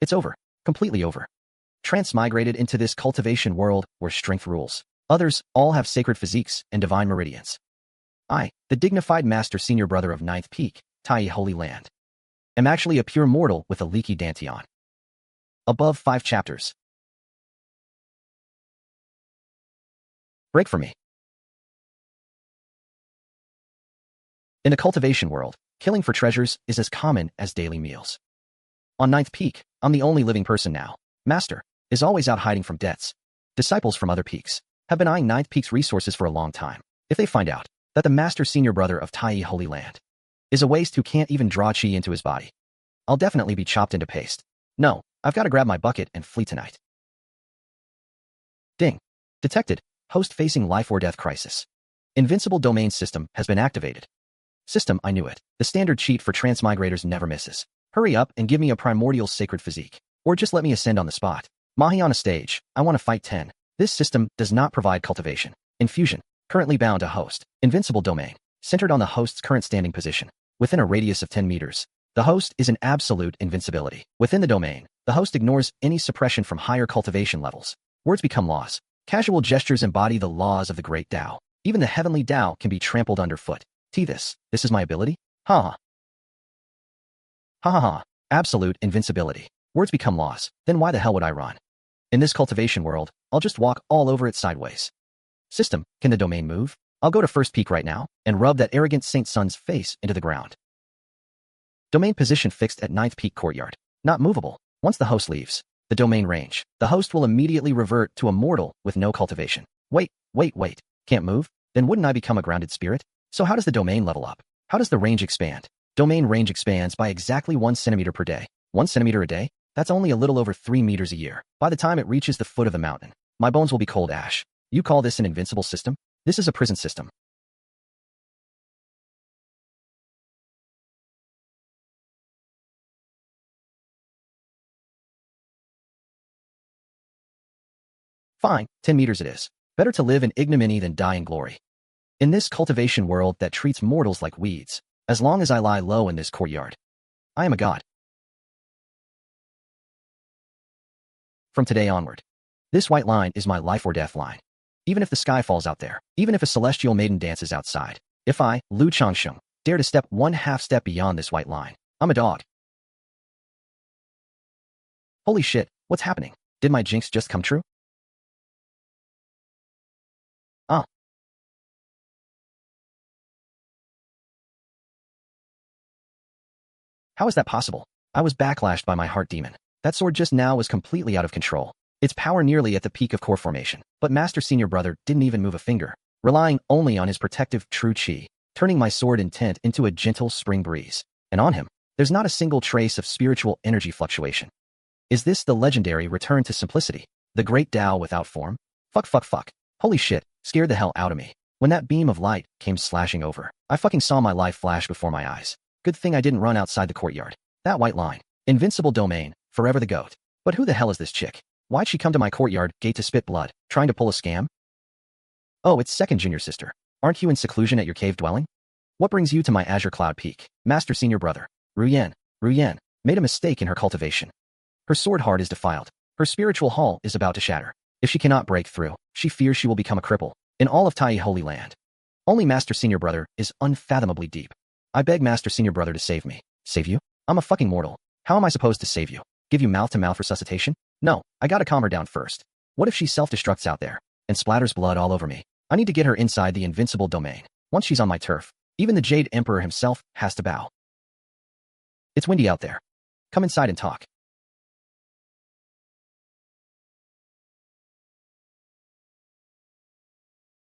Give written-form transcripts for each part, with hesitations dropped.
It's over. Completely over. Transmigrated into this cultivation world where strength rules. Others all have sacred physiques and divine meridians. I, the dignified master senior brother of Ninth Peak, Tai Holy Land, am actually a pure mortal with a leaky dantian. Above 5 chapters. Break for me. In the cultivation world, killing for treasures is as common as daily meals. On Ninth Peak, I'm the only living person now. Master is always out hiding from debts. Disciples from other peaks have been eyeing Ninth Peak's resources for a long time. If they find out that the master senior brother of Tai Holy Land is a waste who can't even draw chi into his body, I'll definitely be chopped into paste. No, I've got to grab my bucket and flee tonight. Ding. Detected. Host facing life or death crisis. Invincible Domain System has been activated. System, I knew it. The standard cheat for transmigrators never misses. Hurry up and give me a primordial sacred physique. Or just let me ascend on the spot. Mahayana stage, I want to fight 10. This system does not provide cultivation. Infusion. Currently bound to host. Invincible domain. Centered on the host's current standing position. Within a radius of 10 meters. The host is an absolute invincibility. Within the domain, the host ignores any suppression from higher cultivation levels. Words become laws. Casual gestures embody the laws of the great Tao. Even the heavenly Tao can be trampled underfoot. This is my ability? Ha ha. Ha ha ha. Absolute invincibility. Words become laws. Then why the hell would I run? In this cultivation world, I'll just walk all over it sideways. System, can the domain move? I'll go to first peak right now and rub that arrogant Saint Son's face into the ground. Domain position fixed at Ninth Peak courtyard. Not movable. Once the host leaves the domain range, the host will immediately revert to a mortal with no cultivation. Wait. Can't move? Then wouldn't I become a grounded spirit? So how does the domain level up? How does the range expand? Domain range expands by exactly 1 centimeter per day. 1 centimeter a day? That's only a little over 3 meters a year. By the time it reaches the foot of the mountain, my bones will be cold ash. You call this an invincible system? This is a prison system. Fine, 10 meters it is. Better to live in ignominy than die in glory. In this cultivation world that treats mortals like weeds, as long as I lie low in this courtyard, I am a god. From today onward, this white line is my life or death line. Even if the sky falls out there, even if a celestial maiden dances outside, if I, Lu Changsheng, dare to step 1/2 step beyond this white line, I'm a dog. Holy shit, what's happening? Did my jinx just come true? How is that possible? I was backlashed by my heart demon. That sword just now was completely out of control. Its power nearly at the peak of core formation. But Master Senior Brother didn't even move a finger, relying only on his protective true chi, turning my sword intent into a gentle spring breeze. And on him, there's not a single trace of spiritual energy fluctuation. Is this the legendary return to simplicity? The great Tao without form? Fuck. Holy shit, scared the hell out of me. When that beam of light came slashing over, I fucking saw my life flash before my eyes. Good thing I didn't run outside the courtyard. That white line. Invincible domain. Forever the goat. But who the hell is this chick? Why'd she come to my courtyard gate to spit blood? Trying to pull a scam? Oh, it's second junior sister. Aren't you in seclusion at your cave dwelling? What brings you to my azure cloud peak? Master Senior Brother. Ruyen made a mistake in her cultivation. Her sword heart is defiled. Her spiritual hull is about to shatter. If she cannot break through, she fears she will become a cripple. In all of Tai Holy Land, only Master Senior Brother is unfathomably deep. I beg Master Senior Brother to save me. Save you? I'm a fucking mortal. How am I supposed to save you? Give you mouth-to-mouth resuscitation? No, I gotta calm her down first. What if she self-destructs out there and splatters blood all over me? I need to get her inside the invincible domain. Once she's on my turf, even the Jade Emperor himself has to bow. It's windy out there. Come inside and talk.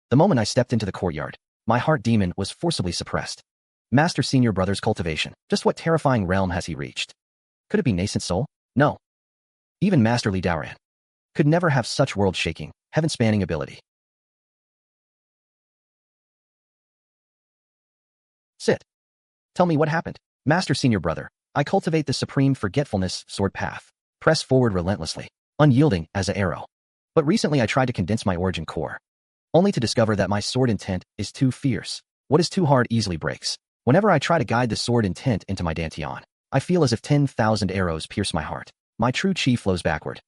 The moment I stepped into the courtyard, my heart demon was forcibly suppressed. Master Senior Brother's cultivation. Just what terrifying realm has he reached? Could it be nascent soul? No. Even Master Li Daoran could never have such world-shaking, heaven-spanning ability. Sit. Tell me what happened. Master Senior Brother, I cultivate the supreme forgetfulness sword path. Press forward relentlessly, unyielding as an arrow. But recently I tried to condense my origin core, only to discover that my sword intent is too fierce. What is too hard easily breaks. Whenever I try to guide the sword intent into my dantian, I feel as if 10,000 arrows pierce my heart. my true chi flows backward.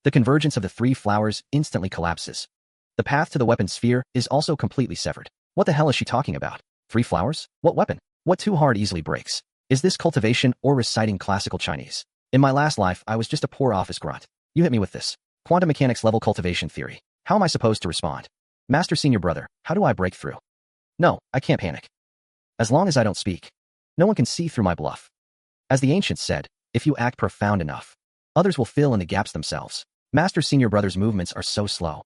The convergence of the three flowers instantly collapses. The path to the weapon sphere is also completely severed. What the hell is she talking about? 3 flowers? What weapon? What too hard easily breaks? Is this cultivation or reciting classical Chinese? In my last life, I was just a poor office grunt. You hit me with this. Quantum mechanics level cultivation theory. How am I supposed to respond? Master Senior Brother, how do I break through? No, I can't panic. As long as I don't speak, no one can see through my bluff. As the ancients said, if you act profound enough, others will fill in the gaps themselves. Master Senior Brother's movements are so slow.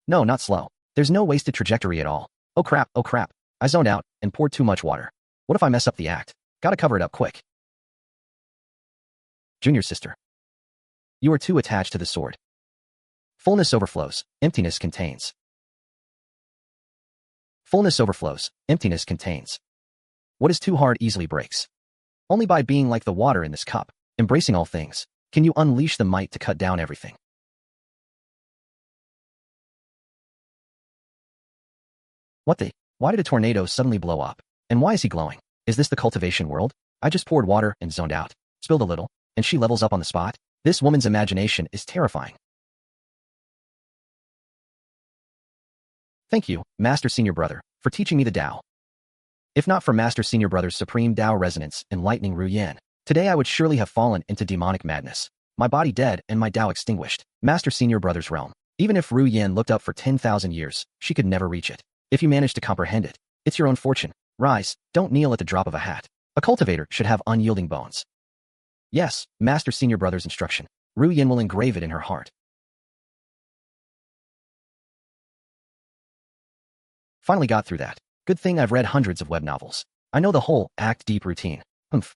No, not slow. There's no wasted trajectory at all. Oh crap, oh crap. I zoned out and poured too much water. What if I mess up the act? Gotta cover it up quick. Junior sister. You are too attached to the sword. Fullness overflows, emptiness contains. Fullness overflows, emptiness contains. What is too hard easily breaks. Only by being like the water in this cup, embracing all things, can you unleash the might to cut down everything. What the? Why did a tornado suddenly blow up? And why is he glowing? Is this the cultivation world? I just poured water and zoned out, spilled a little, and she levels up on the spot? This woman's imagination is terrifying. Thank you, Master Senior Brother, for teaching me the Tao. If not for Master Senior Brother's supreme Tao resonance enlightening Ru Yin, today I would surely have fallen into demonic madness. My body dead and my Tao extinguished. Master Senior Brother's realm. Even if Ru Yin looked up for 10,000 years, she could never reach it. If you manage to comprehend it, it's your own fortune. Rise, don't kneel at the drop of a hat. A cultivator should have unyielding bones. Yes, Master Senior Brother's instruction. Ru Yin will engrave it in her heart. Finally got through that. Good thing I've read hundreds of web novels. I know the whole act deep routine. Humph.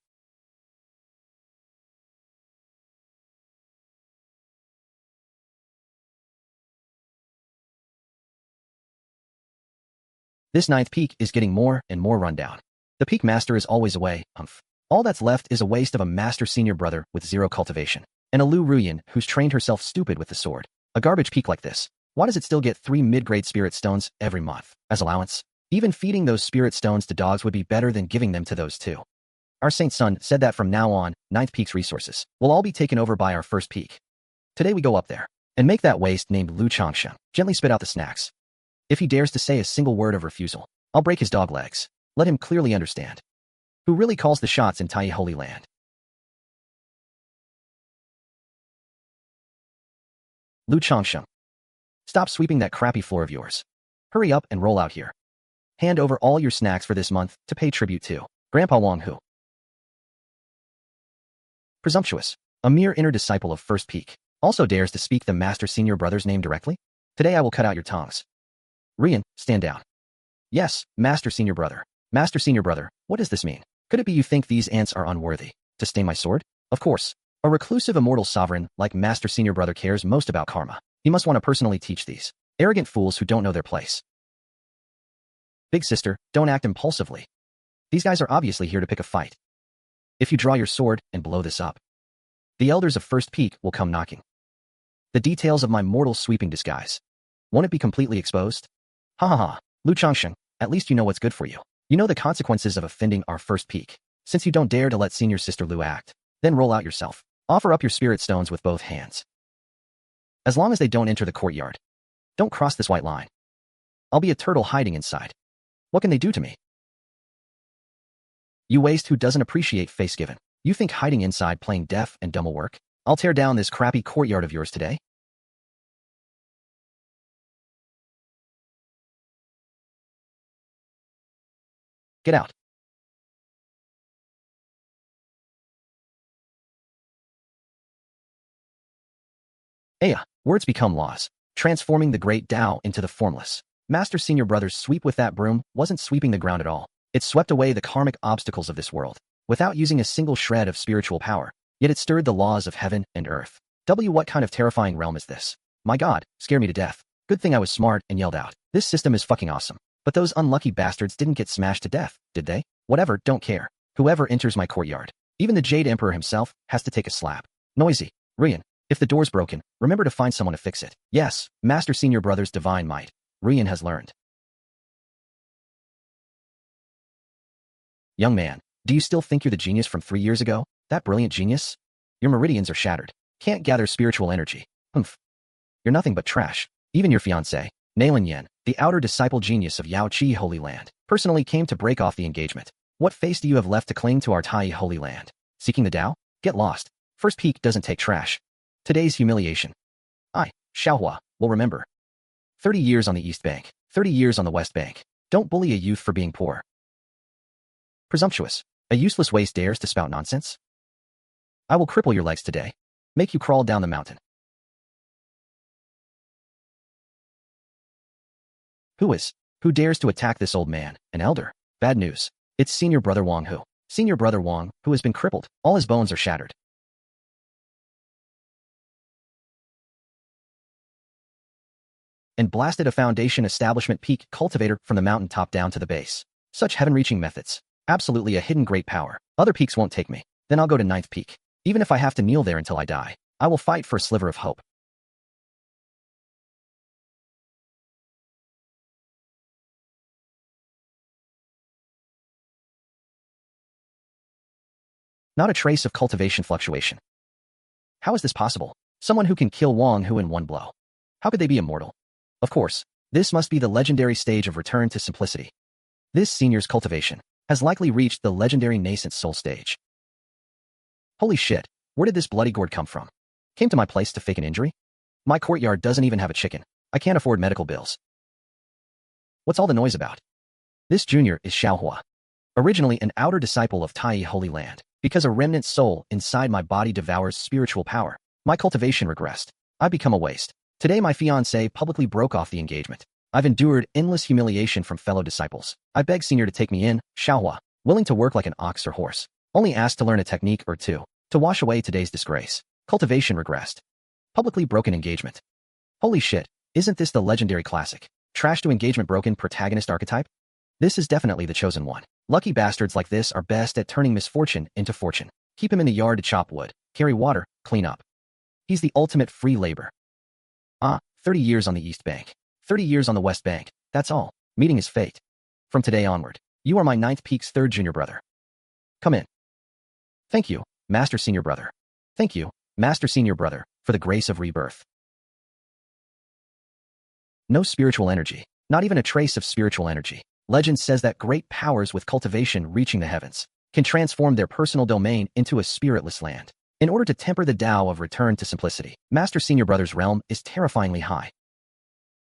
This 9th peak is getting more and more rundown. The peak master is always away, humph. All that's left is a waste of a Master Senior Brother with 0 cultivation, and a Lu Ruyin who's trained herself stupid with the sword. A garbage peak like this. Why does it still get 3 mid-grade spirit stones every month as allowance? Even feeding those spirit stones to dogs would be better than giving them to those 2. Our Saint Son said that from now on, 9th peak's resources will all be taken over by our 1st peak. Today we go up there and make that waste named Lu Changsheng gently spit out the snacks. If he dares to say a single word of refusal, I'll break his dog legs. Let him clearly understand. Who really calls the shots in Tai Holy Land? Lu Changsheng. Stop sweeping that crappy floor of yours. Hurry up and roll out here. Hand over all your snacks for this month to pay tribute to Grandpa Wang Hu. Presumptuous. A mere inner disciple of 1st peak. Also dares to speak the Master Senior Brother's name directly? Today I will cut out your tongues. Rian, stand down. Yes, Master Senior Brother. Master Senior Brother, what does this mean? Could it be you think these ants are unworthy to stain my sword? Of course. A reclusive immortal sovereign like Master Senior Brother cares most about karma. He must want to personally teach these arrogant fools who don't know their place. Big sister, don't act impulsively. These guys are obviously here to pick a fight. If you draw your sword and blow this up, the elders of 1st peak will come knocking. The details of my mortal sweeping disguise. Won't it be completely exposed? Ha ha ha. Lu Changsheng, at least you know what's good for you. You know the consequences of offending our 1st peak. Since you don't dare to let Senior Sister Lu act, then roll out yourself. Offer up your spirit stones with both hands. As long as they don't enter the courtyard. Don't cross this white line. I'll be a turtle hiding inside. What can they do to me? You waste who doesn't appreciate face given. You think hiding inside playing deaf and dumb will work? I'll tear down this crappy courtyard of yours today. Get out. Aya, words become laws, transforming the great Tao into the formless. Master Senior Brother's sweep with that broom wasn't sweeping the ground at all. It swept away the karmic obstacles of this world, without using a single shred of spiritual power, yet it stirred the laws of heaven and earth. What kind of terrifying realm is this? My God, scare me to death. Good thing I was smart and yelled out. This system is fucking awesome. But those unlucky bastards didn't get smashed to death, did they? Whatever, don't care. Whoever enters my courtyard, even the Jade Emperor himself, has to take a slap. Noisy. Rian, if the door's broken, remember to find someone to fix it. Yes, Master Senior Brother's divine might. Rian has learned. Young man, do you still think you're the genius from 3 years ago? That brilliant genius? Your meridians are shattered. Can't gather spiritual energy. Humph. You're nothing but trash. Even your fiancé, Nailan Yen, the outer disciple genius of Yao Qi Holy Land, personally came to break off the engagement. What face do you have left to cling to our Tai Holy Land? Seeking the Tao? Get lost. First peak doesn't take trash. Today's humiliation. I, Xiaohua, will remember. 30 years on the East Bank, 30 years on the West Bank. Don't bully a youth for being poor. Presumptuous. A useless waste dares to spout nonsense? I will cripple your legs today. Make you crawl down the mountain. Who dares to attack this old man, an elder? Bad news. It's Senior Brother Wang Hu. Senior Brother Wang, who has been crippled. All his bones are shattered. And blasted a foundation establishment peak cultivator from the mountain top down to the base. Such heaven-reaching methods. Absolutely a hidden great power. Other peaks won't take me. Then I'll go to 9th peak. Even if I have to kneel there until I die, I will fight for a sliver of hope. Not a trace of cultivation fluctuation. How is this possible? Someone who can kill Wang Hu in one blow. How could they be immortal? Of course, this must be the legendary stage of return to simplicity. This senior's cultivation has likely reached the legendary nascent soul stage. Holy shit, where did this bloody gourd come from? Came to my place to fake an injury? My courtyard doesn't even have a chicken. I can't afford medical bills. What's all the noise about? This junior is Xiaohua. Originally an outer disciple of Tai Holy Land. Because a remnant soul inside my body devours spiritual power, my cultivation regressed. I become a waste. Today my fiancé publicly broke off the engagement. I've endured endless humiliation from fellow disciples. I beg senior to take me in, Xiaohua, willing to work like an ox or horse. Only asked to learn a technique or two, to wash away today's disgrace. Cultivation regressed. Publicly broken engagement. Holy shit, isn't this the legendary classic? Trash to engagement broken protagonist archetype? This is definitely the chosen one. Lucky bastards like this are best at turning misfortune into fortune. Keep him in the yard to chop wood, carry water, clean up. He's the ultimate free labor. 30 years on the East Bank, 30 years on the West Bank, that's all. Meeting is fate. From today onward, you are my 9th peak's 3rd junior brother. Come in. Thank you, Master Senior Brother. Thank you, Master Senior Brother, for the grace of rebirth. No spiritual energy, not even a trace of spiritual energy. Legend says that great powers with cultivation reaching the heavens can transform their personal domain into a spiritless land. In order to temper the Tao of return to simplicity, Master Senior Brother's realm is terrifyingly high.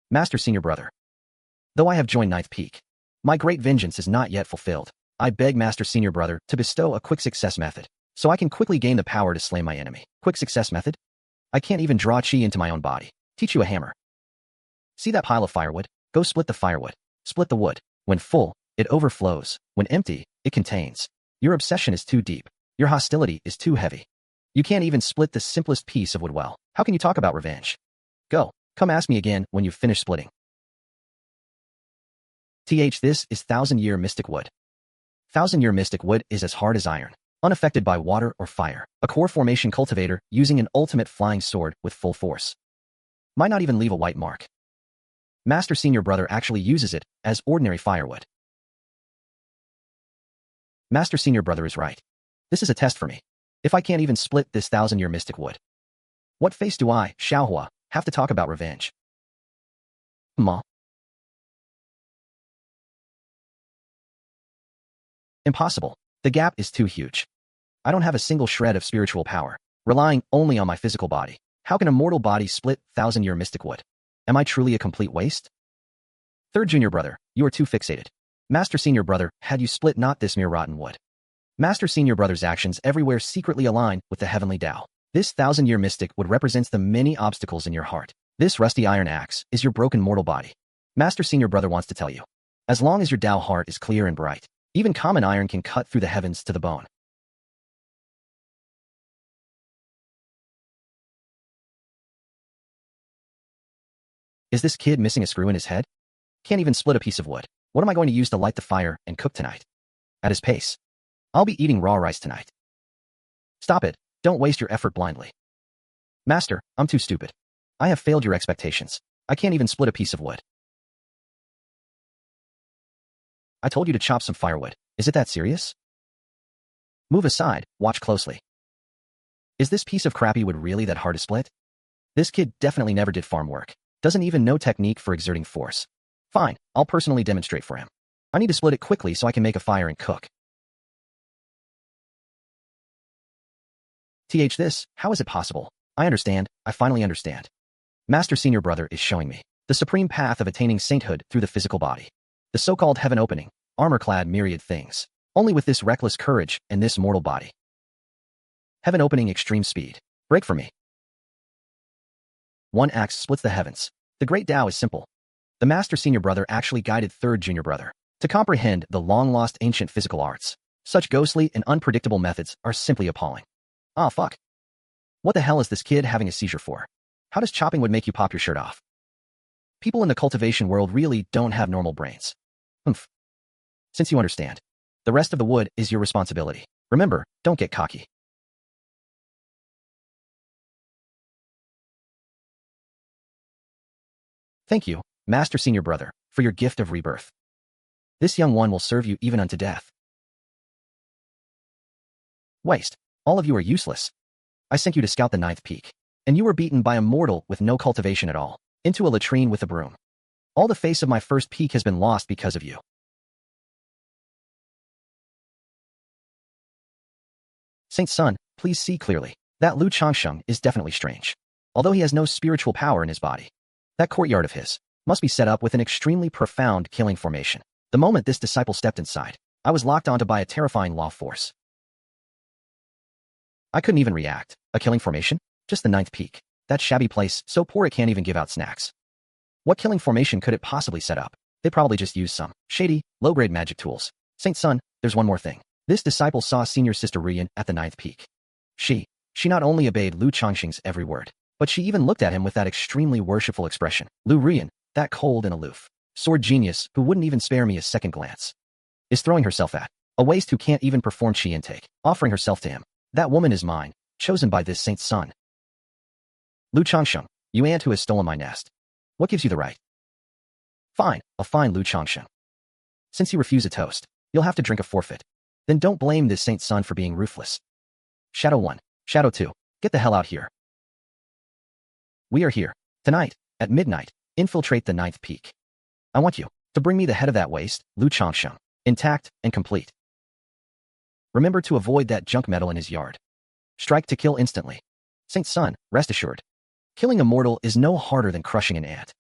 Master Senior Brother. Though I have joined 9th peak, my great vengeance is not yet fulfilled. I beg Master Senior Brother to bestow a quick success method, so I can quickly gain the power to slay my enemy. Quick success method? I can't even draw chi into my own body. Teach you a hammer. See that pile of firewood? Go split the firewood. Split the wood. When full, it overflows. When empty, it contains. Your obsession is too deep. Your hostility is too heavy. You can't even split the simplest piece of wood well. How can you talk about revenge? Go. Come ask me again when you've finished splitting. This is 1,000-year mystic wood. 1,000-year mystic wood is as hard as iron, unaffected by water or fire. A core formation cultivator using an ultimate flying sword with full force. Might not even leave a white mark. Master Senior Brother actually uses it as ordinary firewood. Master Senior Brother is right. This is a test for me. If I can't even split this 1,000-year mystic wood, what face do I, Xiaohua, have to talk about revenge? Ma. Impossible. The gap is too huge. I don't have a single shred of spiritual power, relying only on my physical body. How can a mortal body split 1,000-year mystic wood? Am I truly a complete waste? 3rd Junior Brother, you are too fixated. Master Senior Brother, had you split not this mere rotten wood. Master Senior Brother's actions everywhere secretly align with the heavenly Tao. This 1,000-year mystic wood represents the many obstacles in your heart. This rusty iron axe is your broken mortal body. Master Senior Brother wants to tell you, as long as your Tao heart is clear and bright, even common iron can cut through the heavens to the bone. Is this kid missing a screw in his head? Can't even split a piece of wood. What am I going to use to light the fire and cook tonight? At his pace. I'll be eating raw rice tonight. Stop it. Don't waste your effort blindly. Master, I'm too stupid. I have failed your expectations. I can't even split a piece of wood. I told you to chop some firewood. Is it that serious? Move aside, watch closely. Is this piece of crappy wood really that hard to split? This kid definitely never did farm work. Doesn't even know technique for exerting force. Fine, I'll personally demonstrate for him. I need to split it quickly so I can make a fire and cook. How is it possible? I understand, I finally understand. Master Senior Brother is showing me the supreme path of attaining sainthood through the physical body. The so-called heaven-opening, armor-clad myriad things. Only with this reckless courage and this mortal body. Heaven-opening extreme speed. Break for me. One axe splits the heavens. The great Tao is simple. The Master Senior Brother actually guided Third Junior Brother to comprehend the long-lost ancient physical arts. Such ghostly and unpredictable methods are simply appalling. Ah, fuck. What the hell is this kid having a seizure for? How does chopping wood make you pop your shirt off? People in the cultivation world really don't have normal brains. Humph. Since you understand, the rest of the wood is your responsibility. Remember, don't get cocky. Thank you, Master Senior Brother, for your gift of rebirth. This young one will serve you even unto death. Waste. All of you are useless. I sent you to scout the 9th peak, and you were beaten by a mortal with no cultivation at all, into a latrine with a broom. All the face of my first peak has been lost because of you. Saint Son, please see clearly. That Lu Changsheng is definitely strange. Although he has no spiritual power in his body. That courtyard of his must be set up with an extremely profound killing formation. The moment this disciple stepped inside, I was locked onto by a terrifying law force. I couldn't even react. A killing formation? Just the 9th peak. That shabby place, so poor it can't even give out snacks. What killing formation could it possibly set up? They probably just used some shady, low-grade magic tools. Saint Son, there's one more thing. This disciple saw Senior Sister Rian at the 9th peak. She not only obeyed Lu Changsheng's every word, but she even looked at him with that extremely worshipful expression. Lu Rian, that cold and aloof sword genius who wouldn't even spare me a second glance, is throwing herself at a waste who can't even perform chi intake, offering herself to him. That woman is mine, chosen by this Saint Son. Lu Changsheng, you ant who has stolen my nest. What gives you the right? Fine, I'll find Lu Changsheng. Since you refuse a toast, you'll have to drink a forfeit. Then don't blame this Saint Son for being ruthless. Shadow 1, Shadow 2, get the hell out here. We are here. Tonight, at midnight, infiltrate the 9th peak. I want you to bring me the head of that waste, Lu Changsheng, intact and complete. Remember to avoid that junk metal in his yard. Strike to kill instantly. Saint Son, rest assured. Killing a mortal is no harder than crushing an ant.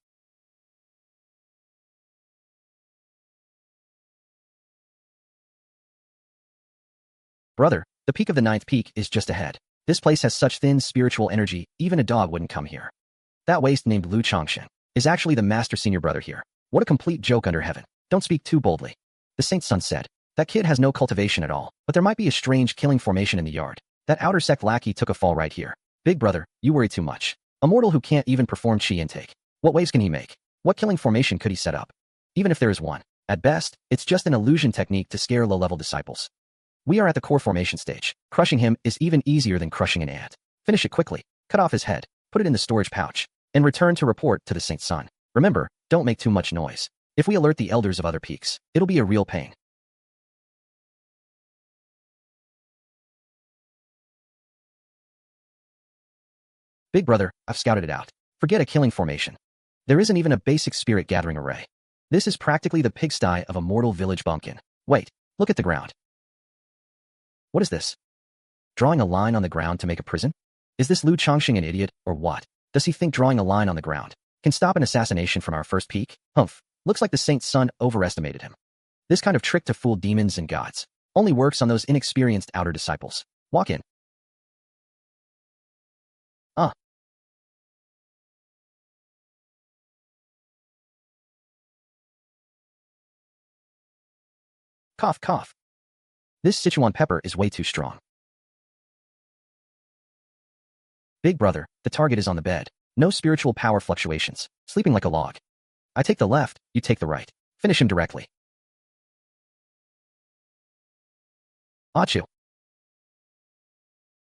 Brother, the peak of the 9th peak is just ahead. This place has such thin spiritual energy, even a dog wouldn't come here. That waste named Lu Changsheng is actually the Master Senior Brother here. What a complete joke under heaven. Don't speak too boldly. The Saint Son said, that kid has no cultivation at all, but there might be a strange killing formation in the yard. That outer sect lackey took a fall right here. Big brother, you worry too much. A mortal who can't even perform chi intake. What waves can he make? What killing formation could he set up? Even if there is one, at best, it's just an illusion technique to scare low-level disciples. We are at the core formation stage. Crushing him is even easier than crushing an ant. Finish it quickly. Cut off his head. Put it in the storage pouch. And return to report to the Saint Son. Remember, don't make too much noise. If we alert the elders of other peaks, it'll be a real pain. Big brother, I've scouted it out. Forget a killing formation. There isn't even a basic spirit gathering array. This is practically the pigsty of a mortal village bumpkin. Wait, look at the ground. What is this? Drawing a line on the ground to make a prison? Is this Lu Changsheng an idiot, or what? Does he think drawing a line on the ground can stop an assassination from our first peak? Humph. Looks like the Saint Son overestimated him. This kind of trick to fool demons and gods only works on those inexperienced outer disciples. Walk in. Cough, cough. This Sichuan pepper is way too strong. Big brother, the target is on the bed. No spiritual power fluctuations. Sleeping like a log. I take the left, you take the right. Finish him directly. Achu.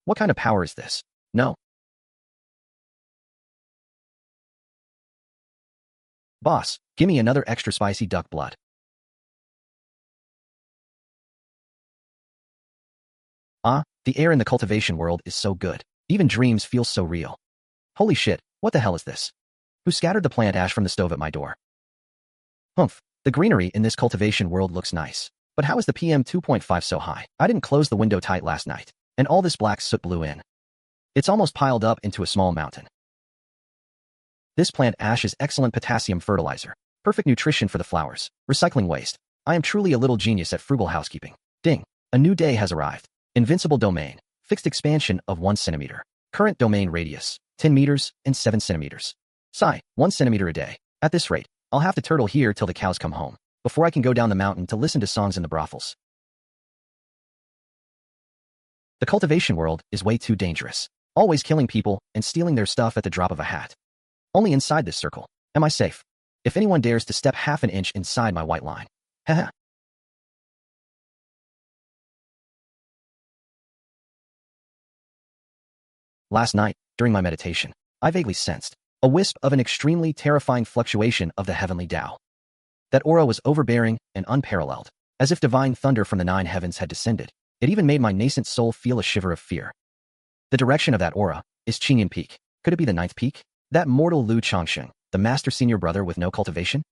What kind of power is this? No. Boss, gimme another extra spicy duck blood. Ah, the air in the cultivation world is so good. Even dreams feel so real. Holy shit, what the hell is this? Who scattered the plant ash from the stove at my door? Humph, the greenery in this cultivation world looks nice. But how is the PM 2.5 so high? I didn't close the window tight last night, and all this black soot blew in. It's almost piled up into a small mountain. This plant ash is excellent potassium fertilizer. Perfect nutrition for the flowers. Recycling waste. I am truly a little genius at frugal housekeeping. Ding. A new day has arrived. Invincible Domain. Fixed expansion of 1 centimeter. Current domain radius, 10 meters and 7 centimeters. Sigh, 1 centimeter a day. At this rate, I'll have to turtle here till the cows come home, before I can go down the mountain to listen to songs in the brothels. The cultivation world is way too dangerous. Always killing people and stealing their stuff at the drop of a hat. Only inside this circle am I safe. If anyone dares to step half an inch inside my white line. Haha. Last night, during my meditation, I vaguely sensed a wisp of an extremely terrifying fluctuation of the heavenly Tao. That aura was overbearing and unparalleled, as if divine thunder from the 9 heavens had descended. It even made my nascent soul feel a shiver of fear. The direction of that aura is Changsheng Peak. Could it be the 9th peak? That mortal Lu Changsheng, the master senior brother with no cultivation?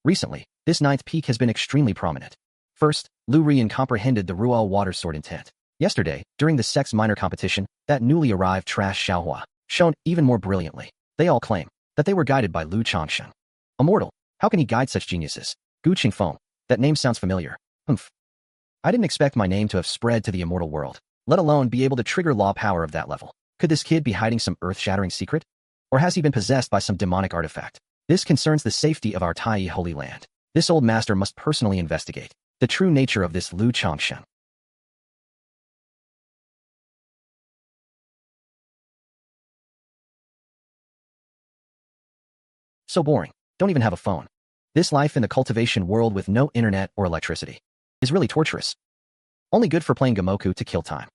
Recently, this 9th peak has been extremely prominent. First, Lu Rian comprehended the Rual water sword intent. Yesterday, during the sect's minor competition, that newly arrived trash Xiaohua shone even more brilliantly. They all claim that they were guided by Lu Changsheng. Immortal. How can he guide such geniuses? Gu Qingfeng. That name sounds familiar. Humph. I didn't expect my name to have spread to the immortal world, let alone be able to trigger law power of that level. Could this kid be hiding some earth-shattering secret? Or has he been possessed by some demonic artifact? This concerns the safety of our Tai holy land. This old master must personally investigate the true nature of this Lu Changsheng. So boring. Don't even have a phone. This life in the cultivation world with no internet or electricity is really torturous. Only good for playing Gamoku to kill time.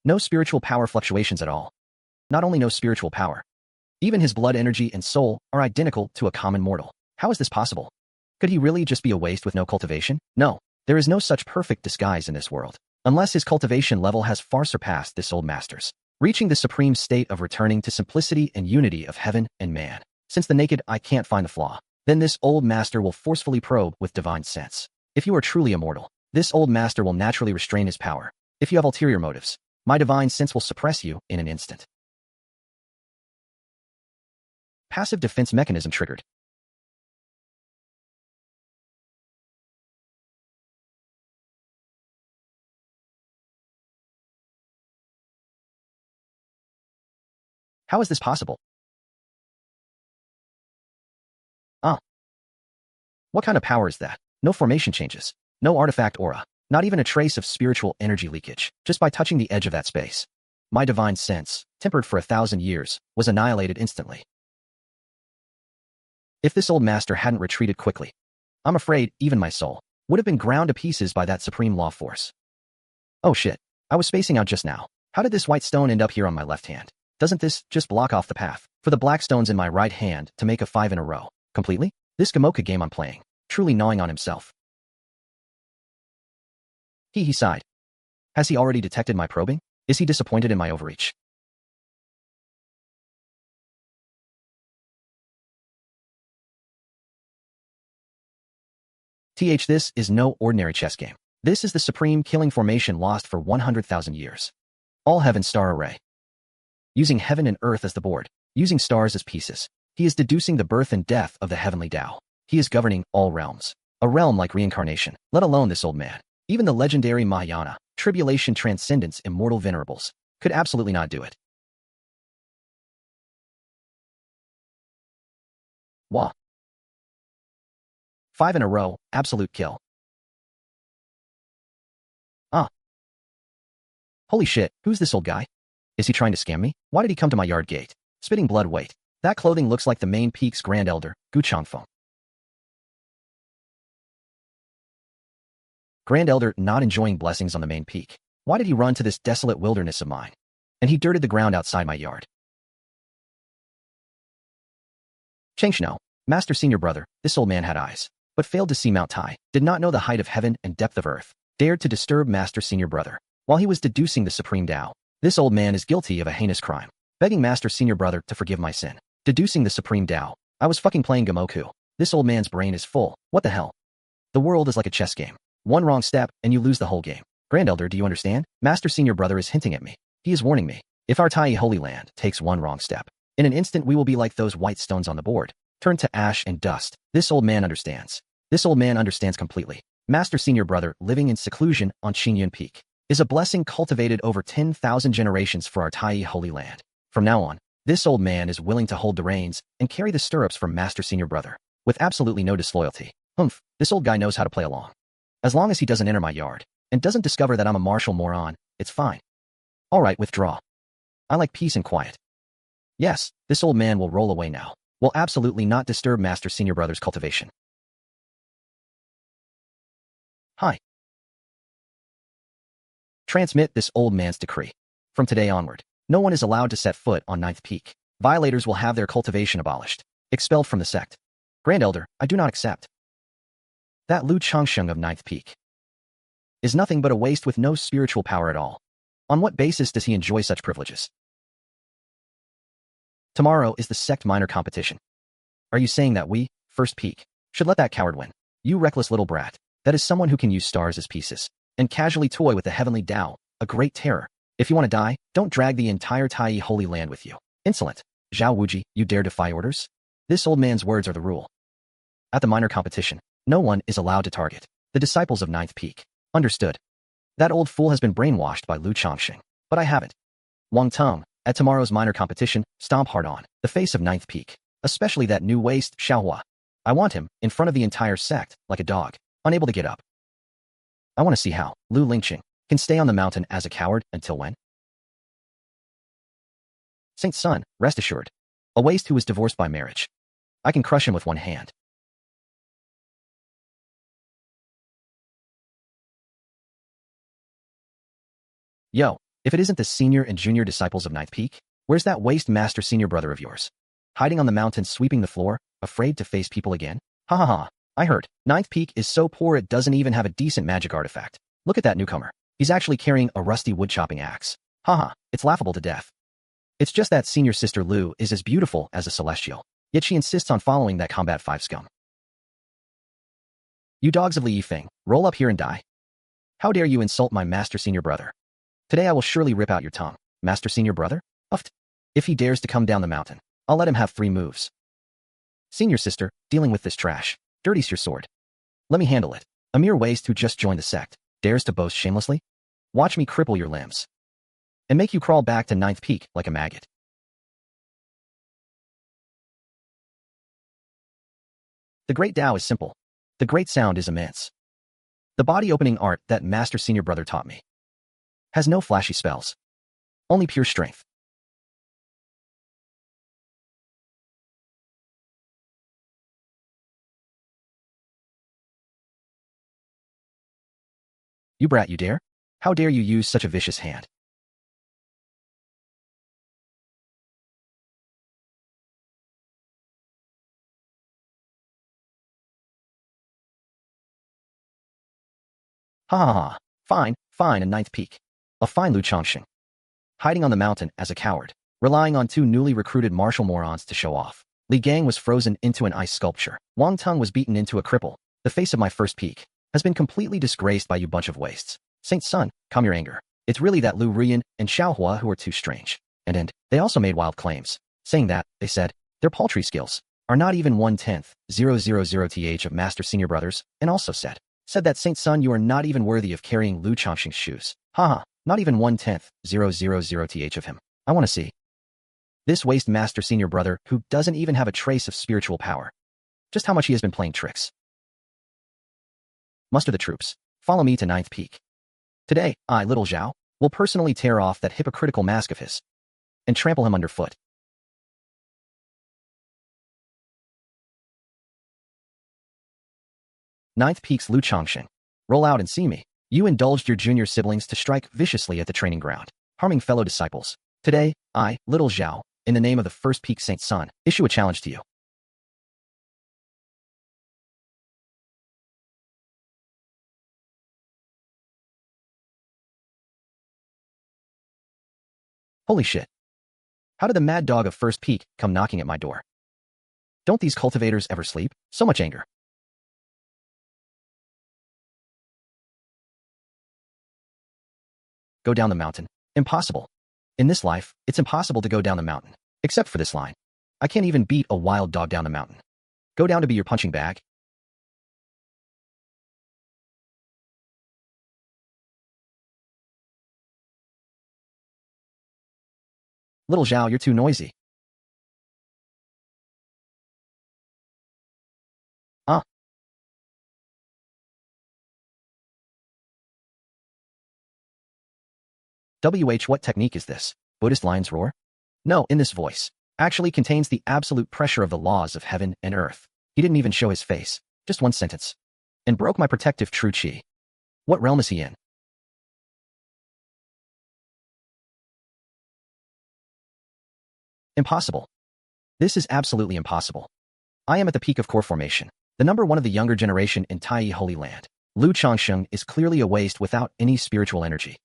No spiritual power fluctuations at all. Not only no spiritual power, even his blood energy and soul are identical to a common mortal. How is this possible? Could he really just be a waste with no cultivation? No, there is no such perfect disguise in this world, unless his cultivation level has far surpassed this old master's, reaching the supreme state of returning to simplicity and unity of heaven and man. Since the naked eye can't find the flaw, then this old master will forcefully probe with divine sense. If you are truly immortal, this old master will naturally restrain his power. If you have ulterior motives, my divine sense will suppress you in an instant. Passive defense mechanism triggered. How is this possible? What kind of power is that? No formation changes. No artifact aura. Not even a trace of spiritual energy leakage, just by touching the edge of that space. My divine sense, tempered for 1,000 years, was annihilated instantly. If this old master hadn't retreated quickly, I'm afraid even my soul would have been ground to pieces by that supreme law force. Oh shit, I was spacing out just now. How did this white stone end up here on my left hand? Doesn't this just block off the path for the black stones in my right hand to make a 5 in a row? Completely? This Gamoka game I'm playing, truly gnawing on himself. He sighed. Has he already detected my probing? Is he disappointed in my overreach? This is no ordinary chess game. This is the supreme killing formation lost for 100,000 years. All heaven star array. Using heaven and earth as the board, using stars as pieces, he is deducing the birth and death of the heavenly Tao. He is governing all realms. A realm like reincarnation, let alone this old man. Even the legendary Mahayana, tribulation transcendence immortal venerables, could absolutely not do it. Wah. 5 in a row, absolute kill. Holy shit, who's this old guy? Is he trying to scam me? Why did he come to my yard gate? Spitting blood, wait. That clothing looks like the main peak's grand elder, Gu Changfeng. Grand elder not enjoying blessings on the main peak. Why did he run to this desolate wilderness of mine? And he dirted the ground outside my yard. Changsheng, master senior brother, this old man had eyes. but failed to see Mount Tai, did not know the height of heaven and depth of earth, dared to disturb Master Senior Brother while he was deducing the Supreme Tao. This old man is guilty of a heinous crime. Begging Master Senior Brother to forgive my sin. Deducing the Supreme Tao. I was fucking playing Gamoku. This old man's brain is full. What the hell? The world is like a chess game. One wrong step, and you lose the whole game. Grandelder, do you understand? Master Senior Brother is hinting at me. He is warning me. If our Tai Holy Land takes one wrong step, in an instant we will be like those white stones on the board, turned to ash and dust. This old man understands. This old man understands completely. Master Senior Brother, living in seclusion on Qingyun Peak, is a blessing cultivated over 10,000 generations for our Tai Holy Land. From now on, this old man is willing to hold the reins and carry the stirrups from Master Senior Brother, with absolutely no disloyalty. Humph, this old guy knows how to play along. As long as he doesn't enter my yard, and doesn't discover that I'm a martial moron, it's fine. Alright, withdraw. I like peace and quiet. Yes, this old man will roll away now. Will absolutely not disturb Master Senior Brother's cultivation. Hi. Transmit this old man's decree. From today onward, no one is allowed to set foot on Ninth Peak. Violators will have their cultivation abolished, expelled from the sect. Grandelder, I do not accept. That Lu Changsheng of Ninth Peak is nothing but a waste with no spiritual power at all. On what basis does he enjoy such privileges? Tomorrow is the sect minor competition. Are you saying that we, First Peak, should let that coward win? You reckless little brat. That is someone who can use stars as pieces and casually toy with the heavenly Tao, a great terror. If you want to die, don't drag the entire Tai Holy Land with you. Insolent. Zhao Wuji, you dare defy orders? This old man's words are the rule. At the minor competition, no one is allowed to target the disciples of Ninth Peak. Understood. That old fool has been brainwashed by Lu Changsheng, but I haven't. Wang Tong, at tomorrow's minor competition, stomp hard on the face of Ninth Peak, especially that new waste, Xiaohua. I want him in front of the entire sect, like a dog, unable to get up. I want to see how Lu Lingqing can stay on the mountain as a coward until when? Saint's son, rest assured. A waste who was divorced by marriage. I can crush him with one hand. Yo, if it isn't the senior and junior disciples of Ninth Peak, where's that waste Master Senior Brother of yours? Hiding on the mountain sweeping the floor, afraid to face people again? Ha ha ha, I heard. Ninth Peak is so poor it doesn't even have a decent magic artifact. Look at that newcomer. He's actually carrying a rusty wood-chopping axe. Haha, it's laughable to death. It's just that senior sister Lu is as beautiful as a celestial, yet she insists on following that Combat 5 scum. You dogs of Li Yifeng, roll up here and die. How dare you insult my Master Senior Brother? Today I will surely rip out your tongue. Master Senior Brother? Uft. If he dares to come down the mountain, I'll let him have 3 moves. Senior sister, dealing with this trash. Dirty's your sword. Let me handle it. A mere waste who just joined the sect, dares to boast shamelessly? Watch me cripple your limbs. And make you crawl back to Ninth Peak like a maggot. The great Tao is simple. The great sound is immense. The body-opening art that Master Senior Brother taught me has no flashy spells. Only pure strength. You brat, you dare? How dare you use such a vicious hand? Ha ha ha. Fine, fine, a Ninth Peak. A fine Lu Changsheng. Hiding on the mountain as a coward, relying on 2 newly recruited martial morons to show off. Li Gang was frozen into an ice sculpture. Wang Tong was beaten into a cripple. The face of my First Peak has been completely disgraced by you bunch of wastes. Saint's son, calm your anger. It's really that Lu Rian and Xiaohua who are too strange. And they also made wild claims, saying that, they said, their paltry skills are not even 1/10, 000th of Master Senior Brothers, and also said that Saint's son, you are not even worthy of carrying Lu Changsheng's shoes. Haha, not even 1/10, 000th of him. I want to see this waste Master Senior Brother who doesn't even have a trace of spiritual power. Just how much he has been playing tricks. Muster the troops. Follow me to Ninth Peak. Today, I, Little Zhao, will personally tear off that hypocritical mask of his and trample him underfoot. Ninth Peak's Lu Changsheng. Roll out and see me. You indulged your junior siblings to strike viciously at the training ground, harming fellow disciples. Today, I, Little Zhao, in the name of the First Peak Saint's son, issue a challenge to you. Holy shit. How did the mad dog of first peak come knocking at my door? Don't these cultivators ever sleep? So much anger. Go down the mountain. Impossible. In this life, it's impossible to go down the mountain. Except for this line. I can't even beat a wild dog down the mountain. Go down to be your punching bag. Little Zhao, you're too noisy. Ah. What technique is this? Buddhist lion's roar? No, in this voice. Actually contains the absolute pressure of the laws of heaven and earth. He didn't even show his face. Just one sentence. And broke my protective true chi. What realm is he in? Impossible. This is absolutely impossible. I am at the peak of core formation. The number one of the younger generation in Taiyi Holy Land. Lu Changsheng is clearly a waste without any spiritual energy.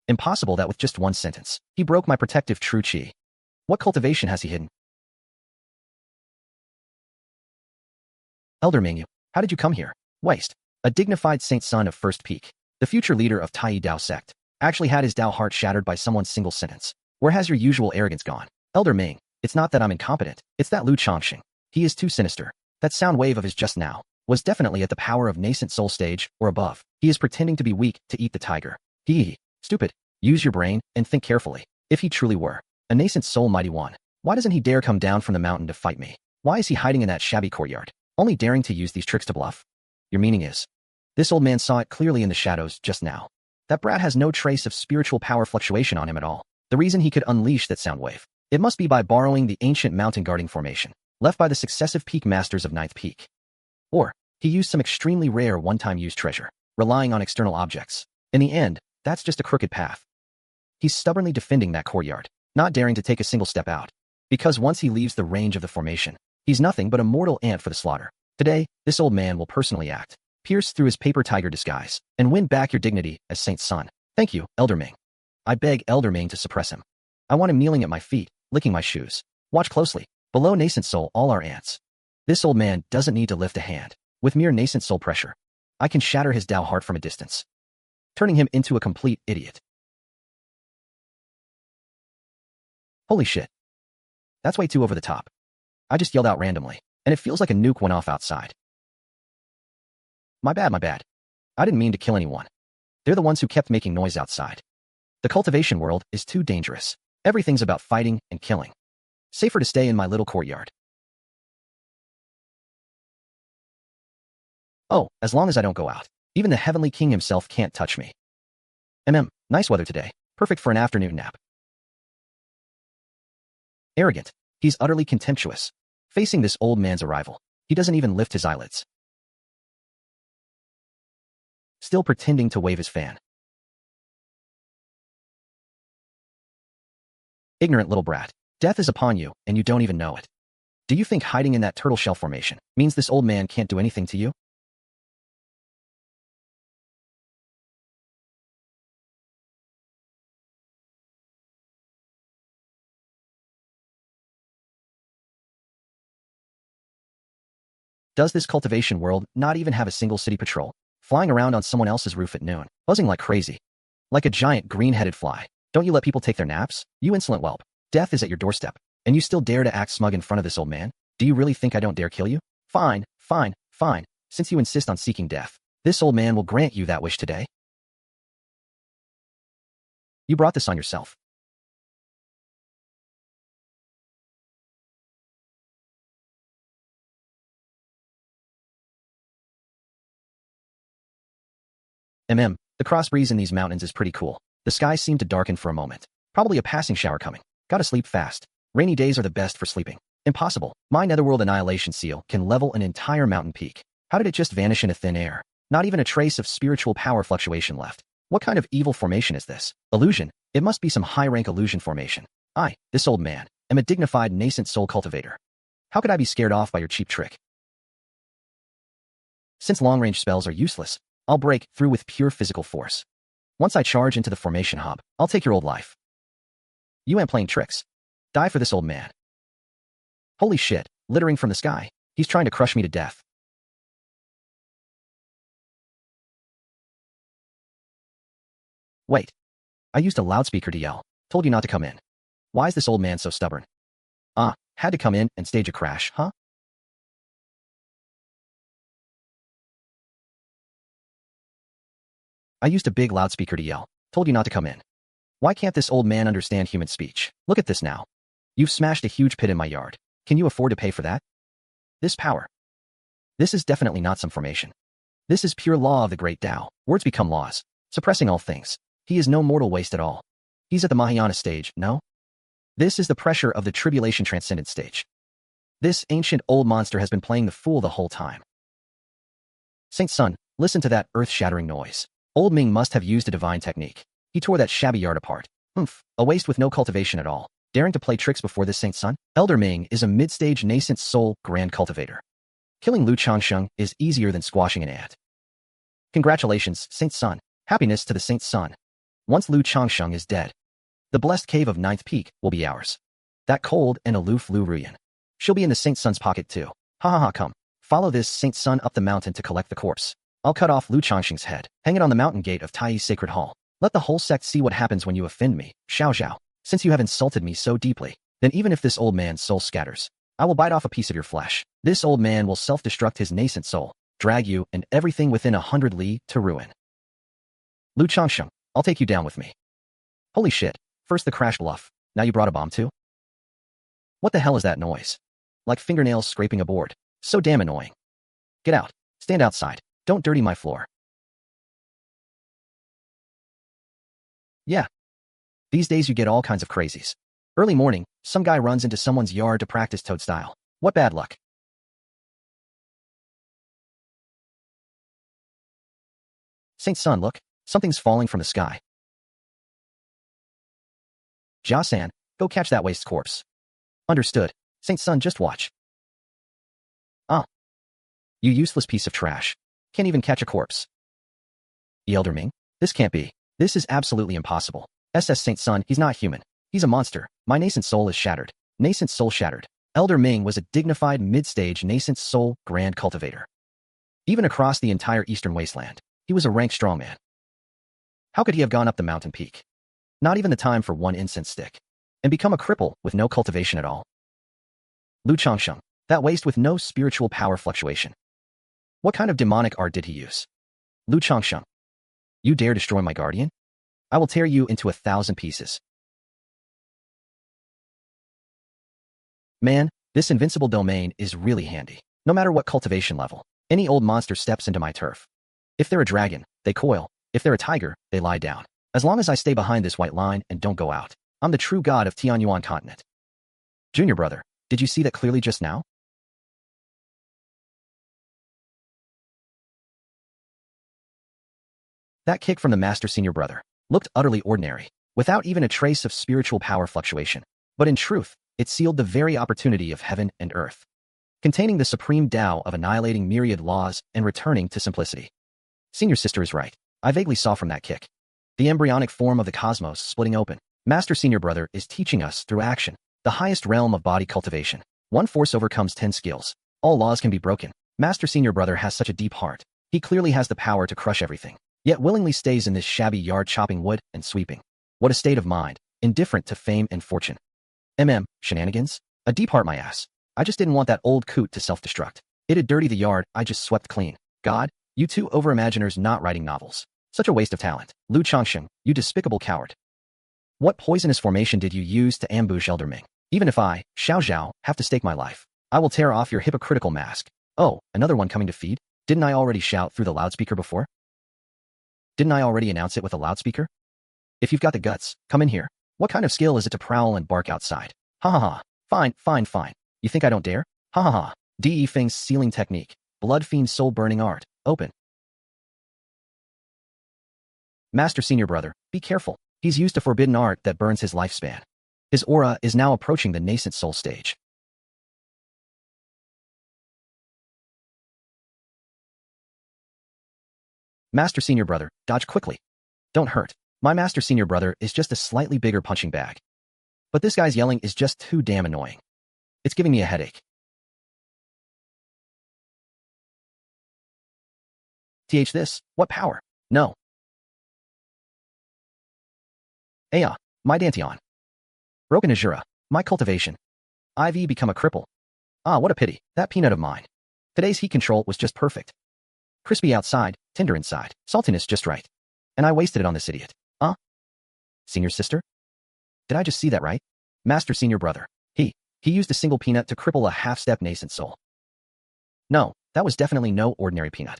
Impossible that with just one sentence. He broke my protective true chi. What cultivation has he hidden? Elder Mingyu, how did you come here? Waste. A dignified saint son of first peak. The future leader of Taiyi Dao sect. Actually had his Dao heart shattered by someone's single sentence. Where has your usual arrogance gone? Elder Ming, it's not that I'm incompetent. It's that Lu Changsheng. He is too sinister. That sound wave of his just now was definitely at the power of nascent soul stage or above. He is pretending to be weak to eat the tiger. Stupid. Use your brain and think carefully. If he truly were a nascent soul mighty one, why doesn't he dare come down from the mountain to fight me? Why is he hiding in that shabby courtyard, only daring to use these tricks to bluff? Your meaning is, this old man saw it clearly in the shadows just now. That brat has no trace of spiritual power fluctuation on him at all. The reason he could unleash that sound wave, it must be by borrowing the ancient mountain guarding formation left by the successive peak masters of ninth peak. Or, he used some extremely rare one-time use treasure, relying on external objects. In the end, that's just a crooked path. He's stubbornly defending that courtyard, not daring to take a single step out. Because once he leaves the range of the formation, he's nothing but a mortal ant for the slaughter. Today, this old man will personally act, pierce through his paper tiger disguise, and win back your dignity as Saint's son. Thank you, Elder Ming. I beg Elder Ming to suppress him. I want him kneeling at my feet, licking my shoes. Watch closely. Below nascent soul, all are ants. This old man doesn't need to lift a hand. With mere nascent soul pressure, I can shatter his Dao heart from a distance, turning him into a complete idiot. Holy shit. That's way too over the top. I just yelled out randomly, and it feels like a nuke went off outside. My bad. I didn't mean to kill anyone. They're the ones who kept making noise outside. The cultivation world is too dangerous. Everything's about fighting and killing. Safer to stay in my little courtyard. Oh, as long as I don't go out. Even the heavenly king himself can't touch me. Nice weather today. Perfect for an afternoon nap. Arrogant. He's utterly contemptuous. Facing this old man's arrival, he doesn't even lift his eyelids. Still pretending to wave his fan. Ignorant little brat. Death is upon you, and you don't even know it. Do you think hiding in that turtle shell formation means this old man can't do anything to you? Does this cultivation world not even have a single city patrol, flying around on someone else's roof at noon, buzzing like crazy? Like a giant green-headed fly. Don't you let people take their naps? You insolent whelp. Death is at your doorstep, and you still dare to act smug in front of this old man? Do you really think I don't dare kill you? Fine. Since you insist on seeking death, this old man will grant you that wish today. You brought this on yourself. The cross breeze in these mountains is pretty cool. The skies seem to darken for a moment. Probably a passing shower coming. Gotta sleep fast. Rainy days are the best for sleeping. Impossible. My netherworld annihilation seal can level an entire mountain peak. How did it just vanish into thin air? Not even a trace of spiritual power fluctuation left. What kind of evil formation is this? Illusion? It must be some high-rank illusion formation. This old man, am a dignified nascent soul cultivator. How could I be scared off by your cheap trick? Since long-range spells are useless, I'll break through with pure physical force. Once I charge into the formation hub, I'll take your old life. You ain't playing tricks. Die for this old man. Holy shit, littering from the sky. He's trying to crush me to death. Wait. I used a loudspeaker to yell. Told you not to come in. Why is this old man so stubborn? Had to come in and stage a crash, huh? I used a big loudspeaker to yell. Told you not to come in. Why can't this old man understand human speech? Look at this now. You've smashed a huge pit in my yard. Can you afford to pay for that? This power. This is definitely not some formation. This is pure law of the great Tao. Words become laws, suppressing all things. He is no mortal waste at all. He's at the Mahayana stage, no? This is the pressure of the tribulation transcendent stage. This ancient old monster has been playing the fool the whole time. Saint Sun, listen to that earth-shattering noise. Old Ming must have used a divine technique. He tore that shabby yard apart. A waste with no cultivation at all. Daring to play tricks before this Saint Sun? Elder Ming is a mid-stage nascent soul grand cultivator. Killing Lu Changsheng is easier than squashing an ant. Congratulations, Saint Sun. Happiness to the Saint Sun. Once Lu Changsheng is dead, the blessed cave of Ninth Peak will be ours. That cold and aloof Lu Ruyan. She'll be in the Saint Sun's pocket too. Ha, come. Follow this Saint Sun up the mountain to collect the corpse. I'll cut off Lu Changsheng's head, hang it on the mountain gate of Tai's sacred hall. Let the whole sect see what happens when you offend me, Xiao. Since you have insulted me so deeply, then even if this old man's soul scatters, I will bite off a piece of your flesh. This old man will self-destruct his nascent soul, drag you and everything within 100 li to ruin. Lu Changsheng, I'll take you down with me. Holy shit. First the crash bluff, now you brought a bomb too? What the hell is that noise? Like fingernails scraping a board. So damn annoying. Get out. Stand outside. Don't dirty my floor. Yeah. These days you get all kinds of crazies. Early morning, some guy runs into someone's yard to practice toad style. What bad luck. Saint Sun, look. Something's falling from the sky. Jia-san, go catch that waste's corpse. Understood. Saint Sun, just watch. You useless piece of trash. Can't even catch a corpse. Elder Ming? This can't be. This is absolutely impossible. Saint Sun, he's not human. He's a monster. My nascent soul is shattered. Nascent soul shattered. Elder Ming was a dignified mid-stage nascent soul grand cultivator. Even across the entire eastern wasteland, he was a rank strongman. How could he have gone up the mountain peak? Not even the time for one incense stick. And become a cripple with no cultivation at all. Lu Changsheng, that waste with no spiritual power fluctuation. What kind of demonic art did he use? Lu Changsheng, you dare destroy my guardian? I will tear you into 1,000 pieces. Man, this invincible domain is really handy. No matter what cultivation level, any old monster steps into my turf. If they're a dragon, they coil. If they're a tiger, they lie down. As long as I stay behind this white line and don't go out, I'm the true god of Tianyuan continent. Junior brother, did you see that clearly just now? That kick from the master senior brother looked utterly ordinary, without even a trace of spiritual power fluctuation. But in truth, it sealed the very opportunity of heaven and earth, containing the supreme Tao of annihilating myriad laws and returning to simplicity. Senior sister is right. I vaguely saw from that kick the embryonic form of the cosmos splitting open. Master senior brother is teaching us through action, the highest realm of body cultivation. One force overcomes 10 skills. All laws can be broken. Master senior brother has such a deep heart. He clearly has the power to crush everything, yet willingly stays in this shabby yard chopping wood and sweeping. What a state of mind, indifferent to fame and fortune. Shenanigans? A deep heart, my ass. I just didn't want that old coot to self-destruct. It'd dirty the yard I just swept clean. God, you two overimaginers not writing novels. Such a waste of talent. Lu Changsheng, you despicable coward. What poisonous formation did you use to ambush Elder Ming? Even if I, Xiao, have to stake my life, I will tear off your hypocritical mask. Oh, another one coming to feed? Didn't I already shout through the loudspeaker before? Didn't I already announce it with a loudspeaker? If you've got the guts, come in here. What kind of skill is it to prowl and bark outside? Ha ha ha. Fine. You think I don't dare? Ha ha ha. De Feng's sealing technique. Blood fiend soul burning art. Open. Master senior brother, be careful. He's used a forbidden art that burns his lifespan. His aura is now approaching the nascent soul stage. Master senior brother, dodge quickly. Don't hurt. My master senior brother is just a slightly bigger punching bag. But this guy's yelling is just too damn annoying. It's giving me a headache. This? What power? No. Aya, my dantian. Broken Azura, my cultivation. IV become a cripple. Ah, what a pity, that peanut of mine. Today's heat control was just perfect. Crispy outside, tender inside, saltiness just right. And I wasted it on this idiot. Senior sister? Did I just see that right? Master senior brother. He used a single peanut to cripple a half-step nascent soul. No, that was definitely no ordinary peanut.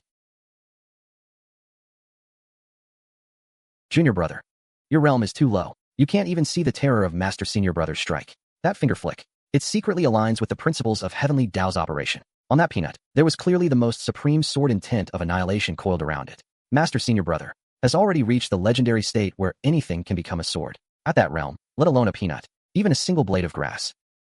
Junior brother. Your realm is too low. You can't even see the terror of Master Senior Brother's strike. That finger flick. It secretly aligns with the principles of Heavenly Tao's operation. On that peanut, there was clearly the most supreme sword intent of annihilation coiled around it. Master Senior Brother has already reached the legendary state where anything can become a sword. At that realm, let alone a peanut, even a single blade of grass.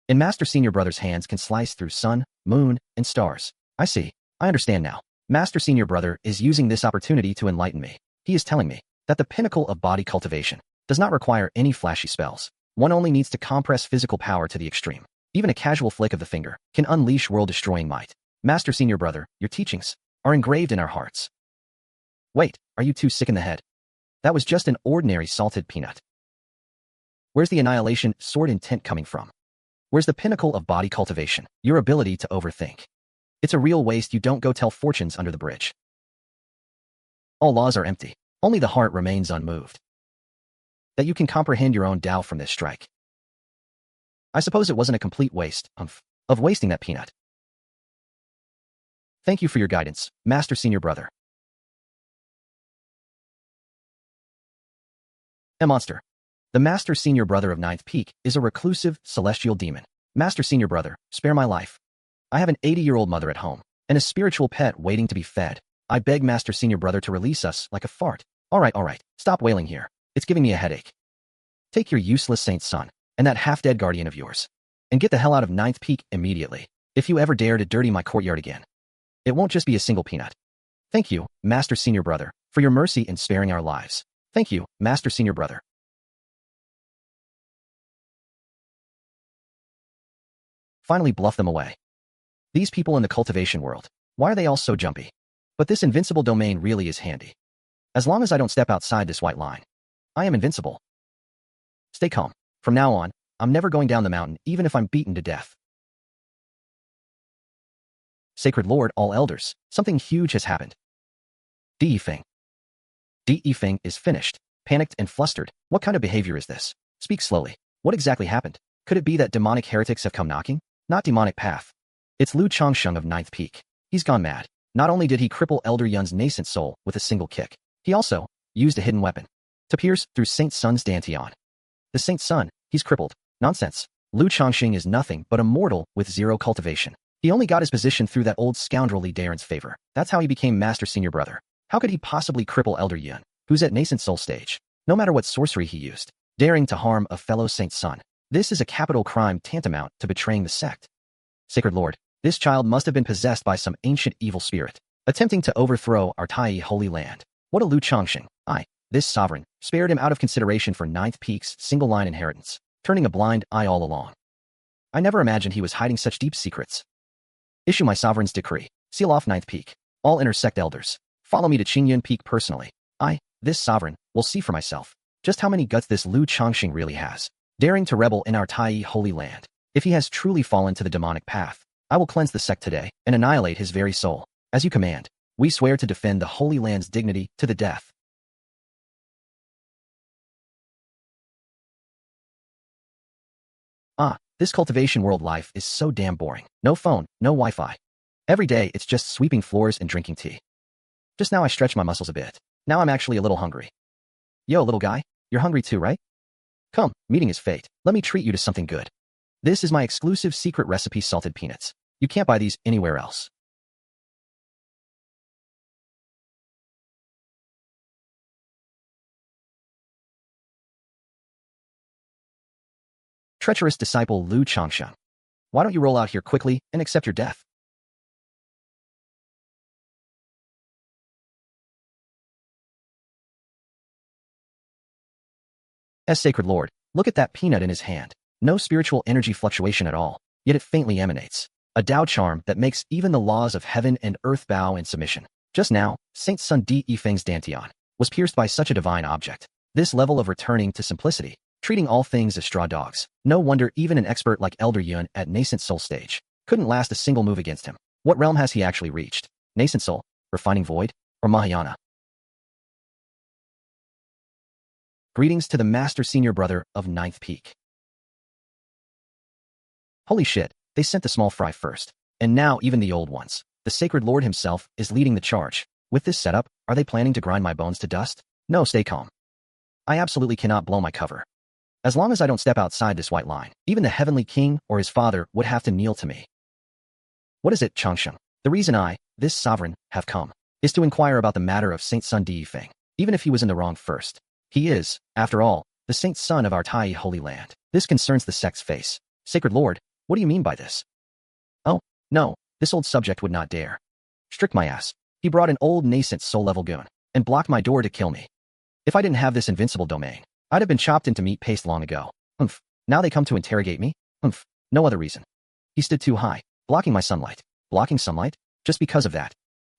In Master Senior Brother's hands can slice through sun, moon, and stars. I see. I understand now. Master Senior Brother is using this opportunity to enlighten me. He is telling me that the pinnacle of body cultivation does not require any flashy spells. One only needs to compress physical power to the extreme. Even a casual flick of the finger can unleash world-destroying might. Master Senior Brother, your teachings are engraved in our hearts. Wait, are you too sick in the head? That was just an ordinary salted peanut. Where's the annihilation sword intent coming from? Where's the pinnacle of body cultivation? Your ability to overthink. It's a real waste you don't go tell fortunes under the bridge. All laws are empty. Only the heart remains unmoved. That you can comprehend your own Tao from this strike. I suppose it wasn't a complete waste of wasting that peanut. Thank you for your guidance, Master Senior Brother. A monster. The Master Senior Brother of Ninth Peak is a reclusive, celestial demon. Master Senior Brother, spare my life. I have an 80-year-old mother at home, and a spiritual pet waiting to be fed. I beg Master Senior Brother to release us like a fart. All right, stop wailing here. It's giving me a headache. Take your useless saint's son, and that half-dead guardian of yours, and get the hell out of Ninth Peak immediately. If you ever dare to dirty my courtyard again, it won't just be a single peanut. Thank you, Master Senior Brother, for your mercy in sparing our lives. Thank you, Master Senior Brother. Finally bluff them away. These people in the cultivation world, why are they all so jumpy? But this invincible domain really is handy. As long as I don't step outside this white line, I am invincible. Stay calm. From now on, I'm never going down the mountain even if I'm beaten to death. Sacred Lord, all elders, something huge has happened. D. Feng is finished, panicked and flustered. What kind of behavior is this? Speak slowly. What exactly happened? Could it be that demonic heretics have come knocking? Not demonic path. It's Lu Changsheng of Ninth Peak. He's gone mad. Not only did he cripple Elder Yun's nascent soul with a single kick, he also used a hidden weapon to pierce through Saint Sun's dantian. The Saint's son, he's crippled. Nonsense. Lu Changsheng is nothing but a mortal with zero cultivation. He only got his position through that old scoundrel Li Daren's favor. That's how he became Master Senior Brother. How could he possibly cripple Elder Yun, who's at nascent soul stage? No matter what sorcery he used, daring to harm a fellow Saint's son. This is a capital crime tantamount to betraying the sect. Sacred Lord, this child must have been possessed by some ancient evil spirit, attempting to overthrow our Tai holy land. What a Lu Changsheng. This sovereign, spared him out of consideration for Ninth Peak's single-line inheritance, turning a blind eye all along. I never imagined he was hiding such deep secrets. Issue my sovereign's decree. Seal off Ninth Peak. All intersect elders. Follow me to Qingyun Peak personally. This sovereign, will see for myself just how many guts this Lu Changsheng really has, daring to rebel in our Tai holy land. If he has truly fallen to the demonic path, I will cleanse the sect today and annihilate his very soul. As you command, we swear to defend the holy land's dignity to the death. This cultivation world life is so damn boring. No phone, no Wi-Fi. Every day it's just sweeping floors and drinking tea. Just now I stretched my muscles a bit. Now I'm actually a little hungry. Yo, little guy, you're hungry too, right? Come, meeting is fate. Let me treat you to something good. This is my exclusive secret recipe salted peanuts. You can't buy these anywhere else. Treacherous disciple Lu Changsheng. Why don't you roll out here quickly and accept your death? As Sacred Lord, look at that peanut in his hand. No spiritual energy fluctuation at all, yet it faintly emanates. A Tao charm that makes even the laws of heaven and earth bow in submission. Just now, Saint Sun Di Yifeng's dantian was pierced by such a divine object. This level of returning to simplicity, treating all things as straw dogs. No wonder even an expert like Elder Yun at nascent soul stage couldn't last a single move against him. What realm has he actually reached? Nascent soul, refining void, or Mahayana? Greetings to the Master Senior Brother of Ninth Peak. Holy shit, they sent the small fry first. And now even the old ones. The Sacred Lord himself is leading the charge. With this setup, are they planning to grind my bones to dust? No, stay calm. I absolutely cannot blow my cover. As long as I don't step outside this white line, even the Heavenly King or his father would have to kneel to me. What is it, Changsheng? The reason I, this sovereign, have come, is to inquire about the matter of Saint Sun Di Yifeng, even if he was in the wrong first. He is, after all, the saint son of our Tai Holy Land. This concerns the sect's face. Sacred Lord, what do you mean by this? Oh, no, this old subject would not dare. Strict my ass. He brought an old nascent soul-level goon and blocked my door to kill me. If I didn't have this invincible domain, I'd have been chopped into meat paste long ago. Now they come to interrogate me? No other reason. He stood too high, blocking my sunlight. Blocking sunlight? Just because of that.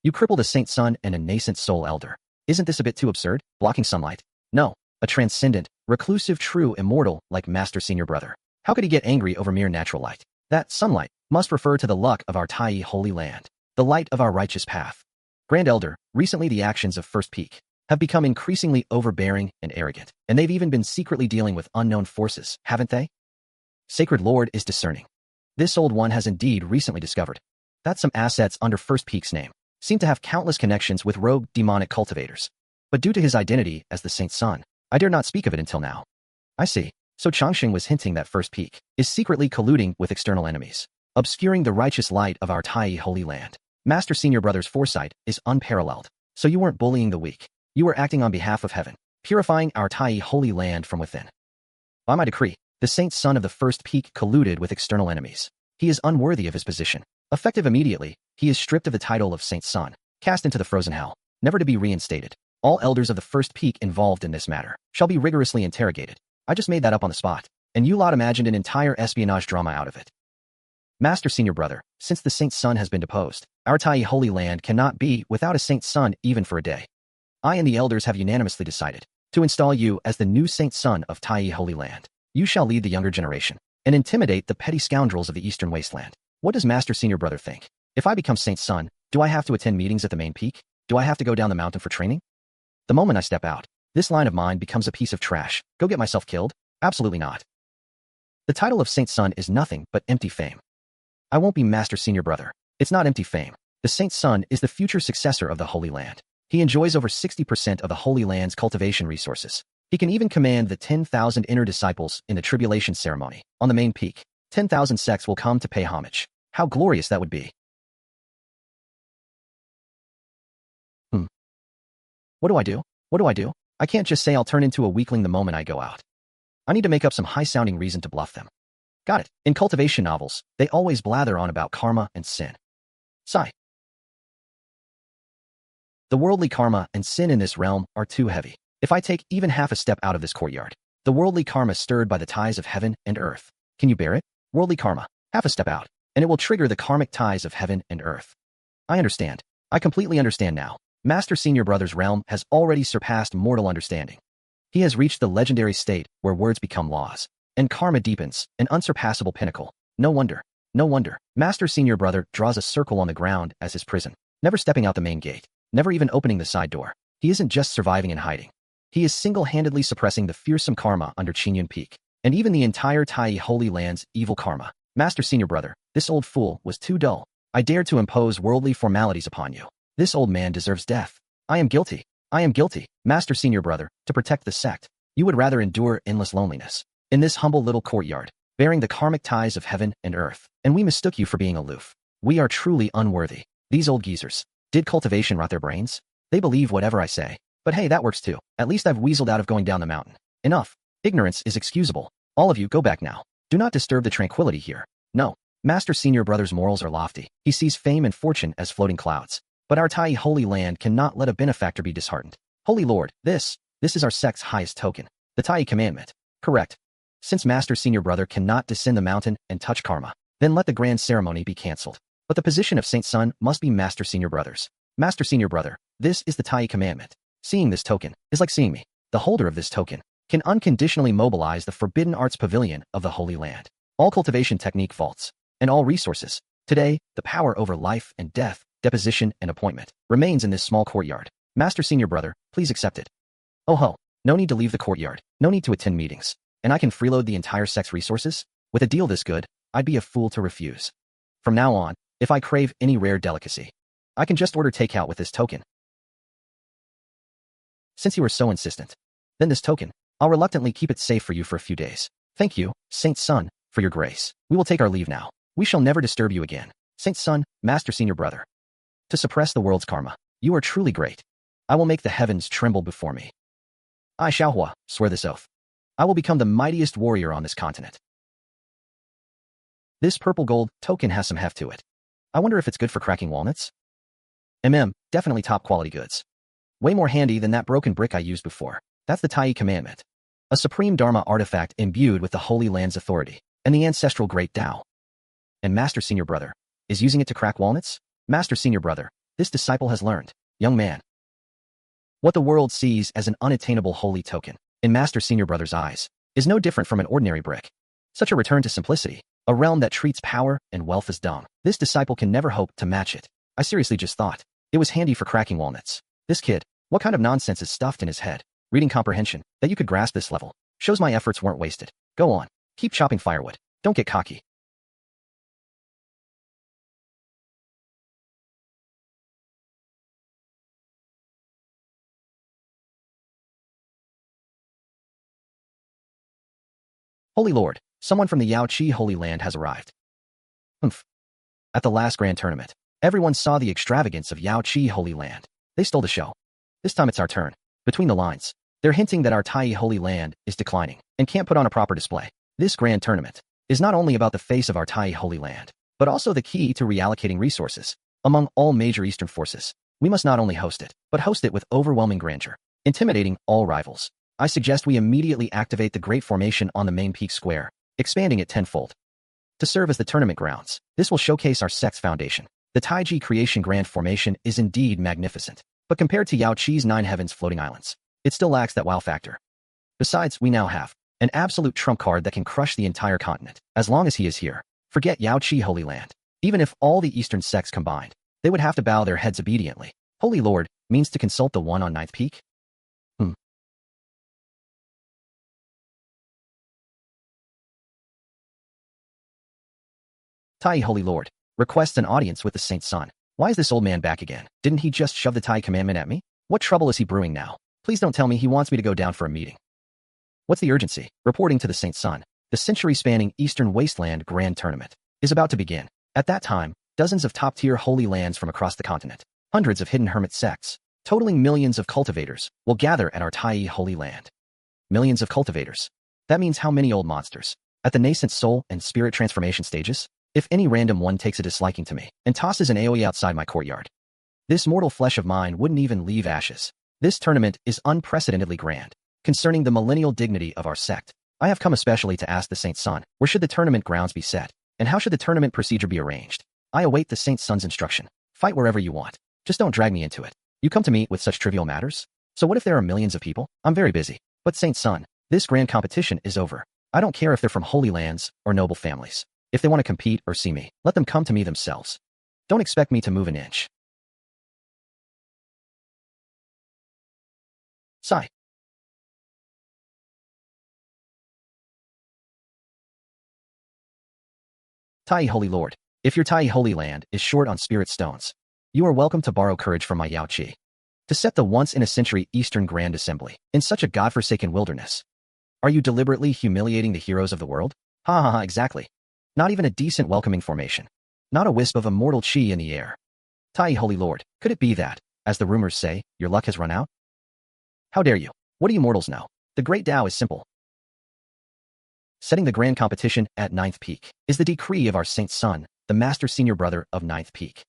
You crippled a saint son and a nascent soul elder. Isn't this a bit too absurd? Blocking sunlight? No, a transcendent, reclusive, true immortal like Master Senior Brother. How could he get angry over mere natural light? That sunlight must refer to the luck of our Tai Holy Land, the light of our righteous path. Grand Elder, recently the actions of First Peak have become increasingly overbearing and arrogant, and they've even been secretly dealing with unknown forces, haven't they? Sacred Lord is discerning. This old one has indeed recently discovered that some assets under First Peak's name seem to have countless connections with rogue demonic cultivators. But due to his identity as the Saint's son, I dare not speak of it until now. I see. So Changsheng was hinting that First Peak is secretly colluding with external enemies, obscuring the righteous light of our Tai Holy Land. Master Senior Brother's foresight is unparalleled. So you weren't bullying the weak. You were acting on behalf of heaven, purifying our Tai Holy Land from within. By my decree, the Saint's son of the First Peak colluded with external enemies. He is unworthy of his position. Effective immediately, he is stripped of the title of Saint's son, cast into the frozen hell, never to be reinstated. All elders of the First Peak involved in this matter shall be rigorously interrogated. I just made that up on the spot, and you lot imagined an entire espionage drama out of it. Master Senior Brother, since the Saint's son has been deposed, our Tai Holy Land cannot be without a Saint's son even for a day. I and the elders have unanimously decided to install you as the new Saint's son of Tai Holy Land. You shall lead the younger generation and intimidate the petty scoundrels of the Eastern Wasteland. What does Master Senior Brother think? If I become Saint's son, do I have to attend meetings at the main peak? Do I have to go down the mountain for training? The moment I step out, this line of mine becomes a piece of trash. Go get myself killed? Absolutely not. The title of Saint's son is nothing but empty fame. I won't be Master Senior Brother. It's not empty fame. The Saint's son is the future successor of the Holy Land. He enjoys over 60% of the Holy Land's cultivation resources. He can even command the 10,000 inner disciples in the tribulation ceremony. On the main peak, 10,000 sects will come to pay homage. How glorious that would be. What do I do? What do I do? I can't just say I'll turn into a weakling the moment I go out. I need to make up some high-sounding reason to bluff them. Got it. In cultivation novels, they always blather on about karma and sin. Sigh. The worldly karma and sin in this realm are too heavy. If I take even half a step out of this courtyard, the worldly karma stirred by the ties of heaven and earth. Can you bear it? Worldly karma. Half a step out, and it will trigger the karmic ties of heaven and earth. I understand. I completely understand now. Master Senior Brother's realm has already surpassed mortal understanding. He has reached the legendary state where words become laws, and karma deepens, an unsurpassable pinnacle. No wonder. No wonder. Master Senior Brother draws a circle on the ground as his prison, never stepping out the main gate, never even opening the side door. He isn't just surviving and hiding. He is single-handedly suppressing the fearsome karma under Chinyan Peak, and even the entire Tai Holy Land's evil karma. Master Senior Brother, this old fool was too dull. I dared to impose worldly formalities upon you. This old man deserves death. I am guilty. I am guilty. Master Senior Brother, to protect the sect, you would rather endure endless loneliness in this humble little courtyard, bearing the karmic ties of heaven and earth, and we mistook you for being aloof. We are truly unworthy. These old geezers. Did cultivation rot their brains? They believe whatever I say. But hey, that works too. At least I've weaseled out of going down the mountain. Enough. Ignorance is excusable. All of you go back now. Do not disturb the tranquility here. No. Master Senior Brother's morals are lofty. He sees fame and fortune as floating clouds. But our Tai Holy Land cannot let a benefactor be disheartened. Holy Lord, this is our sect's highest token. The Tai Commandment. Correct. Since Master Senior Brother cannot descend the mountain and touch karma, then let the grand ceremony be cancelled. But the position of Saint Sun must be Master Senior Brother's. Master Senior Brother, this is the Tai commandment. Seeing this token is like seeing me. The holder of this token can unconditionally mobilize the Forbidden Arts Pavilion of the Holy Land. All cultivation technique vaults, and all resources. Today, the power over life and death, deposition and appointment, remains in this small courtyard. Master Senior Brother, please accept it. Oh ho, no need to leave the courtyard, no need to attend meetings, and I can freeload the entire sect's resources? With a deal this good, I'd be a fool to refuse. From now on, if I crave any rare delicacy, I can just order takeout with this token. Since you are so insistent, then this token, I'll reluctantly keep it safe for you for a few days. Thank you, Saint Sun, for your grace. We will take our leave now. We shall never disturb you again. Saint Sun, Master Senior Brother. To suppress the world's karma, you are truly great. I will make the heavens tremble before me. I Xiaohua, swear this oath. I will become the mightiest warrior on this continent. This purple gold token has some heft to it. I wonder if it's good for cracking walnuts? Definitely top quality goods. Way more handy than that broken brick I used before. That's the Tai commandment. A supreme Dharma artifact imbued with the Holy Land's authority, and the ancestral Great Tao. And Master Senior Brother is using it to crack walnuts? Master Senior Brother, this disciple has learned, young man. What the world sees as an unattainable holy token, in Master Senior Brother's eyes, is no different from an ordinary brick. Such a return to simplicity, a realm that treats power and wealth as dung. This disciple can never hope to match it. I seriously just thought it was handy for cracking walnuts. This kid, what kind of nonsense is stuffed in his head? Reading comprehension, that you could grasp this level, shows my efforts weren't wasted. Go on, keep chopping firewood. Don't get cocky. Holy Lord, someone from the Yao Qi Holy Land has arrived. Humph. At the last grand tournament, everyone saw the extravagance of Yao Qi Holy Land. They stole the show. This time it's our turn. Between the lines, they're hinting that our Tai Holy Land is declining and can't put on a proper display. This grand tournament is not only about the face of our Tai Holy Land, but also the key to reallocating resources among all major Eastern forces. We must not only host it, but host it with overwhelming grandeur, intimidating all rivals. I suggest we immediately activate the Great Formation on the main peak square, expanding it tenfold. To serve as the tournament grounds, this will showcase our sect's foundation. The Taiji Creation Grand Formation is indeed magnificent, but compared to Yao Qi's 9 Heavens floating islands, it still lacks that wow factor. Besides, we now have an absolute trump card that can crush the entire continent. As long as he is here, forget Yao Qi Holy Land. Even if all the Eastern sects combined, they would have to bow their heads obediently. Holy Lord means to consult the one on 9th peak? Tai Holy Lord requests an audience with the Saint Sun. Why is this old man back again? Didn't he just shove the Tai commandment at me? What trouble is he brewing now? Please don't tell me he wants me to go down for a meeting. What's the urgency? Reporting to the Saint Sun, the century-spanning Eastern Wasteland Grand Tournament is about to begin. At that time, dozens of top-tier holy lands from across the continent, hundreds of hidden hermit sects, totaling millions of cultivators, will gather at our Tai Holy Land. Millions of cultivators. That means how many old monsters? At the nascent soul and spirit transformation stages? If any random one takes a disliking to me and tosses an AoE outside my courtyard, this mortal flesh of mine wouldn't even leave ashes. This tournament is unprecedentedly grand. Concerning the millennial dignity of our sect, I have come especially to ask the Saint Sun, where should the tournament grounds be set, and how should the tournament procedure be arranged? I await the Saint Sun's instruction. Fight wherever you want. Just don't drag me into it. You come to me with such trivial matters? So what if there are millions of people? I'm very busy. But Saint Sun, this grand competition is over. I don't care if they're from holy lands or noble families. If they want to compete or see me, let them come to me themselves. Don't expect me to move an inch. Sigh. Tai Holy Lord, if your Tai Holy Land is short on spirit stones, you are welcome to borrow courage from my Yao Qi. To set the once-in-a-century Eastern Grand Assembly in such a godforsaken wilderness. Are you deliberately humiliating the heroes of the world? Ha ha ha, exactly. Not even a decent welcoming formation. Not a wisp of immortal chi in the air. Tai Holy Lord, could it be that, as the rumors say, your luck has run out? How dare you? What do you mortals know? The Great Tao is simple. Setting the grand competition at 9th peak is the decree of our Saint Sun, the Master Senior Brother of 9th peak.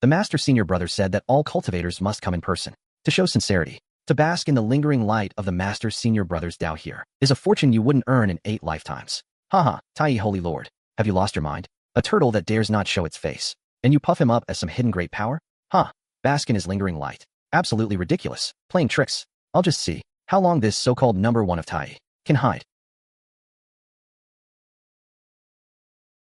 The Master Senior Brother said that all cultivators must come in person to show sincerity. To bask in the lingering light of the Master Senior Brother's Tao here is a fortune you wouldn't earn in 8 lifetimes. Haha, Tai Holy Lord. Have you lost your mind? A turtle that dares not show its face. And you puff him up as some hidden great power? Huh. Bask in his lingering light. Absolutely ridiculous. Playing tricks. I'll just see how long this so-called number 1 of Tai can hide.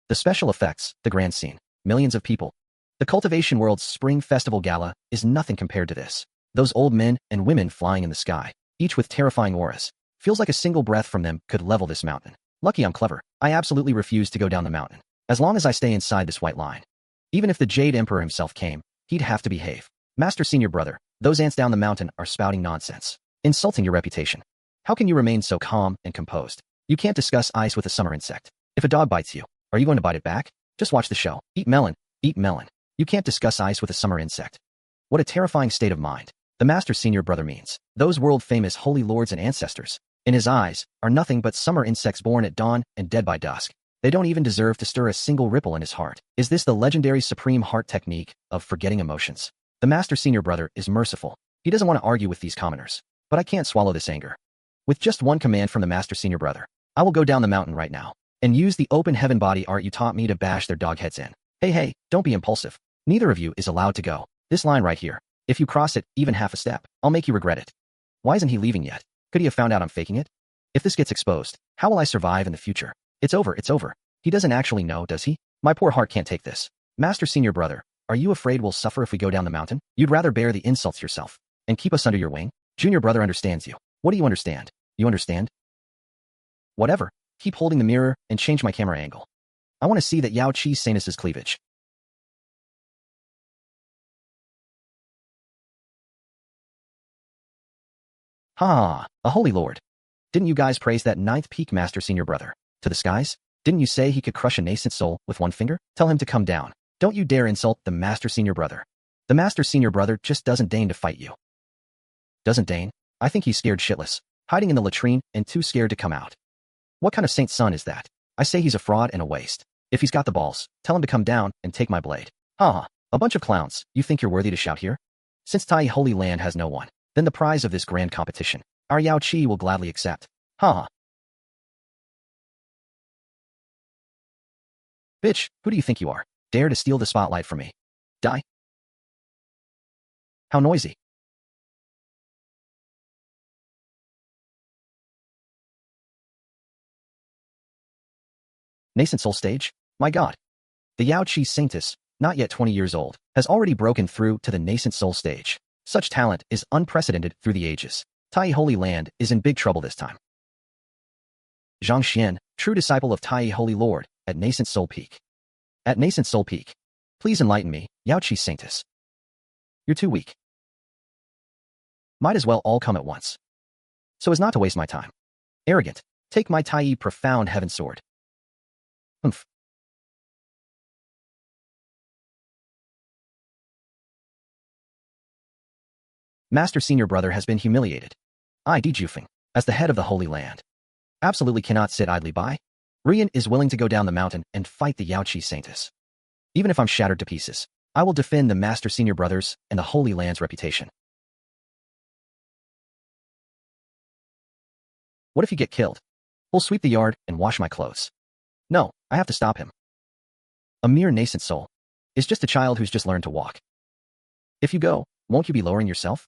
The special effects, the grand scene, millions of people. The Cultivation World's Spring Festival Gala is nothing compared to this. Those old men and women flying in the sky, each with terrifying auras. Feels like a single breath from them could level this mountain. Lucky I'm clever. I absolutely refuse to go down the mountain. As long as I stay inside this white line. Even if the Jade Emperor himself came, he'd have to behave. Master Senior Brother, those ants down the mountain are spouting nonsense. Insulting your reputation. How can you remain so calm and composed? You can't discuss ice with a summer insect. If a dog bites you, are you going to bite it back? Just watch the show. Eat melon. Eat melon. You can't discuss ice with a summer insect. What a terrifying state of mind. The Master Senior Brother means those world-famous holy lords and ancestors, in his eyes, are nothing but summer insects born at dawn and dead by dusk. They don't even deserve to stir a single ripple in his heart. Is this the legendary supreme heart technique of forgetting emotions? The Master Senior Brother is merciful. He doesn't want to argue with these commoners. But I can't swallow this anger. With just one command from the Master Senior Brother, I will go down the mountain right now and use the open heaven body art you taught me to bash their dog heads in. Hey, don't be impulsive. Neither of you is allowed to go. This line right here. If you cross it, even half a step, I'll make you regret it. Why isn't he leaving yet? Could he have found out I'm faking it? If this gets exposed, how will I survive in the future? It's over. He doesn't actually know, does he? My poor heart can't take this. Master Senior Brother, are you afraid we'll suffer if we go down the mountain? You'd rather bear the insults yourself and keep us under your wing? Junior Brother understands you. What do you understand? You understand? Whatever. Keep holding the mirror and change my camera angle. I want to see that Yao Chi's Saintess' cleavage. Ha! A holy lord. Didn't you guys praise that 9th peak Master Senior Brother to the skies? Didn't you say he could crush a nascent soul with one finger? Tell him to come down. Don't you dare insult the Master Senior Brother. The Master Senior Brother just doesn't deign to fight you. Doesn't deign? I think he's scared shitless, hiding in the latrine and too scared to come out. What kind of saint's son is that? I say he's a fraud and a waste. If he's got the balls, tell him to come down and take my blade. Ha! A bunch of clowns. You think you're worthy to shout here? Since Tai Holy Land has no one, then the prize of this grand competition, our Yao Chi will gladly accept. Ha! Bitch, who do you think you are? Dare to steal the spotlight from me? Die? How noisy. Nascent soul stage? My god. The Yao Chi Saintess, not yet 20 years old, has already broken through to the nascent soul stage. Such talent is unprecedented through the ages. Tai Holy Land is in big trouble this time. Changsheng, true disciple of Tai Holy Lord, at Nascent Soul Peak. At Nascent Soul Peak. Please enlighten me, Yao Chi Saintess. You're too weak. Might as well all come at once. So as not to waste my time. Arrogant. Take my Tai profound heaven sword. Humph. Master Senior Brother has been humiliated. I, Jufeng, as the head of the Holy Land, absolutely cannot sit idly by. Rian is willing to go down the mountain and fight the Yao Chi Saintess. Even if I'm shattered to pieces, I will defend the Master Senior Brothers and the Holy Land's reputation. What if you get killed? We'll sweep the yard and wash my clothes. No, I have to stop him. A mere nascent soul is just a child who's just learned to walk. If you go, won't you be lowering yourself?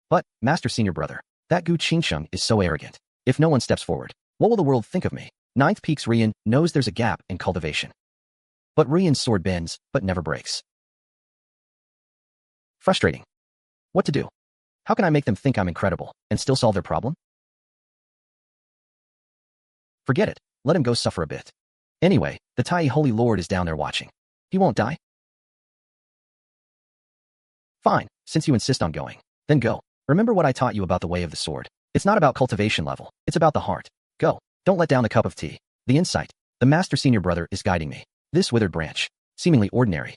But, Master Senior Brother, that Gu Changsheng is so arrogant. If no one steps forward, what will the world think of me? 9th Peak's Rian knows there's a gap in cultivation. But Rian's sword bends, but never breaks. Frustrating. What to do? How can I make them think I'm incredible and still solve their problem? Forget it. Let him go suffer a bit. Anyway, the Tai Holy Lord is down there watching. He won't die? Fine, since you insist on going. Then go. Remember what I taught you about the way of the sword. It's not about cultivation level. It's about the heart. Go. Don't let down the cup of tea. The insight. The Master Senior Brother is guiding me. This withered branch, seemingly ordinary,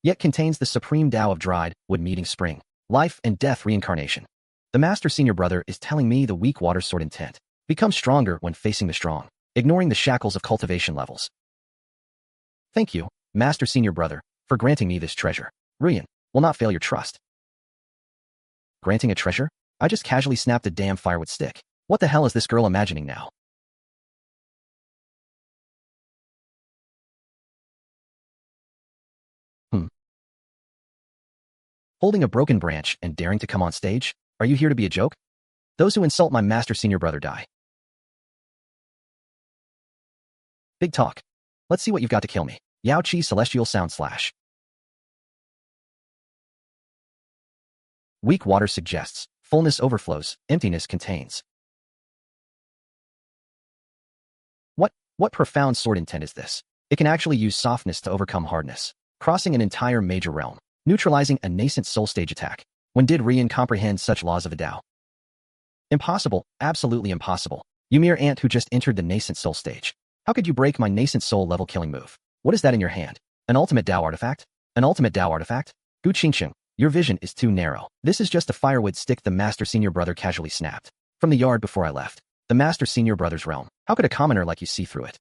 yet contains the supreme Tao of dried wood meeting spring, life and death reincarnation. The Master Senior Brother is telling me the weak water sword intent becomes stronger when facing the strong, ignoring the shackles of cultivation levels. Thank you, Master Senior Brother, for granting me this treasure. Rian will not fail your trust. Granting a treasure? I just casually snapped a damn firewood stick. What the hell is this girl imagining now? Holding a broken branch and daring to come on stage? Are you here to be a joke? Those who insult my master senior brother die. Big talk. Let's see what you've got to kill me. Yao Qi Celestial Sound / Weak water suggests. Fullness overflows. Emptiness contains. What profound sword intent is this? It can actually use softness to overcome hardness, crossing an entire major realm, neutralizing a nascent soul stage attack. When did Rian comprehend such laws of the Tao? Impossible, absolutely impossible. You mere ant who just entered the nascent soul stage. How could you break my nascent soul level killing move? What is that in your hand? An ultimate Tao artifact? An ultimate Tao artifact? Gu Qingsheng, your vision is too narrow. This is just a firewood stick the master senior brother casually snapped from the yard before I left. The master senior brother's realm. How could a commoner like you see through it?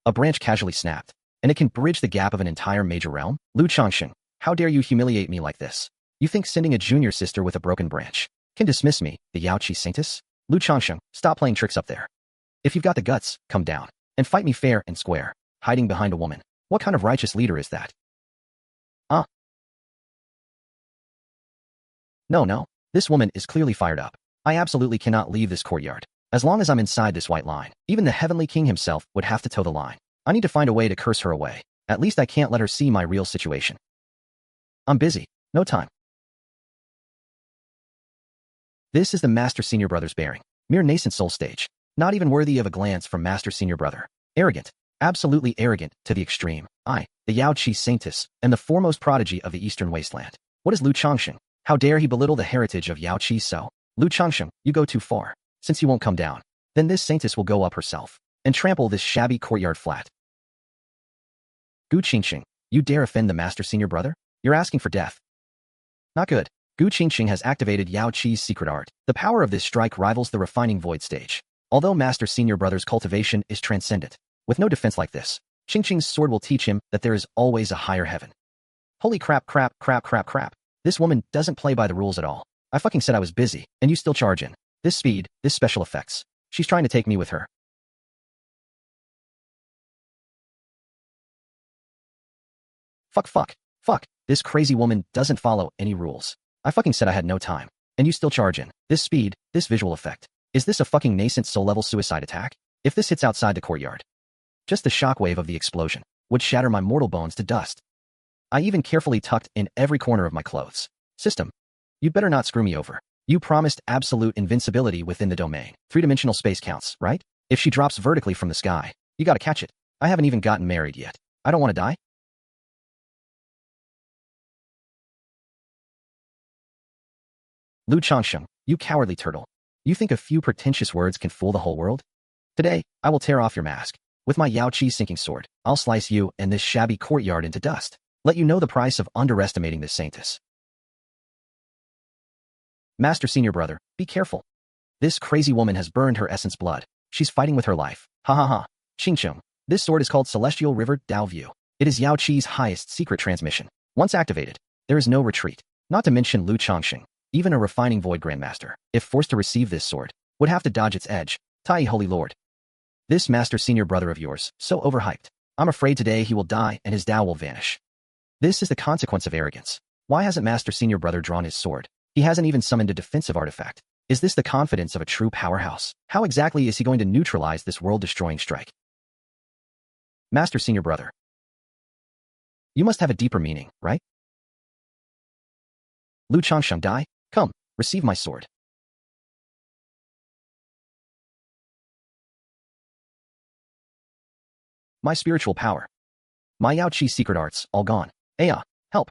A branch casually snapped, and it can bridge the gap of an entire major realm? Lu Changsheng, how dare you humiliate me like this? You think sending a junior sister with a broken branch can dismiss me, the Yao Qi Saintess? Lu Changsheng, stop playing tricks up there. If you've got the guts, come down and fight me fair and square, hiding behind a woman. What kind of righteous leader is that? No. This woman is clearly fired up. I absolutely cannot leave this courtyard. As long as I'm inside this white line, even the Heavenly King himself would have to toe the line. I need to find a way to curse her away. At least I can't let her see my real situation. I'm busy. No time. This is the Master Senior Brother's bearing. Mere nascent soul stage. Not even worthy of a glance from Master Senior Brother. Arrogant. Absolutely arrogant to the extreme. I, the Yao Qi Saintess, am the foremost prodigy of the Eastern Wasteland. What is Lu Changsheng? How dare he belittle the heritage of Yao Qi so? Lu Changsheng, you go too far. Since you won't come down, then this Saintess will go up herself and trample this shabby courtyard flat. Gu Qingsheng, you dare offend the Master Senior Brother? You're asking for death. Not good. Gu Qingsheng has activated Yao Qi's secret art. The power of this strike rivals the refining void stage. Although Master Senior Brother's cultivation is transcendent, with no defense like this, Qingsheng's sword will teach him that there is always a higher heaven. Holy crap. This woman doesn't play by the rules at all. I fucking said I was busy, and you still charge in. This speed, this special effects. She's trying to take me with her. Fuck. This crazy woman doesn't follow any rules. I fucking said I had no time, and you still charge in. This speed, this visual effect. Is this a fucking nascent soul-level suicide attack? If this hits outside the courtyard, just the shockwave of the explosion would shatter my mortal bones to dust. I even carefully tucked in every corner of my clothes. System, you'd better not screw me over. You promised absolute invincibility within the domain. Three-dimensional space counts, right? If she drops vertically from the sky, you gotta catch it. I haven't even gotten married yet. I don't want to die. Lu Changsheng, you cowardly turtle. You think a few pretentious words can fool the whole world? Today, I will tear off your mask. With my Yao Qi sinking sword, I'll slice you and this shabby courtyard into dust. Let you know the price of underestimating this Saintess. Master Senior Brother, be careful. This crazy woman has burned her essence blood. She's fighting with her life. Ha. Qingsheng, this sword is called Celestial River Dao View. It is Yao Qi's highest secret transmission. Once activated, there is no retreat. Not to mention Lu Changsheng, even a refining void grandmaster, if forced to receive this sword, would have to dodge its edge. Tai Holy Lord. This Master Senior Brother of yours, so overhyped. I'm afraid today he will die and his Tao will vanish. This is the consequence of arrogance. Why hasn't Master Senior Brother drawn his sword? He hasn't even summoned a defensive artifact. Is this the confidence of a true powerhouse? How exactly is he going to neutralize this world-destroying strike? Master Senior Brother, you must have a deeper meaning, right? Lu Changsheng, die? Come, receive my sword. My spiritual power. My Yao Qi secret arts, all gone. Aya, help.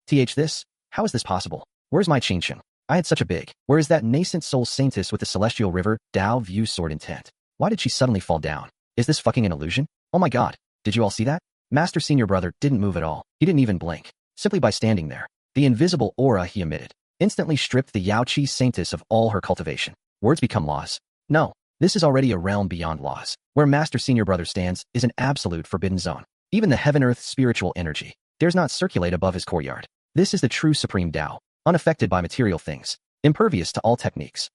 This? How is this possible? Where's my Changsheng? I had such a big. Where is that nascent soul Saintess with the Celestial River Dao View sword intent? Why did she suddenly fall down? Is this fucking an illusion? Oh my god. Did you all see that? Master Senior Brother didn't move at all. He didn't even blink. Simply by standing there, the invisible aura he emitted instantly stripped the Yao Qi Saintess of all her cultivation. Words become laws. No, This is already a realm beyond laws. Where Master Senior Brother stands is an absolute forbidden zone. Even the heaven-earth spiritual energy dares not circulate above his courtyard. This is the true supreme Tao, unaffected by material things, impervious to all techniques.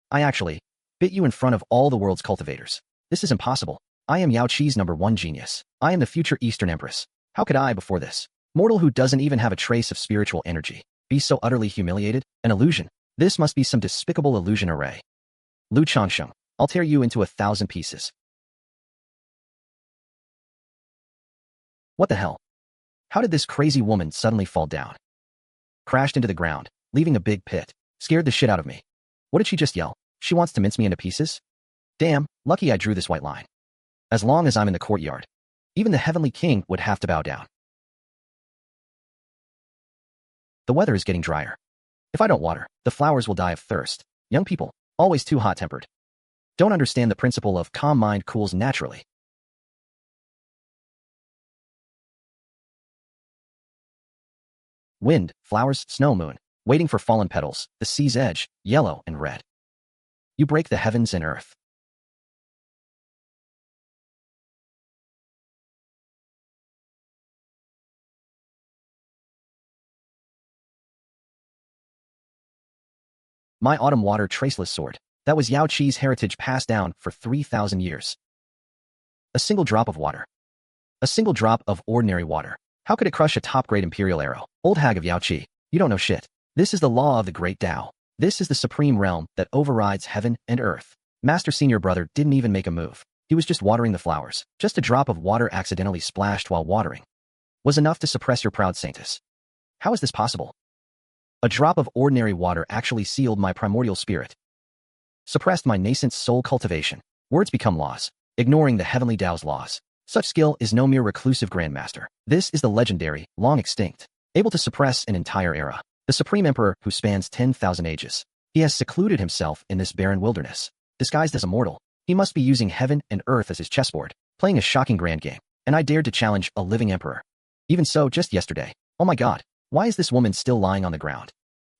I actually bit you in front of all the world's cultivators. This is impossible. I am Yao Qi's #1 genius. I am the future Eastern Empress. How could I, before this mortal who doesn't even have a trace of spiritual energy, be so utterly humiliated? An illusion. This must be some despicable illusion array. Lu Changsheng, I'll tear you into 1,000 pieces. What the hell? How did this crazy woman suddenly fall down? Crashed into the ground, leaving a big pit. Scared the shit out of me. What did she just yell? She wants to mince me into pieces? Damn, lucky I drew this white line. As long as I'm in the courtyard, even the heavenly king would have to bow down. The weather is getting drier. If I don't water, the flowers will die of thirst. Young people, always too hot-tempered. Don't understand the principle of calm mind cools naturally. Wind, flowers, snow, moon, waiting for fallen petals, the sea's edge, yellow and red. You break the heavens and earth. My autumn water traceless sword. That was Yao Qi's heritage passed down for 3,000 years. A single drop of water. A single drop of ordinary water. How could it crush a top-grade imperial arrow? Old hag of Yao Qi, you don't know shit. This is the law of the great Tao. This is the supreme realm that overrides heaven and earth. Master Senior Brother didn't even make a move. He was just watering the flowers. Just a drop of water accidentally splashed while watering was enough to suppress your proud Saintess. How is this possible? A drop of ordinary water actually sealed my primordial spirit, suppressed my nascent soul cultivation. Words become laws, ignoring the heavenly Tao's laws. Such skill is no mere reclusive grandmaster. This is the legendary, long extinct, able to suppress an entire era. The Supreme Emperor who spans 10,000 ages. He has secluded himself in this barren wilderness. Disguised as a mortal, he must be using heaven and earth as his chessboard, playing a shocking grand game. And I dared to challenge a living emperor. Even so, just yesterday. Oh my god, why is this woman still lying on the ground?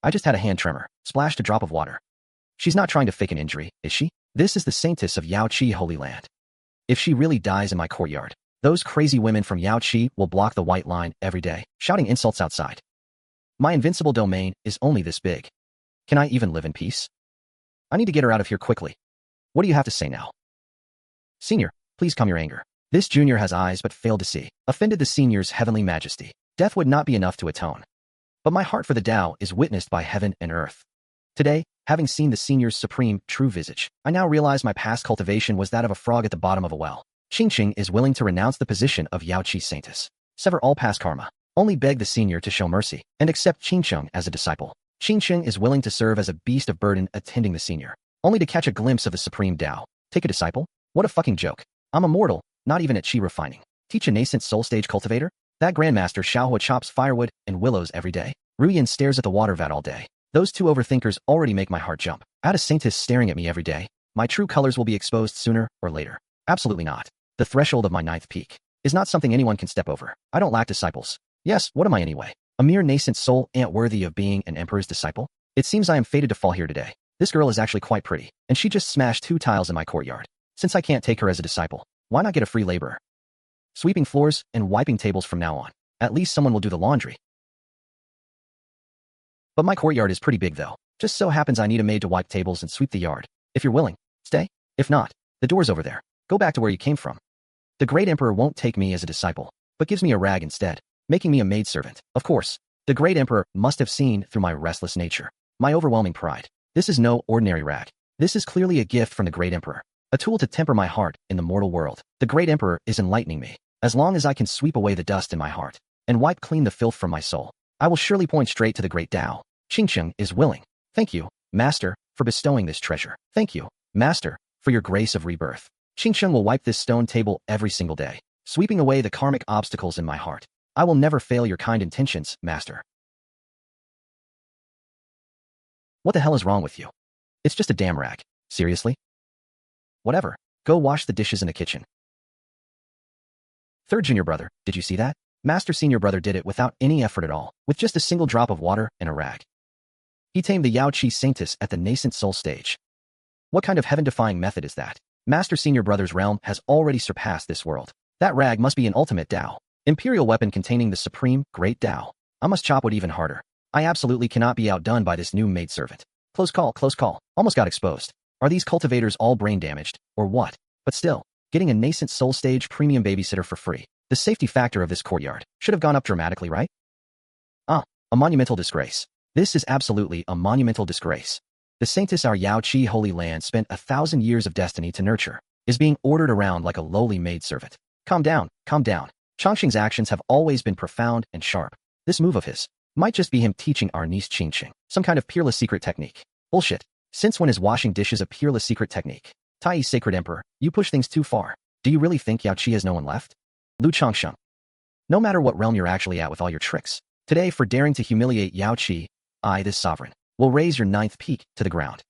I just had a hand tremor, splashed a drop of water. She's not trying to fake an injury, is she? This is the Saintess of Yao Qi Holy Land. If she really dies in my courtyard, those crazy women from Yao Qi will block the white line every day, shouting insults outside. My invincible domain is only this big. Can I even live in peace? I need to get her out of here quickly. What do you have to say now? Senior, please calm your anger. This junior has eyes but failed to see. Offended the senior's heavenly majesty. Death would not be enough to atone. But my heart for the Tao is witnessed by heaven and earth. Today, having seen the senior's supreme, true visage, I now realize my past cultivation was that of a frog at the bottom of a well. Changsheng is willing to renounce the position of Yao Qi's Saintess. Sever all past karma. Only beg the senior to show mercy and accept Changsheng as a disciple. Changsheng is willing to serve as a beast of burden attending the senior, only to catch a glimpse of the supreme Tao. Take a disciple? What a fucking joke. I'm a mortal, not even at Qi refining. Teach a nascent soul stage cultivator? That grandmaster Xiaohua chops firewood and willows every day. Ruyan stares at the water vat all day. Those two overthinkers already make my heart jump. Add a Saintess staring at me every day. My true colors will be exposed sooner or later. Absolutely not. The threshold of my 9th peak is not something anyone can step over. I don't lack disciples. Yes, what am I anyway? A mere nascent soul ant worthy of being an emperor's disciple? It seems I am fated to fall here today. This girl is actually quite pretty, and she just smashed 2 tiles in my courtyard. Since I can't take her as a disciple, why not get a free laborer? Sweeping floors and wiping tables from now on. At least someone will do the laundry. But my courtyard is pretty big though. Just so happens I need a maid to wipe tables and sweep the yard. If you're willing, stay. If not, the door's over there. Go back to where you came from. The great emperor won't take me as a disciple, but gives me a rag instead, making me a maidservant. Of course, the great emperor must have seen through my restless nature, my overwhelming pride. This is no ordinary rag. This is clearly a gift from the great emperor, a tool to temper my heart in the mortal world. The great emperor is enlightening me. As long as I can sweep away the dust in my heart and wipe clean the filth from my soul, I will surely point straight to the great Tao. Changsheng is willing. Thank you, Master, for bestowing this treasure. Thank you, Master, for your grace of rebirth. Changsheng will wipe this stone table every single day, sweeping away the karmic obstacles in my heart. I will never fail your kind intentions, Master. What the hell is wrong with you? It's just a damn rag. Seriously? Whatever. Go wash the dishes in the kitchen. Third junior brother, did you see that? Master Senior Brother did it without any effort at all, with just a single drop of water and a rag. He tamed the Yao Qi Saintess at the nascent soul stage. What kind of heaven-defying method is that? Master Senior Brother's realm has already surpassed this world. That rag must be an ultimate Dao. Imperial weapon containing the supreme, great Dao. I must chop wood even harder. I absolutely cannot be outdone by this new maidservant. Close call, close call. Almost got exposed. Are these cultivators all brain damaged, or what? But still, getting a nascent soul stage premium babysitter for free. The safety factor of this courtyard should have gone up dramatically, right? A monumental disgrace. This is absolutely a monumental disgrace. The Saintess our Yao Qi holy land spent 1,000 years of destiny to nurture, is being ordered around like a lowly maidservant. Calm down, calm down. Changsheng's actions have always been profound and sharp. This move of his might just be him teaching our niece Changsheng some kind of peerless secret technique. Bullshit. Since when is washing dishes a peerless secret technique? Tai Sacred Emperor, you push things too far. Do you really think Yao Qi has no one left? Lu Changsheng. No matter what realm you're actually at with all your tricks, today for daring to humiliate Yao Qi, I, this sovereign, will raise your 9th peak to the ground.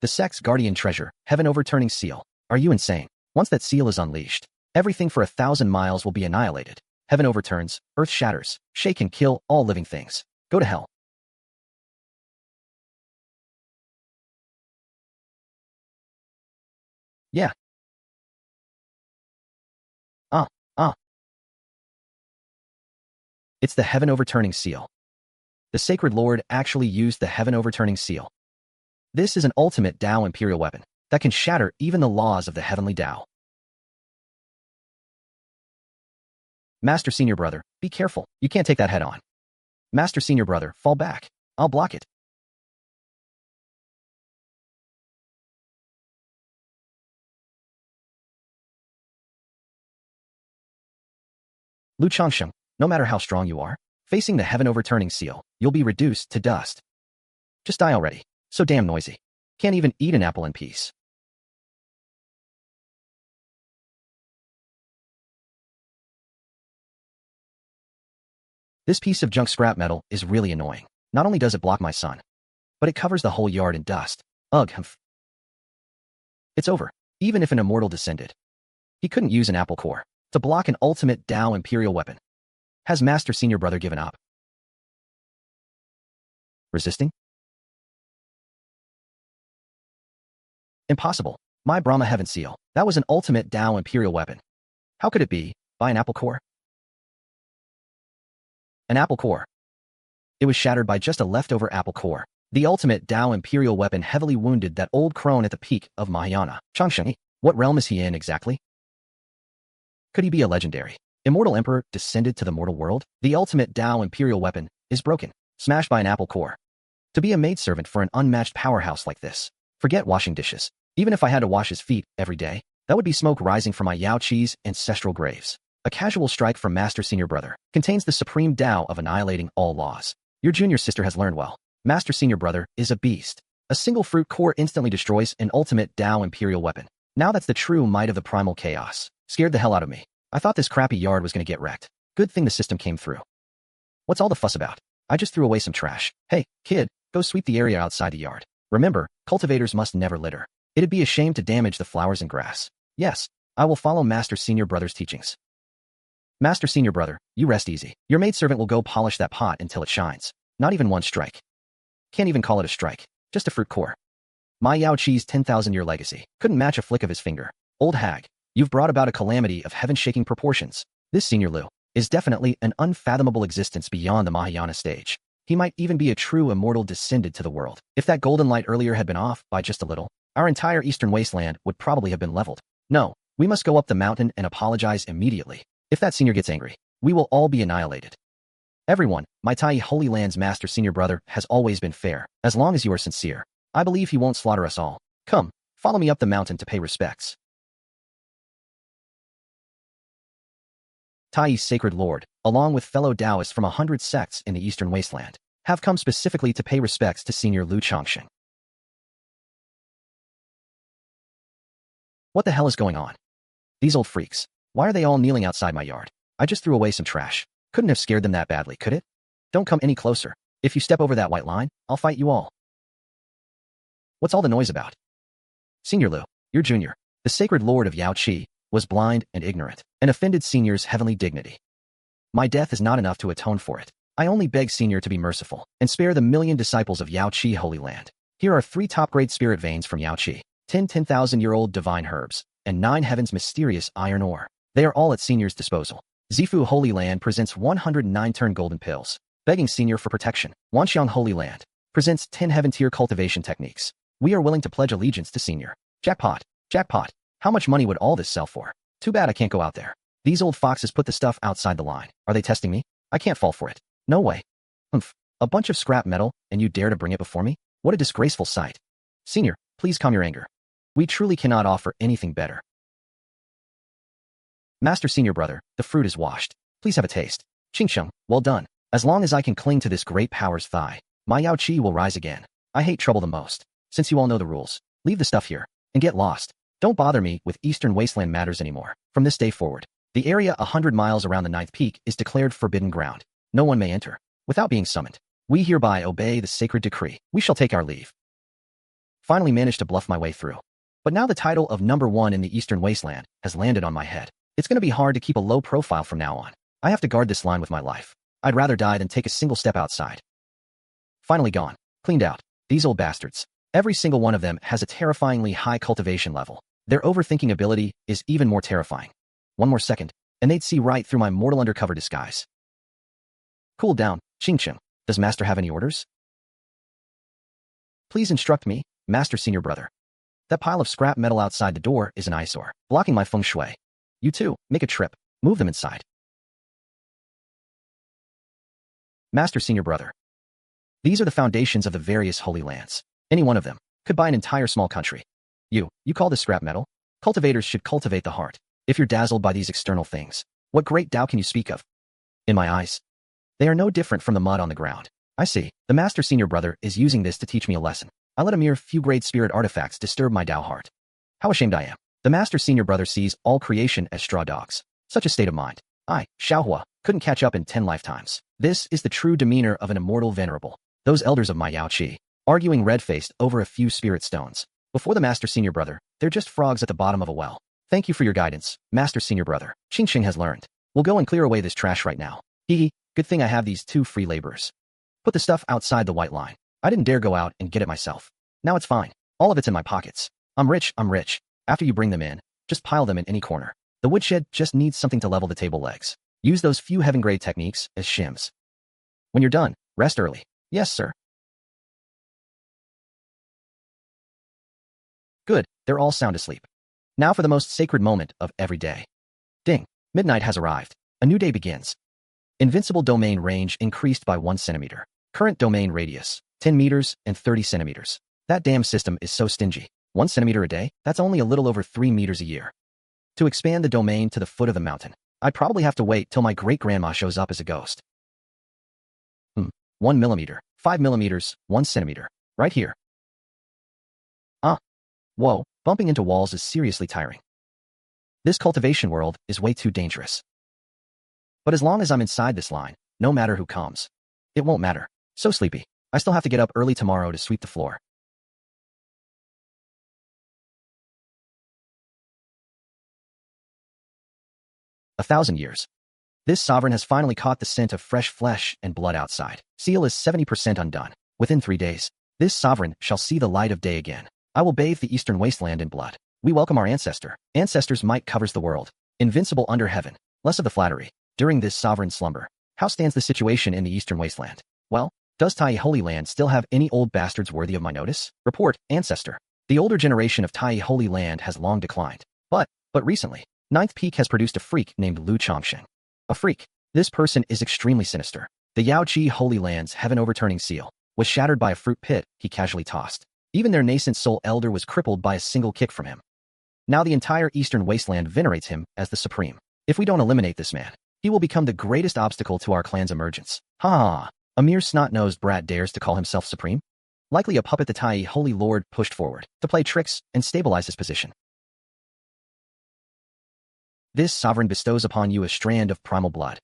The sect's guardian treasure, Heaven-Overturning seal. Are you insane? Once that seal is unleashed, everything for 1,000 miles will be annihilated. Heaven overturns, earth shatters, shake and kill all living things. Go to hell. Yeah. Ah. It's the Heaven-Overturning seal. The Sacred Lord actually used the Heaven-Overturning seal. This is an ultimate Dao imperial weapon that can shatter even the laws of the heavenly Dao. Master Senior Brother, be careful. You can't take that head on. Master Senior Brother, fall back. I'll block it. Lu Changsheng, no matter how strong you are, facing the Heaven-Overturning seal, you'll be reduced to dust. Just die already. So damn noisy. Can't even eat an apple in peace. This piece of junk scrap metal is really annoying. Not only does it block my sun, but it covers the whole yard in dust. Ugh, humph. It's over. Even if an immortal descended, he couldn't use an apple core to block an ultimate Dao imperial weapon. Has Master Senior Brother given up? Resisting? Impossible. My Brahma Heaven Seal. That was an ultimate Dao imperial weapon. How could it be? By an apple core? An apple core. It was shattered by just a leftover apple core. The ultimate Dao imperial weapon heavily wounded that old crone at the peak of Mahayana. Changsheng. What realm is he in exactly? Could he be a legendary immortal emperor descended to the mortal world? The ultimate Dao imperial weapon is broken, smashed by an apple core. To be a maidservant for an unmatched powerhouse like this, forget washing dishes. Even if I had to wash his feet every day, that would be smoke rising from my Yao Qi's ancestral graves. A casual strike from Master Senior Brother contains the supreme Dao of annihilating all laws. Your junior sister has learned well. Master Senior Brother is a beast. A single fruit core instantly destroys an ultimate Dao imperial weapon. Now that's the true might of the primal chaos. Scared the hell out of me. I thought this crappy yard was going to get wrecked. Good thing the system came through. What's all the fuss about? I just threw away some trash. Hey, kid, go sweep the area outside the yard. Remember, cultivators must never litter. It'd be a shame to damage the flowers and grass. Yes, I will follow Master Senior Brother's teachings. Master Senior Brother, you rest easy. Your maidservant will go polish that pot until it shines. Not even one strike. Can't even call it a strike. Just a fruit core. My Yao Qi's 10,000-year legacy couldn't match a flick of his finger. Old hag, you've brought about a calamity of heaven-shaking proportions. This Senior Lu is definitely an unfathomable existence beyond the Mahayana stage. He might even be a true immortal descended to the world. If that golden light earlier had been off by just a little, our entire eastern wasteland would probably have been leveled. No, we must go up the mountain and apologize immediately. If that senior gets angry, we will all be annihilated. Everyone, my Tai Holy Land's Master Senior Brother has always been fair. As long as you are sincere, I believe he won't slaughter us all. Come, follow me up the mountain to pay respects. Tai's Sacred Lord, along with fellow Taoists from 100 sects in the Eastern Wasteland, have come specifically to pay respects to Senior Lu Changsheng. What the hell is going on? These old freaks. Why are they all kneeling outside my yard? I just threw away some trash. Couldn't have scared them that badly, could it? Don't come any closer. If you step over that white line, I'll fight you all. What's all the noise about? Senior Lu, you're junior. The Sacred Lord of Yao Qi was blind and ignorant, and offended Senior's heavenly dignity. My death is not enough to atone for it. I only beg Senior to be merciful and spare the million disciples of Yao Qi Holy Land. Here are 3 top-grade spirit veins from Yao Qi, 10 10,000-year-old divine herbs, and 9 heavens mysterious iron ore. They are all at Senior's disposal. Zifu Holy Land presents 109 turn golden pills, begging Senior for protection. Wanxiang Holy Land presents 10 heaven-tier cultivation techniques. We are willing to pledge allegiance to Senior. Jackpot! Jackpot! How much money would all this sell for? Too bad I can't go out there. These old foxes put the stuff outside the line. Are they testing me? I can't fall for it. No way. Humph. A bunch of scrap metal, and you dare to bring it before me? What a disgraceful sight. Senior, please calm your anger. We truly cannot offer anything better. Master Senior Brother, the fruit is washed. Please have a taste. Changsheng, well done. As long as I can cling to this great power's thigh, my Yao Qi will rise again. I hate trouble the most. Since you all know the rules, leave the stuff here and get lost. Don't bother me with Eastern Wasteland matters anymore. From this day forward, the area 100 miles around the 9th peak is declared forbidden ground. No one may enter without being summoned. We hereby obey the sacred decree. We shall take our leave. Finally managed to bluff my way through. But now the title of #1 in the Eastern Wasteland has landed on my head. It's going to be hard to keep a low profile from now on. I have to guard this line with my life. I'd rather die than take a single step outside. Finally gone. Cleaned out. These old bastards. Every single one of them has a terrifyingly high cultivation level. Their overthinking ability is even more terrifying. One more second, and they'd see right through my mortal undercover disguise. Cool down, Changsheng. Does Master have any orders? Please instruct me, Master Senior Brother. That pile of scrap metal outside the door is an eyesore, blocking my feng shui. You too, make a trip. Move them inside. Master Senior Brother. These are the foundations of the various holy lands. Any one of them could buy an entire small country. You call this scrap metal? Cultivators should cultivate the heart. If you're dazzled by these external things, what great Tao can you speak of? In my eyes, they are no different from the mud on the ground. I see. The Master Senior Brother is using this to teach me a lesson. I let a mere few great spirit artifacts disturb my Tao heart. How ashamed I am. The Master Senior Brother sees all creation as straw dogs. Such a state of mind. I, Shaohua, couldn't catch up in 10 lifetimes. This is the true demeanor of an immortal venerable. Those elders of my Yao Qi, arguing red-faced over a few spirit stones. Before the Master Senior Brother, they're just frogs at the bottom of a well. Thank you for your guidance, Master Senior Brother. Changsheng has learned. We'll go and clear away this trash right now. Hee, good thing I have these 2 free laborers. Put the stuff outside the white line. I didn't dare go out and get it myself. Now it's fine. All of it's in my pockets. I'm rich. After you bring them in, just pile them in any corner. The woodshed just needs something to level the table legs. Use those few heaven-grade techniques as shims. When you're done, rest early. Yes, sir. Good, they're all sound asleep. Now for the most sacred moment of every day. Ding, midnight has arrived. A new day begins. Invincible domain range increased by 1 centimeter. Current domain radius, 10 meters and 30 centimeters. That damn system is so stingy. 1 centimeter a day, that's only a little over 3 meters a year. To expand the domain to the foot of the mountain, I'd probably have to wait till my great-grandma shows up as a ghost. 1 millimeter, 5 millimeters, 1 centimeter. Right here. Whoa, bumping into walls is seriously tiring. This cultivation world is way too dangerous. But as long as I'm inside this line, no matter who comes, it won't matter. So sleepy. I still have to get up early tomorrow to sweep the floor. A 1,000 years. This sovereign has finally caught the scent of fresh flesh and blood outside. Seal is 70% undone. Within 3 days, this sovereign shall see the light of day again. I will bathe the eastern wasteland in blood. We welcome our ancestor. Ancestor's might covers the world. Invincible under heaven. Less of the flattery. During this sovereign slumber, how stands the situation in the eastern wasteland? Well, does Tai Holy Land still have any old bastards worthy of my notice? Report, Ancestor. The older generation of Tai Holy Land has long declined. But recently, 9th Peak has produced a freak named Lu Changsheng. A freak. This person is extremely sinister. The Yao Qi Holy Land's Heaven-Overturning seal was shattered by a fruit pit he casually tossed. Even their nascent soul elder was crippled by a single kick from him. Now the entire eastern wasteland venerates him as the supreme. If we don't eliminate this man, he will become the greatest obstacle to our clan's emergence. Ha! A mere snot-nosed brat dares to call himself supreme? Likely a puppet the Tai Holy Lord pushed forward to play tricks and stabilize his position. This sovereign bestows upon you a strand of primal blood.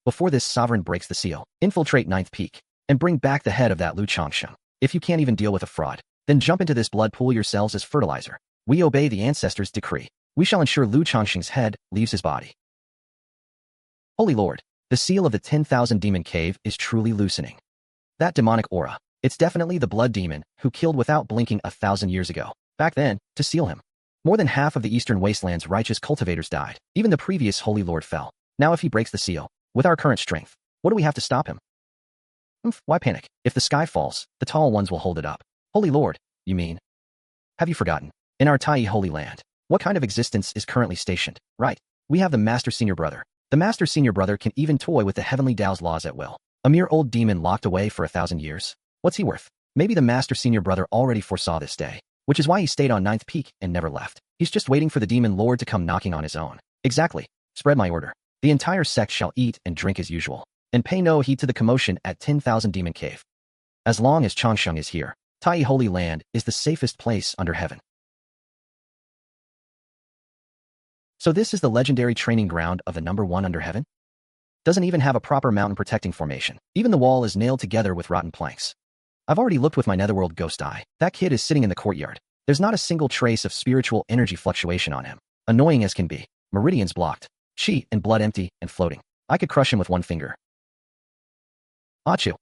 Before this sovereign breaks the seal, infiltrate 9th Peak and bring back the head of that Lu Changsheng. If you can't even deal with a fraud, then jump into this blood pool yourselves as fertilizer. We obey the Ancestor's decree. We shall ensure Lu Changsheng's head leaves his body. Holy Lord, the seal of the 10,000 demon cave is truly loosening. That demonic aura, it's definitely the blood demon who killed without blinking 1,000 years ago. Back then, to seal him, more than half of the Eastern Wasteland's righteous cultivators died. Even the previous Holy Lord fell. Now if he breaks the seal, with our current strength, what do we have to stop him? Why panic? If the sky falls, the tall ones will hold it up. Holy Lord, you mean? Have you forgotten? In our Tai Holy Land, what kind of existence is currently stationed? Right. We have the Master Senior Brother. The Master Senior Brother can even toy with the heavenly Tao's laws at will. A mere old demon locked away for 1,000 years. What's he worth? Maybe the Master Senior Brother already foresaw this day, which is why he stayed on 9th Peak and never left. He's just waiting for the Demon Lord to come knocking on his own. Exactly. Spread my order. The entire sect shall eat and drink as usual, and pay no heed to the commotion at 10,000 Demon Cave. As long as Changsheng is here, Tai Holy Land is the safest place under heaven. So this is the legendary training ground of the #1 under heaven? Doesn't even have a proper mountain protecting formation. Even the wall is nailed together with rotten planks. I've already looked with my netherworld ghost eye. That kid is sitting in the courtyard. There's not a single trace of spiritual energy fluctuation on him. Annoying as can be. Meridians blocked. Chi and blood empty and floating. I could crush him with one finger. Achoo.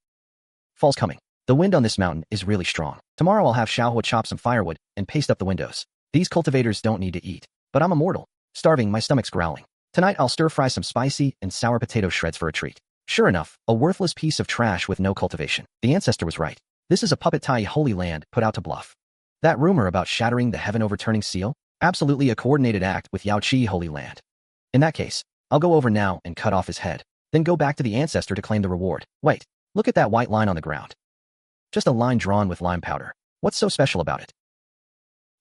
Fall's coming. The wind on this mountain is really strong. Tomorrow I'll have Xiaohua chop some firewood and paste up the windows. These cultivators don't need to eat, but I'm immortal. Starving, my stomach's growling. Tonight I'll stir-fry some spicy and sour potato shreds for a treat. Sure enough, a worthless piece of trash with no cultivation. The Ancestor was right. This is a puppet Tai Holy Land put out to bluff. That rumor about shattering the Heaven-Overturning seal? Absolutely a coordinated act with Yao Qi Holy Land. In that case, I'll go over now and cut off his head, then go back to the Ancestor to claim the reward. Wait, look at that white line on the ground. Just a line drawn with lime powder. What's so special about it?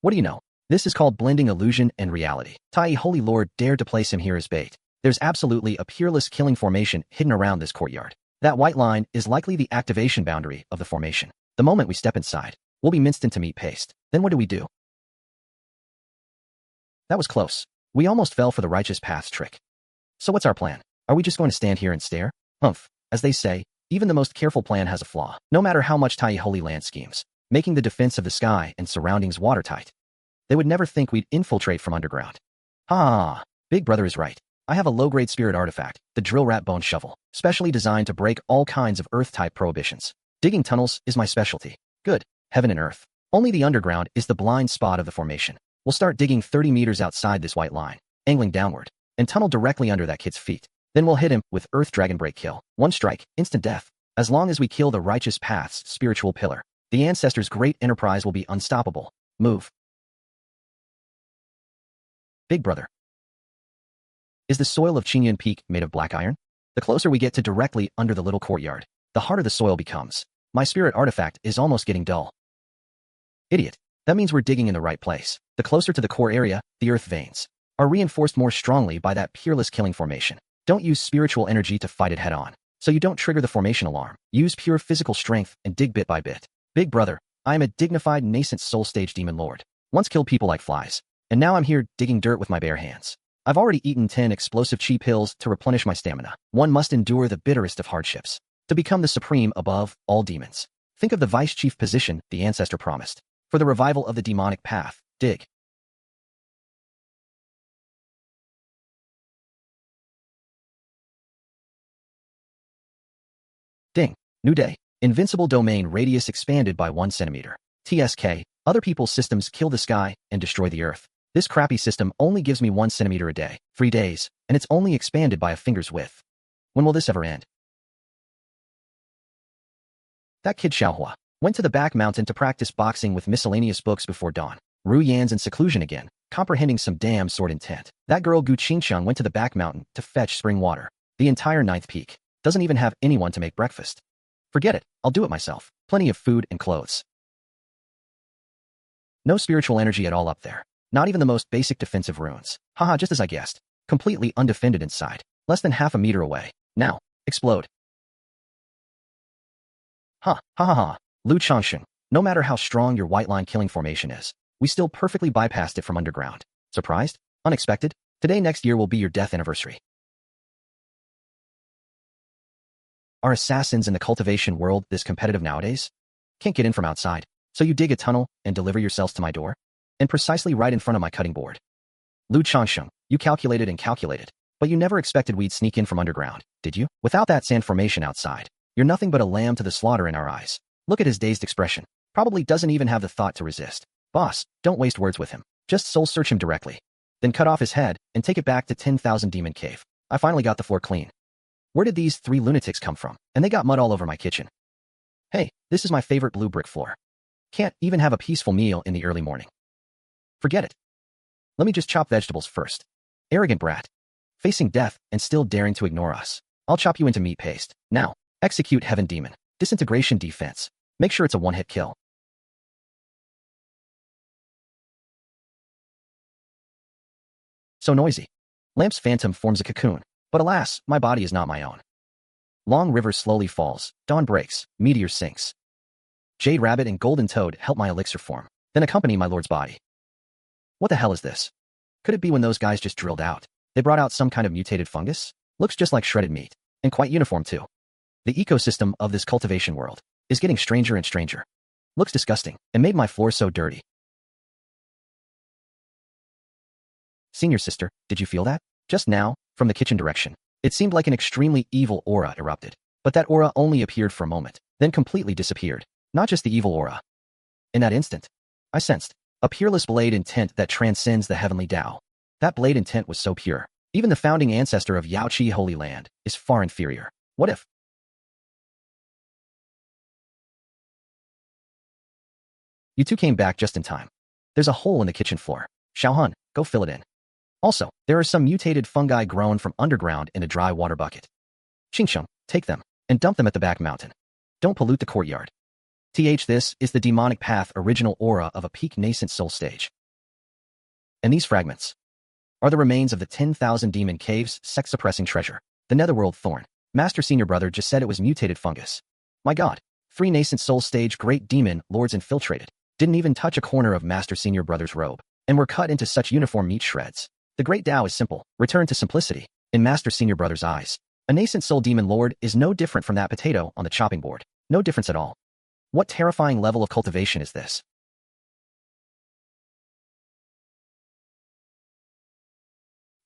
What do you know? This is called blending illusion and reality. Tai Holy Lord dared to place him here as bait. There's absolutely a peerless killing formation hidden around this courtyard. That white line is likely the activation boundary of the formation. The moment we step inside, we'll be minced into meat paste. Then what do? That was close. We almost fell for the righteous path's trick. So what's our plan? Are we just going to stand here and stare? As they say, even the most careful plan has a flaw. No matter how much Tai Holy Land schemes, making the defense of the sky and surroundings watertight. They would never think we'd infiltrate from underground. Big Brother is right. I have a low-grade spirit artifact, the drill rat bone shovel, specially designed to break all kinds of earth-type prohibitions. Digging tunnels is my specialty. Good, heaven and earth. Only the underground is the blind spot of the formation. We'll start digging 30 meters outside this white line, angling downward, and tunnel directly under that kid's feet. Then we'll hit him with Earth Dragon Break kill. One strike, instant death. As long as we kill the righteous path's spiritual pillar, the Ancestor's great enterprise will be unstoppable. Move. Big Brother. Is the soil of Qingyan Peak made of black iron? The closer we get to directly under the little courtyard, the harder the soil becomes. My spirit artifact is almost getting dull. Idiot. That means we're digging in the right place. The closer to the core area, the earth veins are reinforced more strongly by that peerless killing formation. Don't use spiritual energy to fight it head-on, so you don't trigger the formation alarm. Use pure physical strength and dig bit by bit. Big Brother, I am a dignified nascent soul stage demon lord. Once killed people like flies, and now I'm here digging dirt with my bare hands. I've already eaten 10 explosive chi pills to replenish my stamina. One must endure the bitterest of hardships to become the supreme above all demons. Think of the vice chief position the Ancestor promised. For the revival of the demonic path, dig. Ding. New day. Invincible domain radius expanded by 1 centimeter. TSK. Other people's systems kill the sky and destroy the earth. This crappy system only gives me 1 centimeter a day, 3 days, and it's only expanded by a finger's width. When will this ever end? That kid Xiaohua went to the back mountain to practice boxing with miscellaneous books before dawn. Ru Yan's in seclusion again, comprehending some damn sword intent. That girl Gu Qingsheng went to the back mountain to fetch spring water. The entire 9th Peak doesn't even have anyone to make breakfast. Forget it, I'll do it myself. Plenty of food and clothes. No spiritual energy at all up there. Not even the most basic defensive runes. Haha, just as I guessed. Completely undefended inside. Less than half a meter away. Now, explode. Ha ha ha. Lu Changsheng, no matter how strong your white line killing formation is, we still perfectly bypassed it from underground. Surprised? Unexpected? Today next year will be your death anniversary. Are assassins in the cultivation world this competitive nowadays? Can't get in from outside, so you dig a tunnel and deliver yourselves to my door? And precisely right in front of my cutting board. Lu Changsheng, you calculated and calculated. But you never expected we'd sneak in from underground, did you? Without that sand formation outside, you're nothing but a lamb to the slaughter in our eyes. Look at his dazed expression. Probably doesn't even have the thought to resist. Boss, don't waste words with him. Just soul search him directly. Then cut off his head and take it back to 10,000 Demon Cave. I finally got the floor clean. Where did these 3 lunatics come from? And they got mud all over my kitchen. Hey, this is my favorite blue brick floor. Can't even have a peaceful meal in the early morning. Forget it. Let me just chop vegetables first. Arrogant brat. Facing death and still daring to ignore us. I'll chop you into meat paste. Now, execute Heaven Demon. Disintegration defense. Make sure it's a one-hit kill. So noisy. Lamp's phantom forms a cocoon. But alas, my body is not my own. Long river slowly falls. Dawn breaks. Meteor sinks. Jade rabbit and golden toad help my elixir form. Then accompany my lord's body. What the hell is this? Could it be when those guys just drilled out? They brought out some kind of mutated fungus? Looks just like shredded meat. And quite uniform too. The ecosystem of this cultivation world is getting stranger and stranger. Looks disgusting and made my floor so dirty. Senior sister, did you feel that? Just now, from the kitchen direction, it seemed like an extremely evil aura erupted. But that aura only appeared for a moment, then completely disappeared. Not just the evil aura. In that instant, I sensed a peerless blade intent that transcends the heavenly Tao. That blade intent was so pure. Even the founding ancestor of Yaoqi Holy Land is far inferior. What if? You two came back just in time. There's a hole in the kitchen floor. Xiaohun, go fill it in. Also, there are some mutated fungi grown from underground in a dry water bucket. Changsheng, take them and dump them at the back mountain. Don't pollute the courtyard. This is the demonic path original aura of a peak nascent soul stage. And these fragments are the remains of the 10,000 demon caves sect-suppressing treasure. The netherworld thorn. Master Senior Brother just said it was mutated fungus. My god. 3 nascent soul stage great demon lords infiltrated. Didn't even touch a corner of Master Senior Brother's robe. And were cut into such uniform meat shreds. The great Tao is simple. Return to simplicity. In Master Senior Brother's eyes, a nascent soul demon lord is no different from that potato on the chopping board. No difference at all. What terrifying level of cultivation is this?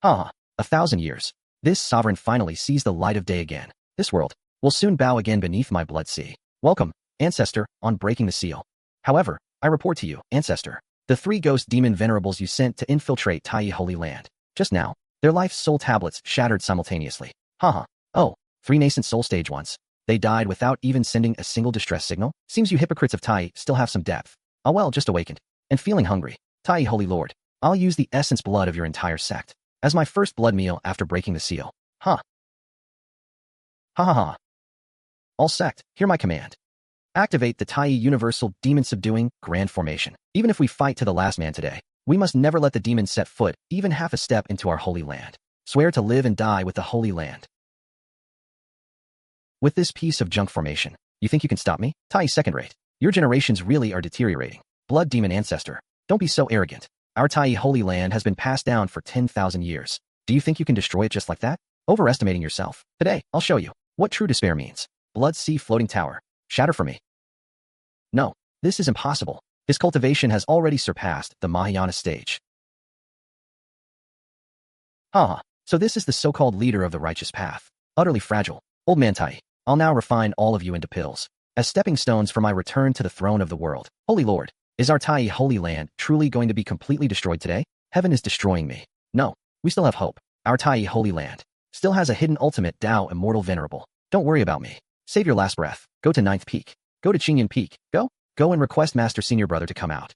Ah, 1,000 years. This sovereign finally sees the light of day again. This world will soon bow again beneath my blood sea. Welcome, Ancestor, on breaking the seal. However, I report to you, Ancestor, the 3 ghost demon venerables you sent to infiltrate Tai Holy Land. Just now, their life's soul tablets shattered simultaneously. Haha. Oh, 3 nascent soul stage ones. They died without even sending a single distress signal? Seems you hypocrites of Tai still have some depth. Ah well, just awakened. And feeling hungry. Tai Holy Lord, I'll use the essence blood of your entire sect as my first blood meal after breaking the seal. Huh. Ha ha ha. All sect, hear my command. Activate the Tai Universal Demon Subduing Grand Formation. Even if we fight to the last man today, we must never let the demon set foot even half a step into our holy land. Swear to live and die with the holy land. With this piece of junk formation, you think you can stop me? Tai second rate. Your generations really are deteriorating. Blood demon ancestor, don't be so arrogant. Our Tai Holy Land has been passed down for 10,000 years. Do you think you can destroy it just like that? Overestimating yourself. Today, I'll show you what true despair means. Blood sea floating tower. Shatter for me. No, this is impossible. His cultivation has already surpassed the Mahayana stage. So this is the so-called leader of the righteous path. Utterly fragile. Old man Tai, I'll now refine all of you into pills as stepping stones for my return to the throne of the world. Holy Lord, is our Tai Holy Land truly going to be completely destroyed today? Heaven is destroying me. No, we still have hope. Our Tai Holy Land still has a hidden ultimate Tao immortal venerable. Don't worry about me. Save your last breath. Go to 9th Peak. Go to Qingyan Peak. Go and request Master Senior Brother to come out.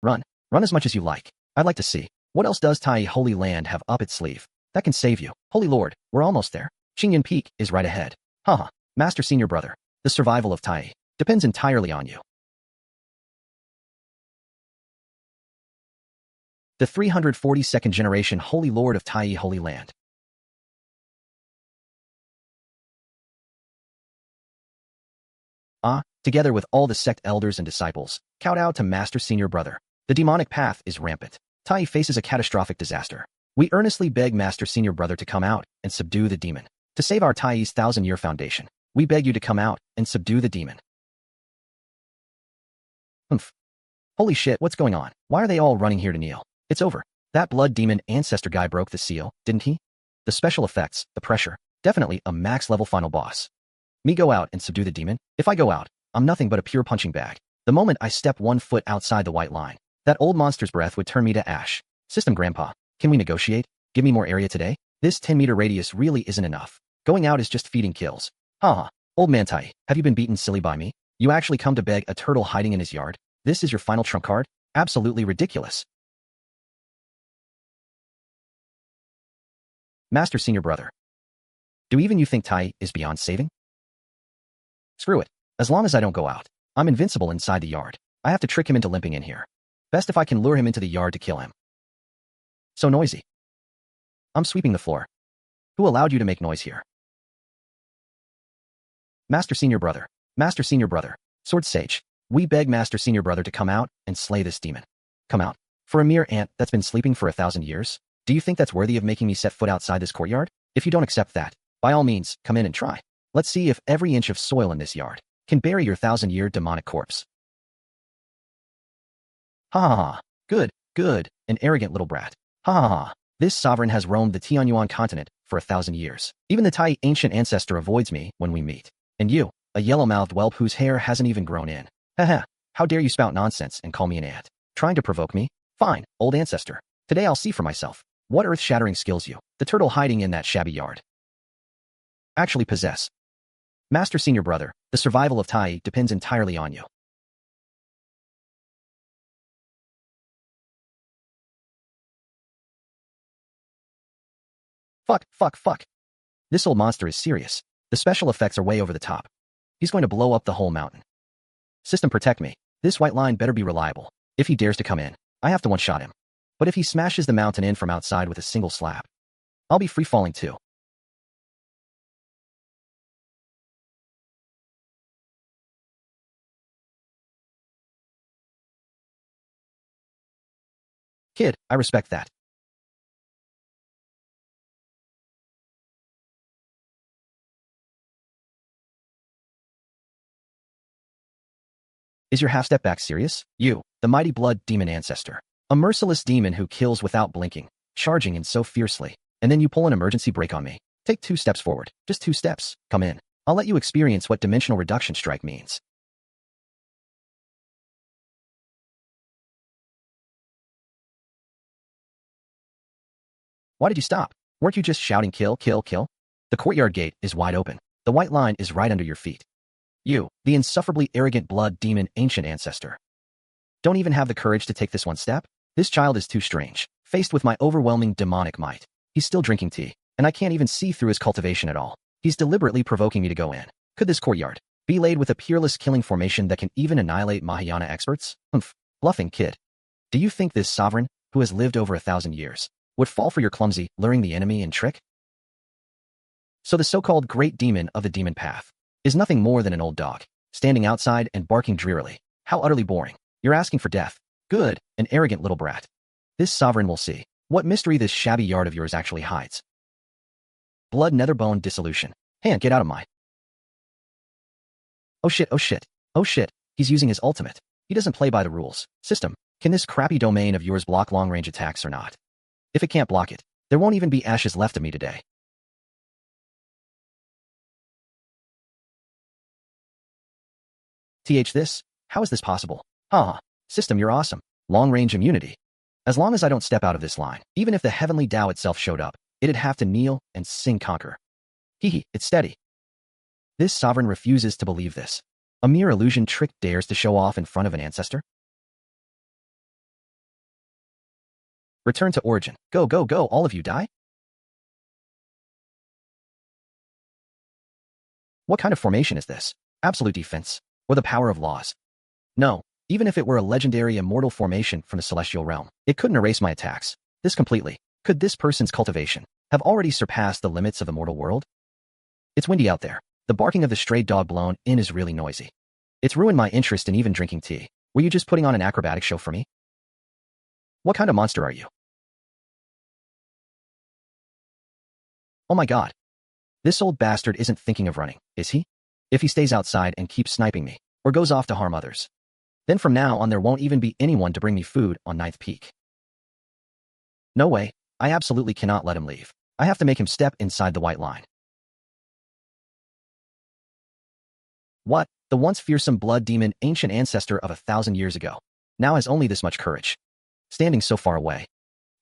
Run. Run as much as you like. I'd like to see. What else does Tai Holy Land have up its sleeve that can save you? Holy Lord, we're almost there. Qingyan Peak is right ahead. Master Senior Brother, the survival of Tai depends entirely on you. The 342nd generation Holy Lord of Tai Holy Land. Together with all the sect elders and disciples, kowtow to Master Senior Brother. The demonic path is rampant. Tai faces a catastrophic disaster. We earnestly beg Master Senior Brother to come out and subdue the demon. To save our Tai's 1,000-year foundation, we beg you to come out and subdue the demon. Humph. Holy shit, what's going on? Why are they all running here to kneel? It's over. That blood demon ancestor guy broke the seal, didn't he? The special effects, the pressure, definitely a max-level final boss. Me go out and subdue the demon? If I go out, I'm nothing but a pure punching bag. The moment I step 1 foot outside the white line, that old monster's breath would turn me to ash. System Grandpa, can we negotiate? Give me more area today? This 10-meter radius really isn't enough. Going out is just feeding kills. Haha. Old man Tai, have you been beaten silly by me? You actually come to beg a turtle hiding in his yard? This is your final trump card? Absolutely ridiculous. Master Senior Brother. Do even you think Tai is beyond saving? Screw it. As long as I don't go out, I'm invincible inside the yard. I have to trick him into limping in here. Best if I can lure him into the yard to kill him. So noisy. I'm sweeping the floor. Who allowed you to make noise here? Master Senior Brother. Master Senior Brother. Sword Sage. We beg Master Senior Brother to come out and slay this demon. Come out. For a mere ant that's been sleeping for 1,000 years? Do you think that's worthy of making me set foot outside this courtyard? If you don't accept that, by all means, come in and try. Let's see if every inch of soil in this yard can bury your 1,000-year demonic corpse. Ha ha ha. Good, good, an arrogant little brat. Ha ha ha. This sovereign has roamed the Tianyuan continent for 1,000 years. Even the Tai ancient ancestor avoids me when we meet. And you, a yellow-mouthed whelp whose hair hasn't even grown in. Haha, how dare you spout nonsense and call me an ant? Trying to provoke me? Fine, old ancestor. Today I'll see for myself what earth-shattering skills you, the turtle hiding in that shabby yard, actually possess. Master Senior Brother, the survival of Tai depends entirely on you. Fuck. This old monster is serious. The special effects are way over the top. He's going to blow up the whole mountain. System protect me. This white line better be reliable. If he dares to come in, I have to one-shot him. But if he smashes the mountain in from outside with a single slap, I'll be free-falling too. Kid, I respect that. Is your half-step back serious? You, the mighty blood demon ancestor. A merciless demon who kills without blinking, charging in so fiercely. And then you pull an emergency brake on me. Take 2 steps forward. Just 2 steps. Come in. I'll let you experience what dimensional reduction strike means. Why did you stop? Weren't you just shouting kill, kill, kill? The courtyard gate is wide open. The white line is right under your feet. You, the insufferably arrogant blood demon ancient ancestor. Don't even have the courage to take this one step? This child is too strange. Faced with my overwhelming demonic might, he's still drinking tea, and I can't even see through his cultivation at all. He's deliberately provoking me to go in. Could this courtyard be laid with a peerless killing formation that can even annihilate Mahayana experts? Humph. Bluffing kid. Do you think this sovereign, who has lived over 1,000 years, would fall for your clumsy, luring the enemy and trick? So the so-called great demon of the demon path is nothing more than an old dog, standing outside and barking drearily. How utterly boring. You're asking for death. Good, an arrogant little brat. This sovereign will see what mystery this shabby yard of yours actually hides. Blood nether bone dissolution. Hand, get out of my... Oh shit, he's using his ultimate. He doesn't play by the rules. System, can this crappy domain of yours block long-range attacks or not? If it can't block it, there won't even be ashes left of me today. This? How is this possible? System, you're awesome. Long-range immunity. As long as I don't step out of this line, even if the heavenly Tao itself showed up, it'd have to kneel and sing conquer. It's steady. This sovereign refuses to believe this. A mere illusion trick dares to show off in front of an ancestor? Return to origin. Go, all of you die? What kind of formation is this? Absolute defense? Or the power of laws? No, even if it were a legendary immortal formation from the celestial realm, it couldn't erase my attacks. This completely. Could this person's cultivation have already surpassed the limits of the mortal world? It's windy out there. The barking of the stray dog blown in is really noisy. It's ruined my interest in even drinking tea. Were you just putting on an acrobatic show for me? What kind of monster are you? Oh my god. This old bastard isn't thinking of running, is he? If he stays outside and keeps sniping me, or goes off to harm others, then from now on there won't even be anyone to bring me food on ninth peak. No way, I absolutely cannot let him leave. I have to make him step inside the white line. What? The once fearsome blood demon ancient ancestor of 1,000 years ago now has only this much courage, standing so far away.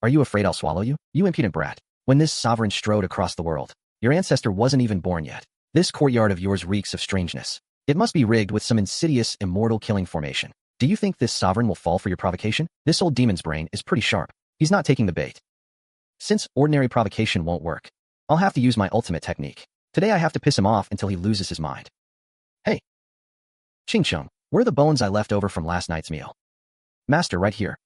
Are you afraid I'll swallow you, you impudent brat? When this sovereign strode across the world, your ancestor wasn't even born yet. This courtyard of yours reeks of strangeness. It must be rigged with some insidious, immortal killing formation. Do you think this sovereign will fall for your provocation? This old demon's brain is pretty sharp. He's not taking the bait. Since ordinary provocation won't work, I'll have to use my ultimate technique. Today I have to piss him off until he loses his mind. Hey, Changsheng, where are the bones I left over from last night's meal? Master, right here.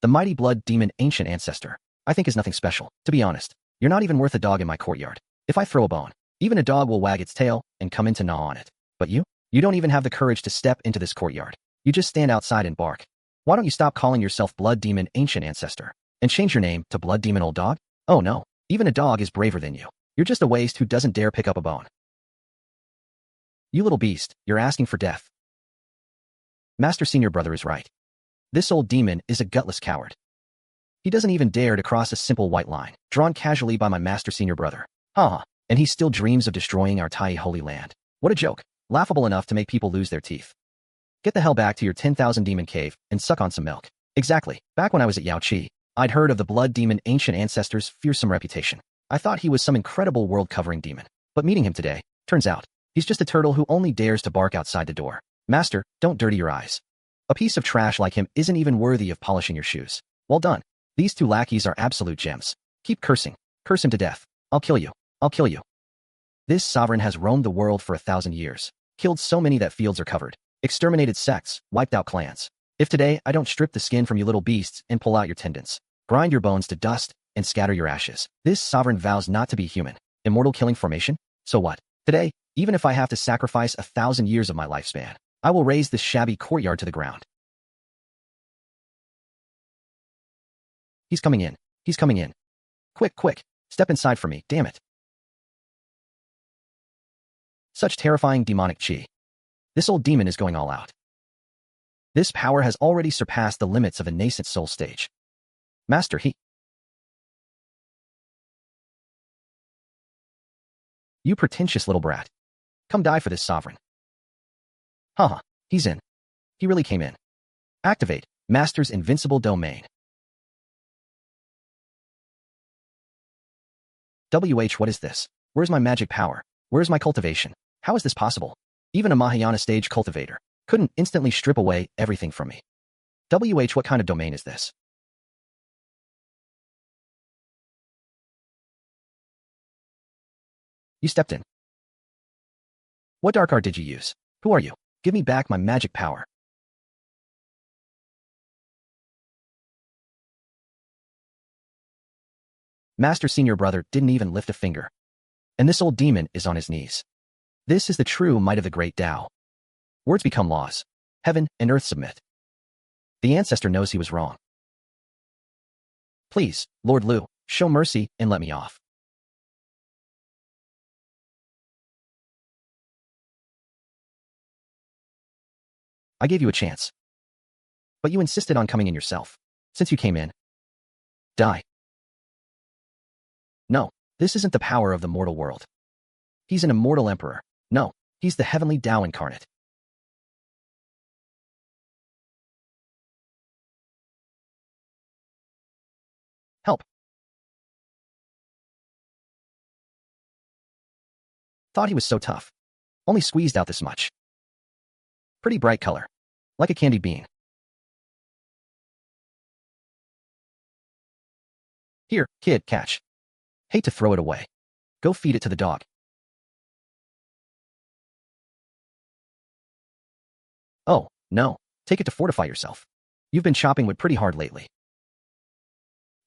The mighty blood demon ancient ancestor, I think is nothing special. To be honest, you're not even worth a dog in my courtyard. If I throw a bone, even a dog will wag its tail and come in to gnaw on it. But you don't even have the courage to step into this courtyard. You just stand outside and bark. Why don't you stop calling yourself blood demon ancient ancestor and change your name to blood demon old dog? Oh no, even a dog is braver than you. You're just a waste who doesn't dare pick up a bone. You little beast, you're asking for death. Master Senior Brother is right. This old demon is a gutless coward. He doesn't even dare to cross a simple white line, drawn casually by my Master Senior Brother. Haha, and he still dreams of destroying our Tai holy land. What a joke, laughable enough to make people lose their teeth. Get the hell back to your 10,000 demon cave and suck on some milk. Exactly, back when I was at Yaoqi, I'd heard of the blood demon ancient ancestor's fearsome reputation. I thought he was some incredible world-covering demon, but meeting him today, turns out, he's just a turtle who only dares to bark outside the door. Master, don't dirty your eyes. A piece of trash like him isn't even worthy of polishing your shoes. Well done. These two lackeys are absolute gems. Keep cursing. Curse him to death. I'll kill you. I'll kill you. This sovereign has roamed the world for 1,000 years, killed so many that fields are covered, exterminated sects, wiped out clans. If today I don't strip the skin from you little beasts and pull out your tendons, grind your bones to dust, and scatter your ashes, this sovereign vows not to be human. Immortal killing formation? So what? Today, even if I have to sacrifice 1,000 years of my lifespan, I will raise this shabby courtyard to the ground. He's coming in. He's coming in. Quick, quick. Step inside for me, damn it. Such terrifying demonic chi. This old demon is going all out. This power has already surpassed the limits of a nascent soul stage. Master, he... You pretentious little brat. Come die for this sovereign. Haha, he's in. He really came in. Activate Master's Invincible Domain. What is this? Where's my magic power? Where's my cultivation? How is this possible? Even a Mahayana stage cultivator couldn't instantly strip away everything from me. What kind of domain is this? You stepped in. What dark art did you use? Who are you? Give me back my magic power. Master Senior Brother didn't even lift a finger. And this old demon is on his knees. This is the true might of the great Tao. Words become laws. Heaven and earth submit. The ancestor knows he was wrong. Please, Lord Lu, show mercy and let me off. I gave you a chance. But you insisted on coming in yourself. Since you came in, die. No, this isn't the power of the mortal world. He's an immortal emperor. No, he's the heavenly Tao incarnate. Help. Thought he was so tough. Only squeezed out this much. Pretty bright color. Like a candy bean. Here, kid, catch. Hate to throw it away. Go feed it to the dog. Oh, no. Take it to fortify yourself. You've been chopping wood pretty hard lately.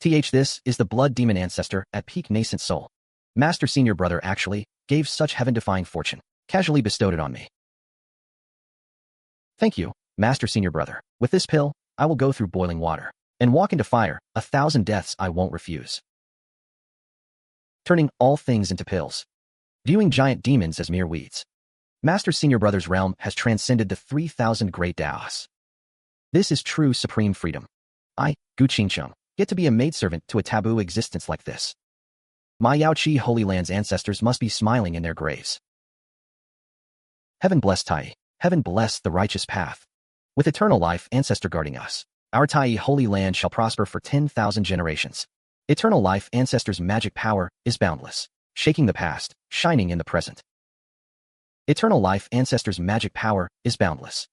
This is the blood demon ancestor at peak nascent soul. Master Senior Brother actually gave such heaven-defying fortune, casually bestowed it on me. Thank you, Master Senior Brother. With this pill, I will go through boiling water and walk into fire, 1,000 deaths I won't refuse. turning all things into pills, viewing giant demons as mere weeds. Master Senior Brother's realm has transcended the 3,000 great Daos. This is true supreme freedom. I, Gu Qingcheng, get to be a maidservant to a taboo existence like this. My Yaoqi Holy Land's ancestors must be smiling in their graves. Heaven bless Tai. Heaven bless the righteous path. With eternal life, Ancestor guarding us, our Tai Holy Land shall prosper for 10,000 generations. Eternal life, Ancestor's magic power is boundless, shaking the past, shining in the present. Eternal life, Ancestor's magic power is boundless,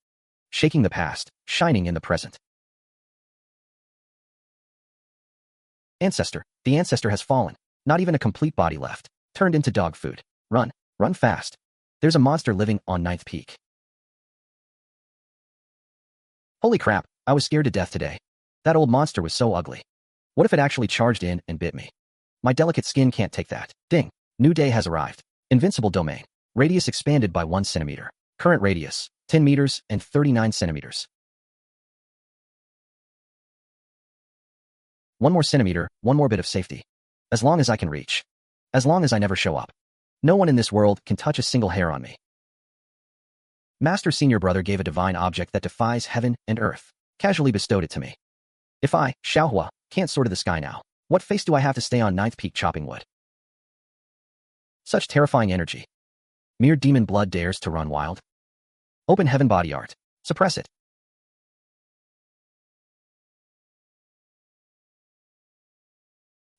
shaking the past, shining in the present. Ancestor. The Ancestor has fallen. Not even a complete body left. Turned into dog food. Run. Run fast. There's a monster living on 9th Peak. Holy crap, I was scared to death today. That old monster was so ugly. What if it actually charged in and bit me? My delicate skin can't take that. Ding. New day has arrived. Invincible Domain. Radius expanded by 1 centimeter. Current radius, 10 meters and 39 centimeters. 1 more centimeter, 1 more bit of safety. As long as I can reach. As long as I never show up. No one in this world can touch a single hair on me. Master Senior Brother gave a divine object that defies heaven and earth, casually bestowed it to me. If I, Xiaohua, can't soar to the sky now, what face do I have to stay on 9th Peak chopping wood? Such terrifying energy. Mere demon blood dares to run wild. Open heaven body art. Suppress it.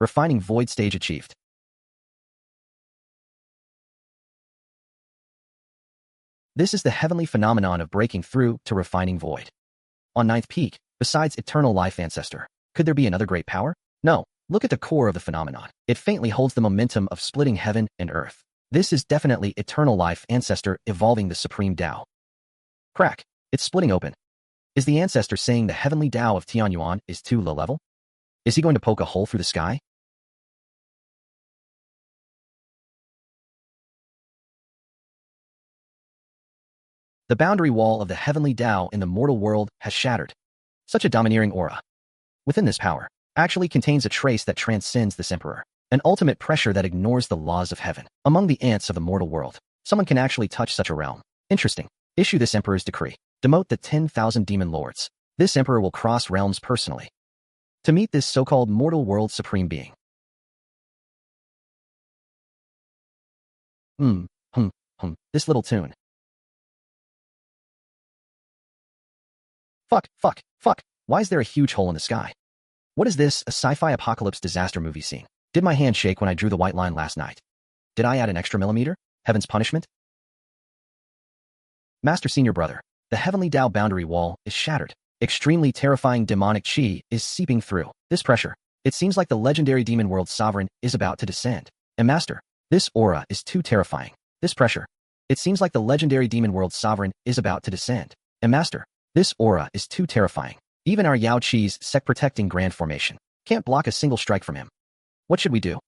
Refining void stage achieved. This is the heavenly phenomenon of breaking through to refining void. On 9th Peak, besides eternal life Ancestor, could there be another great power? No. Look at the core of the phenomenon. It faintly holds the momentum of splitting heaven and earth. This is definitely eternal life Ancestor evolving the supreme Tao. Crack. It's splitting open. Is the Ancestor saying the heavenly Tao of Tianyuan is too low level? Is he going to poke a hole through the sky? The boundary wall of the heavenly Tao in the mortal world has shattered. Such a domineering aura. Within this power, actually contains a trace that transcends this emperor. An ultimate pressure that ignores the laws of heaven. Among the ants of the mortal world, someone can actually touch such a realm. Interesting. Issue this emperor's decree. Demote the 10,000 demon lords. This emperor will cross realms personally to meet this so-called mortal world supreme being. This little tune. Fuck. Why is there a huge hole in the sky? What is this, a sci-fi apocalypse disaster movie scene? Did my hand shake when I drew the white line last night? Did I add an extra millimeter? Heaven's punishment? Master Senior Brother, the heavenly Tao boundary wall is shattered. Extremely terrifying demonic chi is seeping through. This pressure, it seems like the legendary demon world sovereign is about to descend. And Master, this aura is too terrifying. This pressure, it seems like the legendary demon world sovereign is about to descend. And Master, this aura is too terrifying. Even our Yao Chi's sect protecting grand formation can't block a single strike from him. What should we do?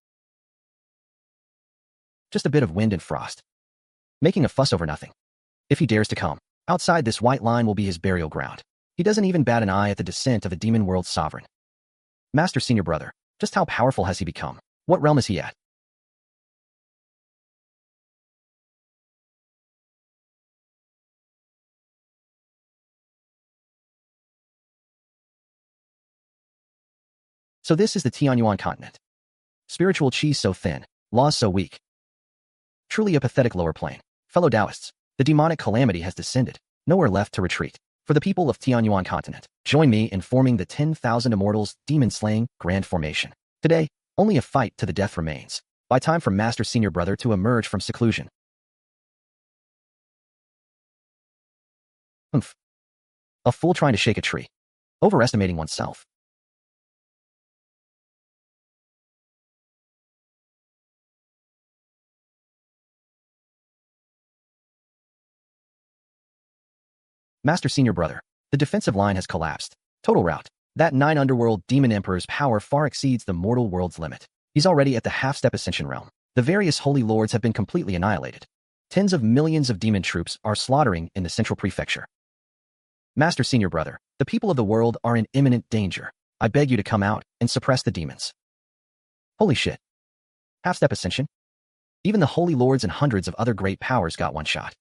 Just a bit of wind and frost. Making a fuss over nothing. If he dares to come, outside this white line will be his burial ground. He doesn't even bat an eye at the descent of a demon world sovereign. Master Senior Brother, just how powerful has he become? What realm is he at? So this is the Tianyuan continent. Spiritual chi so thin, laws so weak. Truly a pathetic lower plane. Fellow Taoists, the demonic calamity has descended. Nowhere left to retreat. For the people of Tianyuan continent, join me in forming the 10,000 Immortals demon-slaying grand formation. Today, only a fight to the death remains. By time for Master Senior Brother to emerge from seclusion. A fool trying to shake a tree. Overestimating oneself. Master Senior Brother, the defensive line has collapsed. Total rout. That 9 underworld demon emperor's power far exceeds the mortal world's limit. He's already at the half-step ascension realm. The various holy lords have been completely annihilated. Tens of millions of demon troops are slaughtering in the central prefecture. Master Senior Brother, the people of the world are in imminent danger. I beg you to come out and suppress the demons. Holy shit. Half-step ascension? Even the holy lords and hundreds of other great powers got one shot.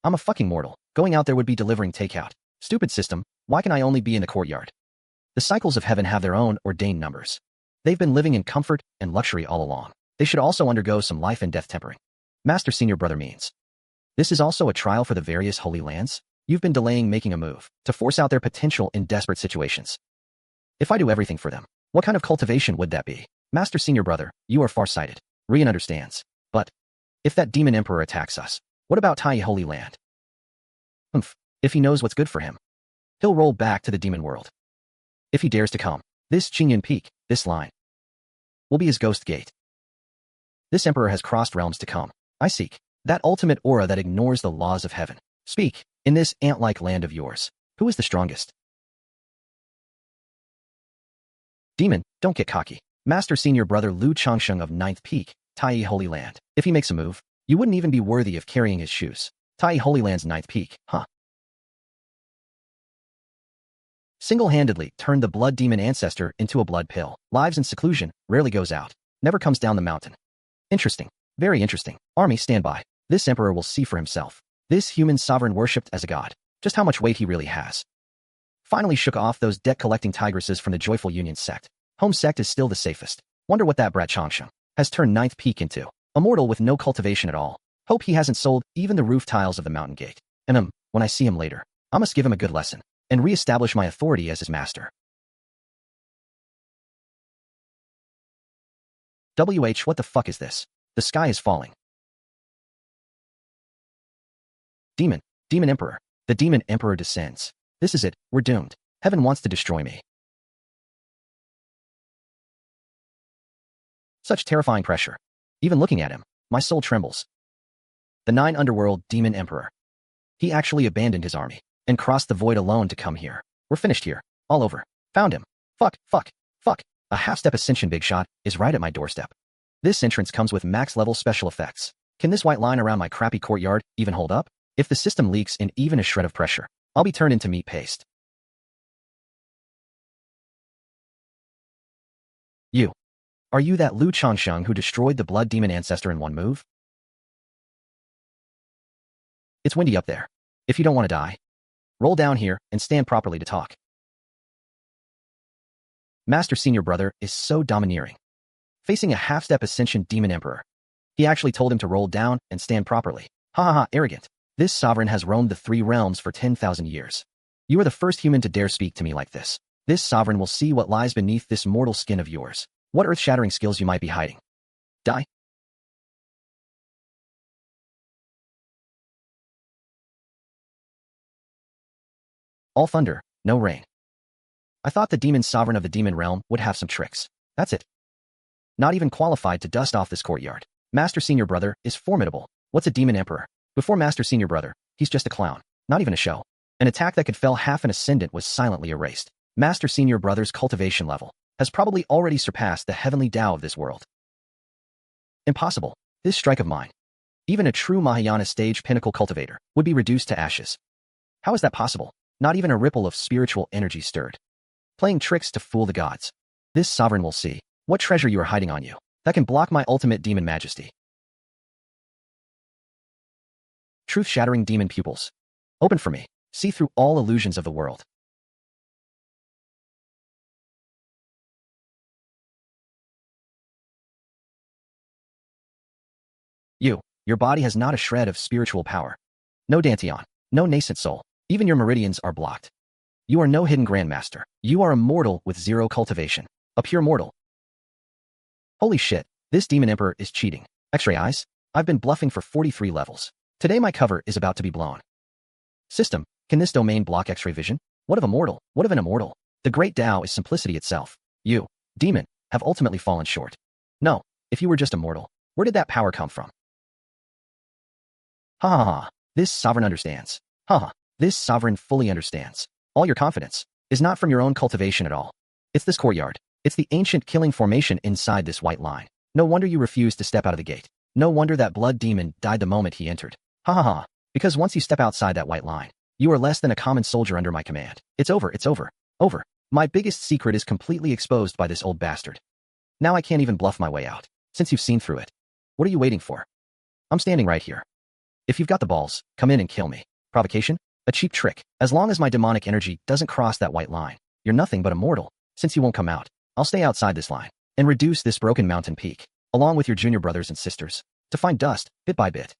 I'm a fucking mortal. Going out there would be delivering takeout. Stupid system, why can I only be in the courtyard? The cycles of heaven have their own ordained numbers. They've been living in comfort and luxury all along. They should also undergo some life and death tempering. Master Senior Brother means. This is also a trial for the various holy lands. You've been delaying making a move to force out their potential in desperate situations. If I do everything for them, what kind of cultivation would that be? Master Senior Brother, you are far-sighted. Rian understands. But if that demon emperor attacks us, what about Tai Holy Land? If he knows what's good for him, he'll roll back to the demon world. If he dares to come, this Qingyan Peak, this line, will be his ghost gate. This emperor has crossed realms to come. I seek that ultimate aura that ignores the laws of heaven. Speak, in this ant-like land of yours, who is the strongest? Demon, don't get cocky. Master Senior Brother Lu Changsheng of 9th Peak, Tai Holy Land. If he makes a move, you wouldn't even be worthy of carrying his shoes. Tai Holy Land's 9th Peak, huh? Single-handedly turned the blood demon Ancestor into a blood pill. Lives in seclusion, rarely goes out, never comes down the mountain. Interesting. Very interesting. Army, stand by. This emperor will see for himself. This human sovereign worshipped as a god. Just how much weight he really has. Finally shook off those debt-collecting tigresses from the Joyful Union sect. Home sect is still the safest. Wonder what that brat Changsheng has turned 9th Peak into. A mortal with no cultivation at all. Hope he hasn't sold even the roof tiles of the mountain gate. And when I see him later, I must give him a good lesson and re-establish my authority as his master. What the fuck is this? The sky is falling. Demon Emperor. The Demon Emperor descends. This is it, we're doomed. Heaven wants to destroy me. Such terrifying pressure. Even looking at him, my soul trembles. The 9 Underworld Demon Emperor. He actually abandoned his army and crossed the void alone to come here. We're finished here. All over. Found him. Fuck. A half-step ascension big shot is right at my doorstep. This entrance comes with max-level special effects. Can this white line around my crappy courtyard even hold up? If the system leaks in even a shred of pressure, I'll be turned into meat paste. You. Are you that Lu Changsheng who destroyed the blood demon Ancestor in one move? It's windy up there. If you don't want to die, roll down here and stand properly to talk. Master Senior Brother is so domineering. Facing a half-step ascension demon emperor. He actually told him to roll down and stand properly. Arrogant. This sovereign has roamed the 3 realms for 10,000 years. You are the first human to dare speak to me like this. This sovereign will see what lies beneath this mortal skin of yours. What earth-shattering skills you might be hiding. Die. All thunder, no rain. I thought the demon sovereign of the demon realm would have some tricks. That's it. Not even qualified to dust off this courtyard. Master Senior Brother is formidable. What's a demon emperor? Before Master Senior Brother, he's just a clown. Not even a show. An attack that could fell half an ascendant was silently erased. Master Senior Brother's cultivation level has probably already surpassed the heavenly Tao of this world. Impossible. This strike of mine. Even a true Mahayana stage pinnacle cultivator would be reduced to ashes. How is that possible? Not even a ripple of spiritual energy stirred. Playing tricks to fool the gods. This sovereign will see what treasure you are hiding on you that can block my ultimate demon majesty. Truth-shattering demon pupils. Open for me. See through all illusions of the world. Your body has not a shred of spiritual power. No dantian, no nascent soul. Even your meridians are blocked. You are no hidden grandmaster. You are a mortal with 0 cultivation. A pure mortal. Holy shit, this demon emperor is cheating. X-ray eyes? I've been bluffing for 43 levels. Today my cover is about to be blown. System, can this domain block X-ray vision? What of a mortal? What of an immortal? The great Tao is simplicity itself. You, demon, have ultimately fallen short. No, if you were just a mortal, where did that power come from? This sovereign understands. This sovereign fully understands. All your confidence is not from your own cultivation at all. It's this courtyard. It's the ancient killing formation inside this white line. No wonder you refused to step out of the gate. No wonder that blood demon died the moment he entered. Because once you step outside that white line, you are less than a common soldier under my command. It's over. My biggest secret is completely exposed by this old bastard. Now I can't even bluff my way out. Since you've seen through it, what are you waiting for? I'm standing right here. If you've got the balls, come in and kill me. Provocation? A cheap trick. As long as my demonic energy doesn't cross that white line, you're nothing but a mortal. Since you won't come out, I'll stay outside this line and reduce this broken mountain peak, along with your junior brothers and sisters, to find dust, bit by bit.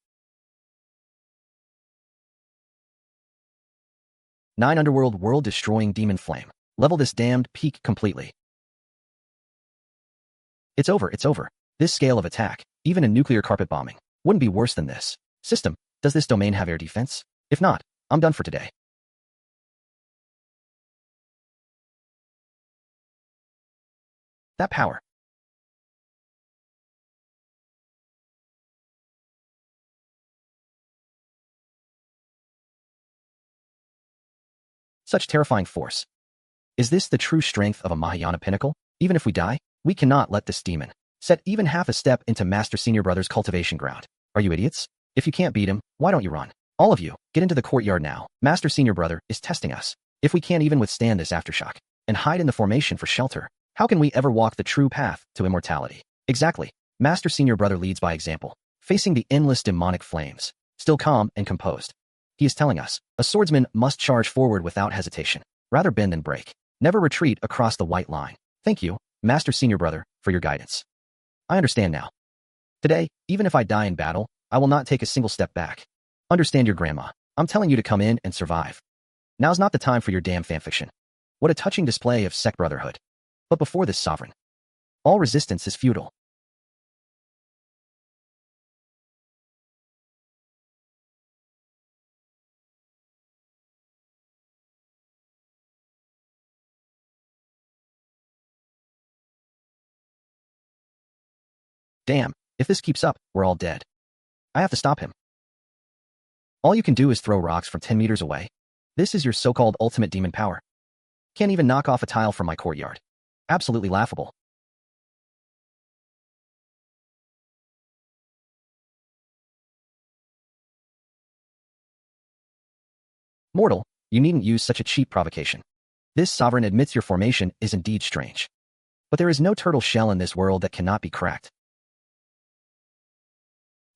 9 Underworld world-destroying demon flame. Level this damned peak completely. It's over, it's over. This scale of attack, even a nuclear carpet bombing, wouldn't be worse than this. System, does this domain have air defense? If not, I'm done for today. That power. Such terrifying force. Is this the true strength of a Mahayana pinnacle? Even if we die, we cannot let this demon set even half a step into Master Senior Brother's cultivation ground. Are you idiots? If you can't beat him, why don't you run? All of you, get into the courtyard now. Master Senior Brother is testing us. If we can't even withstand this aftershock and hide in the formation for shelter, how can we ever walk the true path to immortality? Exactly. Master Senior Brother leads by example, facing the endless demonic flames, still calm and composed. He is telling us, a swordsman must charge forward without hesitation. Rather bend than break. Never retreat across the white line. Thank you, Master Senior Brother, for your guidance. I understand now. Today, even if I die in battle, I will not take a single step back. Understand your grandma. I'm telling you to come in and survive. Now's not the time for your damn fanfiction. What a touching display of sect brotherhood. But before this sovereign, all resistance is futile. Damn, if this keeps up, we're all dead. I have to stop him. All you can do is throw rocks from 10 meters away. This is your so-called ultimate demon power. Can't even knock off a tile from my courtyard. Absolutely laughable. Mortal, you needn't use such a cheap provocation. This sovereign admits your formation is indeed strange. But there is no turtle shell in this world that cannot be cracked.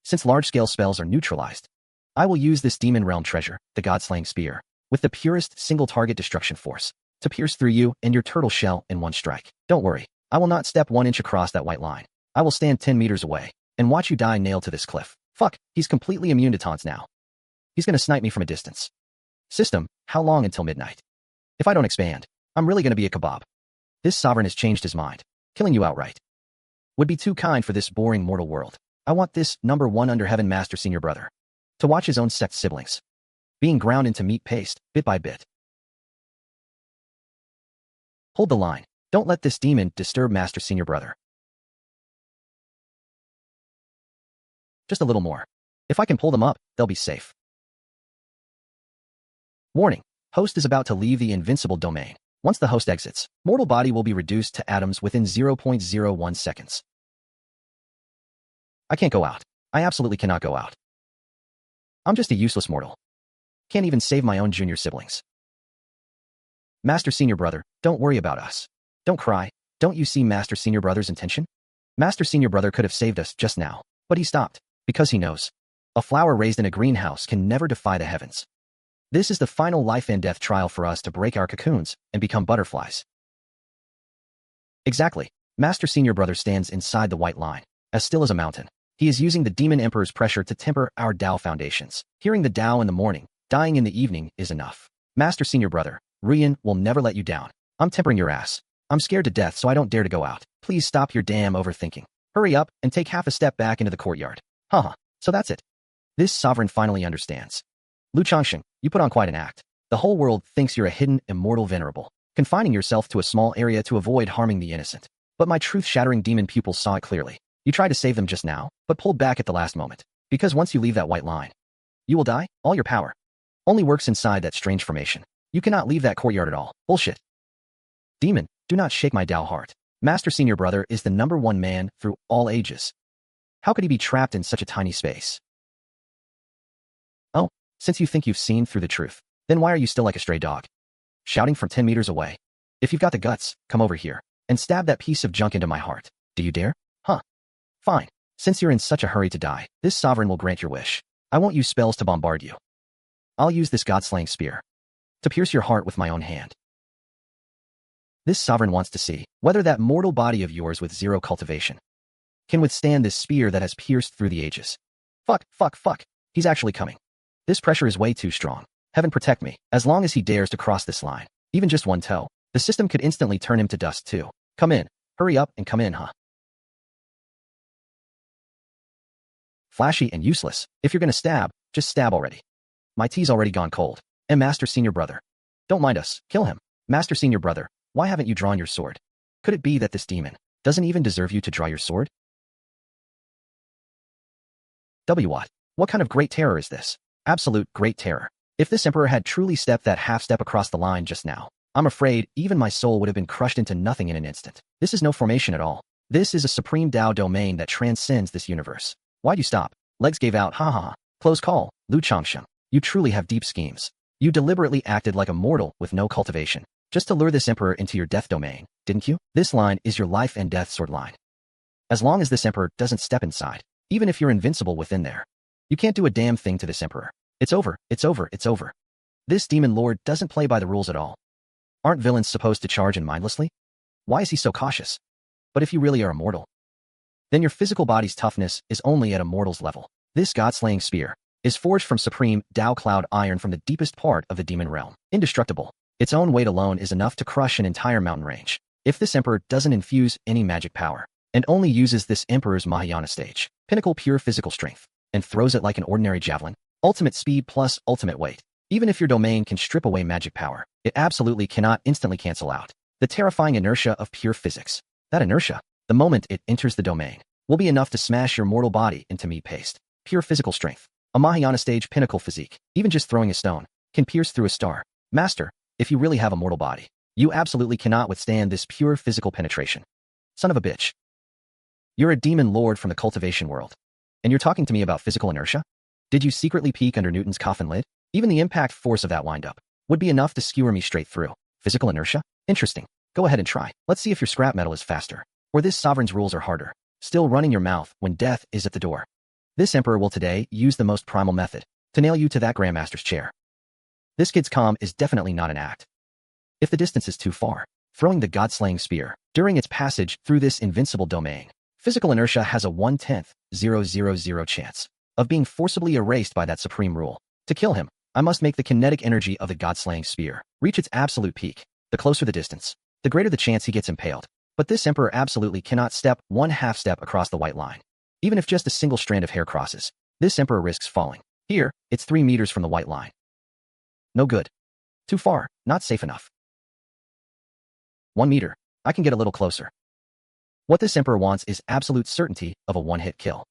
Since large-scale spells are neutralized, I will use this demon realm treasure, the God-slaying spear, with the purest single-target destruction force, to pierce through you and your turtle shell in one strike. Don't worry, I will not step 1 inch across that white line. I will stand 10 meters away and watch you die nailed to this cliff. Fuck, he's completely immune to taunts now. He's gonna snipe me from a distance. System, how long until midnight? If I don't expand, I'm really gonna be a kebab. This sovereign has changed his mind. Killing you outright would be too kind for this boring mortal world. I want this number 1 under heaven Master Senior Brother to watch his own sect siblings being ground into meat paste, bit by bit. Hold the line. Don't let this demon disturb Master Senior Brother. Just a little more. If I can pull them up, they'll be safe. Warning. Host is about to leave the invincible domain. Once the host exits, mortal body will be reduced to atoms within 0.01 seconds. I can't go out. I absolutely cannot go out. I'm just a useless mortal. Can't even save my own junior siblings. Master Senior Brother, don't worry about us. Don't cry. Don't you see Master Senior Brother's intention? Master Senior Brother could have saved us just now, but he stopped, because he knows. A flower raised in a greenhouse can never defy the heavens. This is the final life and death trial for us to break our cocoons and become butterflies. Exactly. Master Senior Brother stands inside the white line, as still as a mountain. He is using the Demon Emperor's pressure to temper our Tao foundations. Hearing the Tao in the morning, dying in the evening is enough. Master Senior Brother, Rian will never let you down. I'm tempering your ass. I'm scared to death, so I don't dare to go out. Please stop your damn overthinking. Hurry up and take half a step back into the courtyard. Haha, so that's it. This sovereign finally understands. Lu Changsheng, you put on quite an act. The whole world thinks you're a hidden, immortal venerable, confining yourself to a small area to avoid harming the innocent. But my truth-shattering demon pupils saw it clearly. You tried to save them just now, but pulled back at the last moment. Because once you leave that white line, you will die. All your power only works inside that strange formation. You cannot leave that courtyard at all. Bullshit. Demon, do not shake my Tao heart. Master Senior Brother is the #1 man through all ages. How could he be trapped in such a tiny space? Oh, since you think you've seen through the truth, then why are you still like a stray dog? Shouting from 10 meters away. If you've got the guts, come over here and stab that piece of junk into my heart. Do you dare? Huh. Fine. Since you're in such a hurry to die, this sovereign will grant your wish. I won't use spells to bombard you. I'll use this god-slaying spear to pierce your heart with my own hand. This sovereign wants to see whether that mortal body of yours with zero cultivation can withstand this spear that has pierced through the ages. Fuck. He's actually coming. This pressure is way too strong. Heaven protect me. As long as he dares to cross this line, even just one toe, the system could instantly turn him to dust too. Come in. Hurry up and come in, huh? Flashy and useless. If you're gonna stab, just stab already. My tea's already gone cold. And Master Senior Brother. Don't mind us. Kill him. Master Senior Brother, why haven't you drawn your sword? Could it be that this demon doesn't even deserve you to draw your sword? What kind of great terror is this? Absolute great terror. If this emperor had truly stepped that half step across the line just now, I'm afraid even my soul would have been crushed into nothing in an instant. This is no formation at all. This is a supreme Tao domain that transcends this universe. Why'd you stop? Legs gave out, ha ha ha. Close call, Lu Changsheng. You truly have deep schemes. You deliberately acted like a mortal with no cultivation, just to lure this emperor into your death domain, didn't you? This line is your life and death sword line. As long as this emperor doesn't step inside, even if you're invincible within there, you can't do a damn thing to this emperor. It's over. This demon lord doesn't play by the rules at all. Aren't villains supposed to charge in mindlessly? Why is he so cautious? But if you really are immortal, then your physical body's toughness is only at a mortal's level. This god-slaying spear is forged from supreme Tao cloud iron from the deepest part of the demon realm. Indestructible. Its own weight alone is enough to crush an entire mountain range. If this emperor doesn't infuse any magic power, and only uses this emperor's Mahayana stage, pinnacle pure physical strength, and throws it like an ordinary javelin, ultimate speed plus ultimate weight, even if your domain can strip away magic power, it absolutely cannot instantly cancel out the terrifying inertia of pure physics. That inertia, the moment it enters the domain, will be enough to smash your mortal body into meat paste. Pure physical strength. A Mahayana stage pinnacle physique, even just throwing a stone, can pierce through a star. Master, if you really have a mortal body, you absolutely cannot withstand this pure physical penetration. Son of a bitch. You're a demon lord from the cultivation world. And you're talking to me about physical inertia? Did you secretly peek under Newton's coffin lid? Even the impact force of that wind-up would be enough to skewer me straight through. Physical inertia? Interesting. Go ahead and try. Let's see if your scrap metal is faster, or this sovereign's rules are harder. Still running your mouth when death is at the door. This emperor will today use the most primal method to nail you to that grandmaster's chair. This kid's calm is definitely not an act. If the distance is too far, throwing the god-slaying spear during its passage through this invincible domain, physical inertia has a 1/10,000 chance of being forcibly erased by that supreme rule. To kill him, I must make the kinetic energy of the god-slaying spear reach its absolute peak. The closer the distance, the greater the chance he gets impaled. But this emperor absolutely cannot step one half step across the white line. Even if just a single strand of hair crosses, this emperor risks falling. Here, it's 3 meters from the white line. No good. Too far, not safe enough. 1 meter. I can get a little closer. What this emperor wants is absolute certainty of a one-hit kill.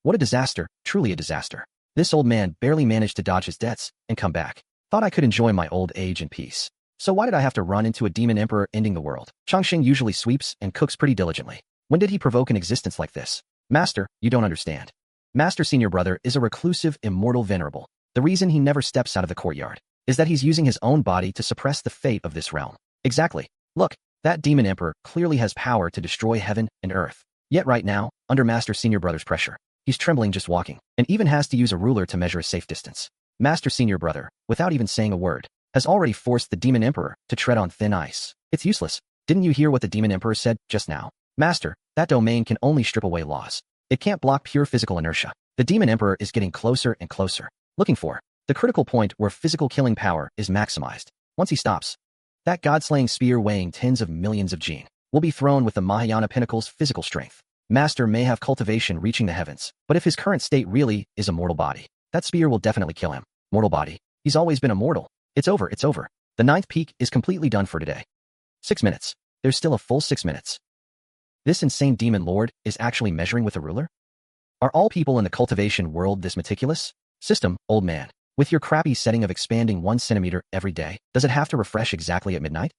What a disaster, truly a disaster. This old man barely managed to dodge his debts and come back. Thought I could enjoy my old age in peace. So why did I have to run into a demon emperor ending the world? Changsheng usually sweeps and cooks pretty diligently. When did he provoke an existence like this? Master, you don't understand. Master Senior Brother is a reclusive, immortal venerable. The reason he never steps out of the courtyard is that he's using his own body to suppress the fate of this realm. Exactly. Look, that demon emperor clearly has power to destroy heaven and earth. Yet right now, under Master Senior Brother's pressure, he's trembling just walking, and even has to use a ruler to measure a safe distance. Master Senior Brother, without even saying a word, has already forced the demon emperor to tread on thin ice. It's useless. Didn't you hear what the demon emperor said just now? Master, that domain can only strip away laws. It can't block pure physical inertia. The demon emperor is getting closer and closer, looking for the critical point where physical killing power is maximized. Once he stops, that god-slaying spear weighing tens of millions of gene will be thrown with the Mahayana pinnacle's physical strength. Master may have cultivation reaching the heavens, but if his current state really is a mortal body, that spear will definitely kill him. Mortal body. He's always been immortal. It's over. The 9th peak is completely done for today. 6 minutes. There's still a full 6 minutes. This insane demon lord is actually measuring with a ruler? Are all people in the cultivation world this meticulous? System, old man. With your crappy setting of expanding 1 centimeter every day, does it have to refresh exactly at midnight?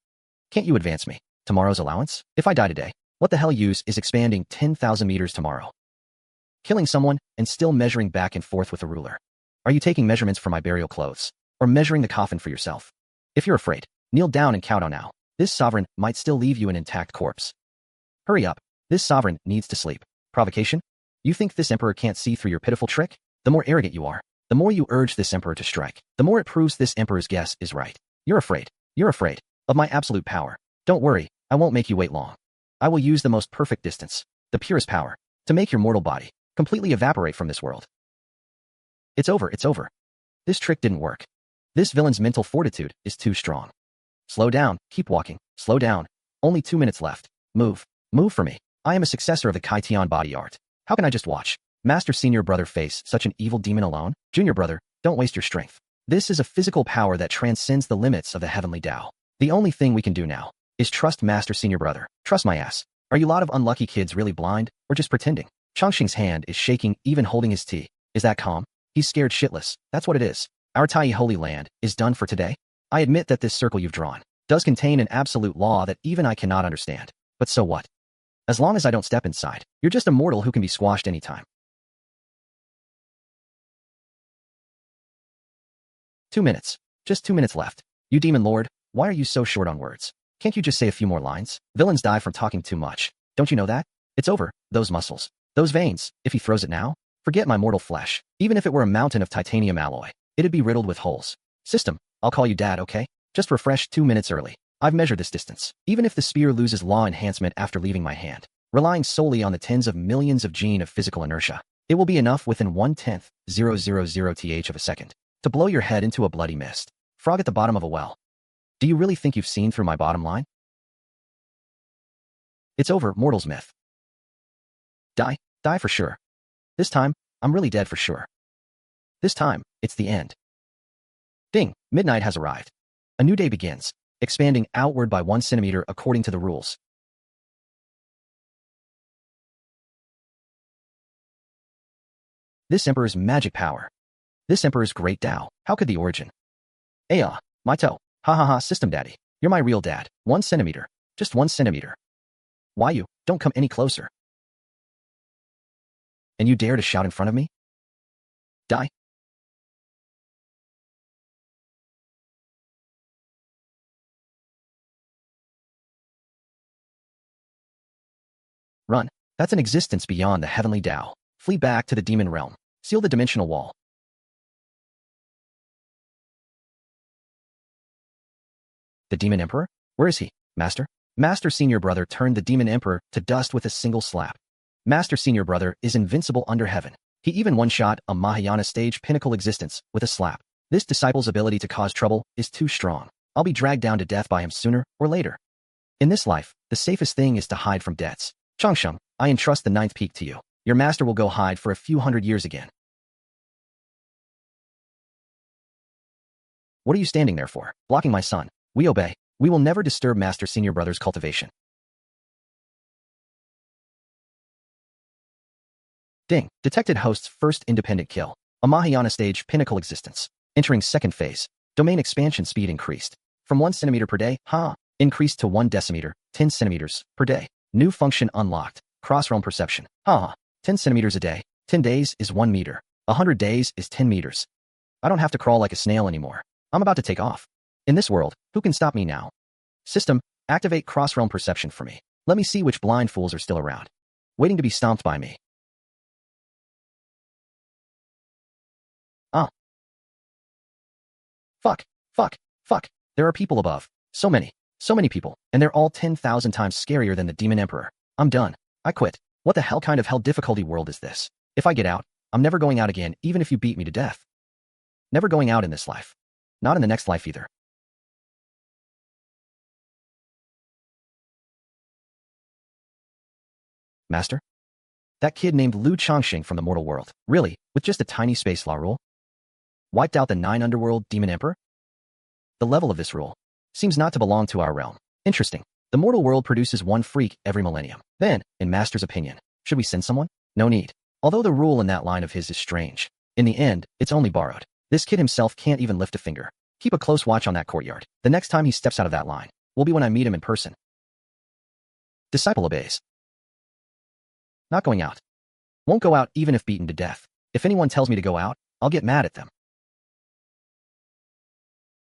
Can't you advance me tomorrow's allowance? If I die today, what the hell use is expanding 10,000 meters tomorrow? Killing someone and still measuring back and forth with a ruler. Are you taking measurements for my burial clothes? Or measuring the coffin for yourself? If you're afraid, kneel down and kowtow now. This sovereign might still leave you an intact corpse. Hurry up. This sovereign needs to sleep. Provocation? You think this emperor can't see through your pitiful trick? The more arrogant you are, the more you urge this emperor to strike, the more it proves this emperor's guess is right. You're afraid. You're afraid of my absolute power. Don't worry, I won't make you wait long. I will use the most perfect distance, the purest power, to make your mortal body completely evaporate from this world. It's over, it's over. This trick didn't work. This villain's mental fortitude is too strong. Slow down, keep walking, slow down. Only 2 minutes left. Move. Move for me. I am a successor of the Kaitian body art. How can I just watch Master Senior Brother face such an evil demon alone? Junior Brother, don't waste your strength. This is a physical power that transcends the limits of the heavenly Tao. The only thing we can do now is trust Master Senior Brother. Trust my ass. Are you lot of unlucky kids really blind, or just pretending? Changsheng's hand is shaking even holding his tea. Is that calm? He's scared shitless. That's what it is. Our Tai Holy Land is done for today. I admit that this circle you've drawn does contain an absolute law that even I cannot understand. But so what? As long as I don't step inside, you're just a mortal who can be squashed anytime. 2 minutes. Just 2 minutes left. You demon lord, why are you so short on words? Can't you just say a few more lines? Villains die from talking too much. Don't you know that? It's over. Those muscles. Those veins. If he throws it now, forget my mortal flesh. Even if it were a mountain of titanium alloy, it'd be riddled with holes. System, I'll call you dad, okay? Just refresh 2 minutes early. I've measured this distance. Even if the spear loses law enhancement after leaving my hand, relying solely on the tens of millions of gene of physical inertia, it will be enough within 1/10,000th of a second to blow your head into a bloody mist. Frog at the bottom of a well. Do you really think you've seen through my bottom line? It's over, mortal's myth. Die. Die for sure. This time, I'm really dead for sure. This time, it's the end. Ding, midnight has arrived. A new day begins, expanding outward by 1 centimeter according to the rules. This emperor's magic power. This emperor's great Tao. How could the origin? Aya, my toe. Ha ha ha, system daddy. You're my real dad. 1 centimeter. Just 1 centimeter. Why you? Don't come any closer. And you dare to shout in front of me? Die. Run. That's an existence beyond the heavenly Tao. Flee back to the demon realm. Seal the dimensional wall. The demon emperor? Where is he? Master? Master Senior Brother turned the demon emperor to dust with a single slap. Master Senior Brother is invincible under heaven. He even one-shot a Mahayana stage pinnacle existence with a slap. This disciple's ability to cause trouble is too strong. I'll be dragged down to death by him sooner or later. In this life, the safest thing is to hide from debts. Changsheng, I entrust the 9th peak to you. Your master will go hide for a few hundred years again. What are you standing there for? Blocking my son. We obey. We will never disturb Master Senior Brother's cultivation. Ding. Detected host's first independent kill. A Mahayana stage pinnacle existence. Entering second phase. Domain expansion speed increased. From 1 centimeter per day, increased to 1 decimeter, 10 centimeters per day. New function unlocked. Cross-realm perception. 10 centimeters a day. 10 days is 1 meter. 100 days is 10 meters. I don't have to crawl like a snail anymore. I'm about to take off. In this world, who can stop me now? System, activate cross-realm perception for me. Let me see which blind fools are still around, waiting to be stomped by me. Fuck. There are people above. So many people, and they're all 10,000 times scarier than the demon emperor. I'm done. I quit. What the hell kind of hell difficulty world is this? If I get out, I'm never going out again, even if you beat me to death. Never going out in this life. Not in the next life either. Master? That kid named Lu Changsheng from the mortal world. Really? With just a tiny space law rule? Wiped out the 9 underworld demon emperor? The level of this rule seems not to belong to our realm. Interesting. The mortal world produces 1 freak every millennium. Then, in Master's opinion, should we send someone? No need. Although the rule in that line of his is strange, in the end, it's only borrowed. This kid himself can't even lift a finger. Keep a close watch on that courtyard. The next time he steps out of that line will be when I meet him in person. Disciple obeys. Not going out. Won't go out even if beaten to death. If anyone tells me to go out, I'll get mad at them.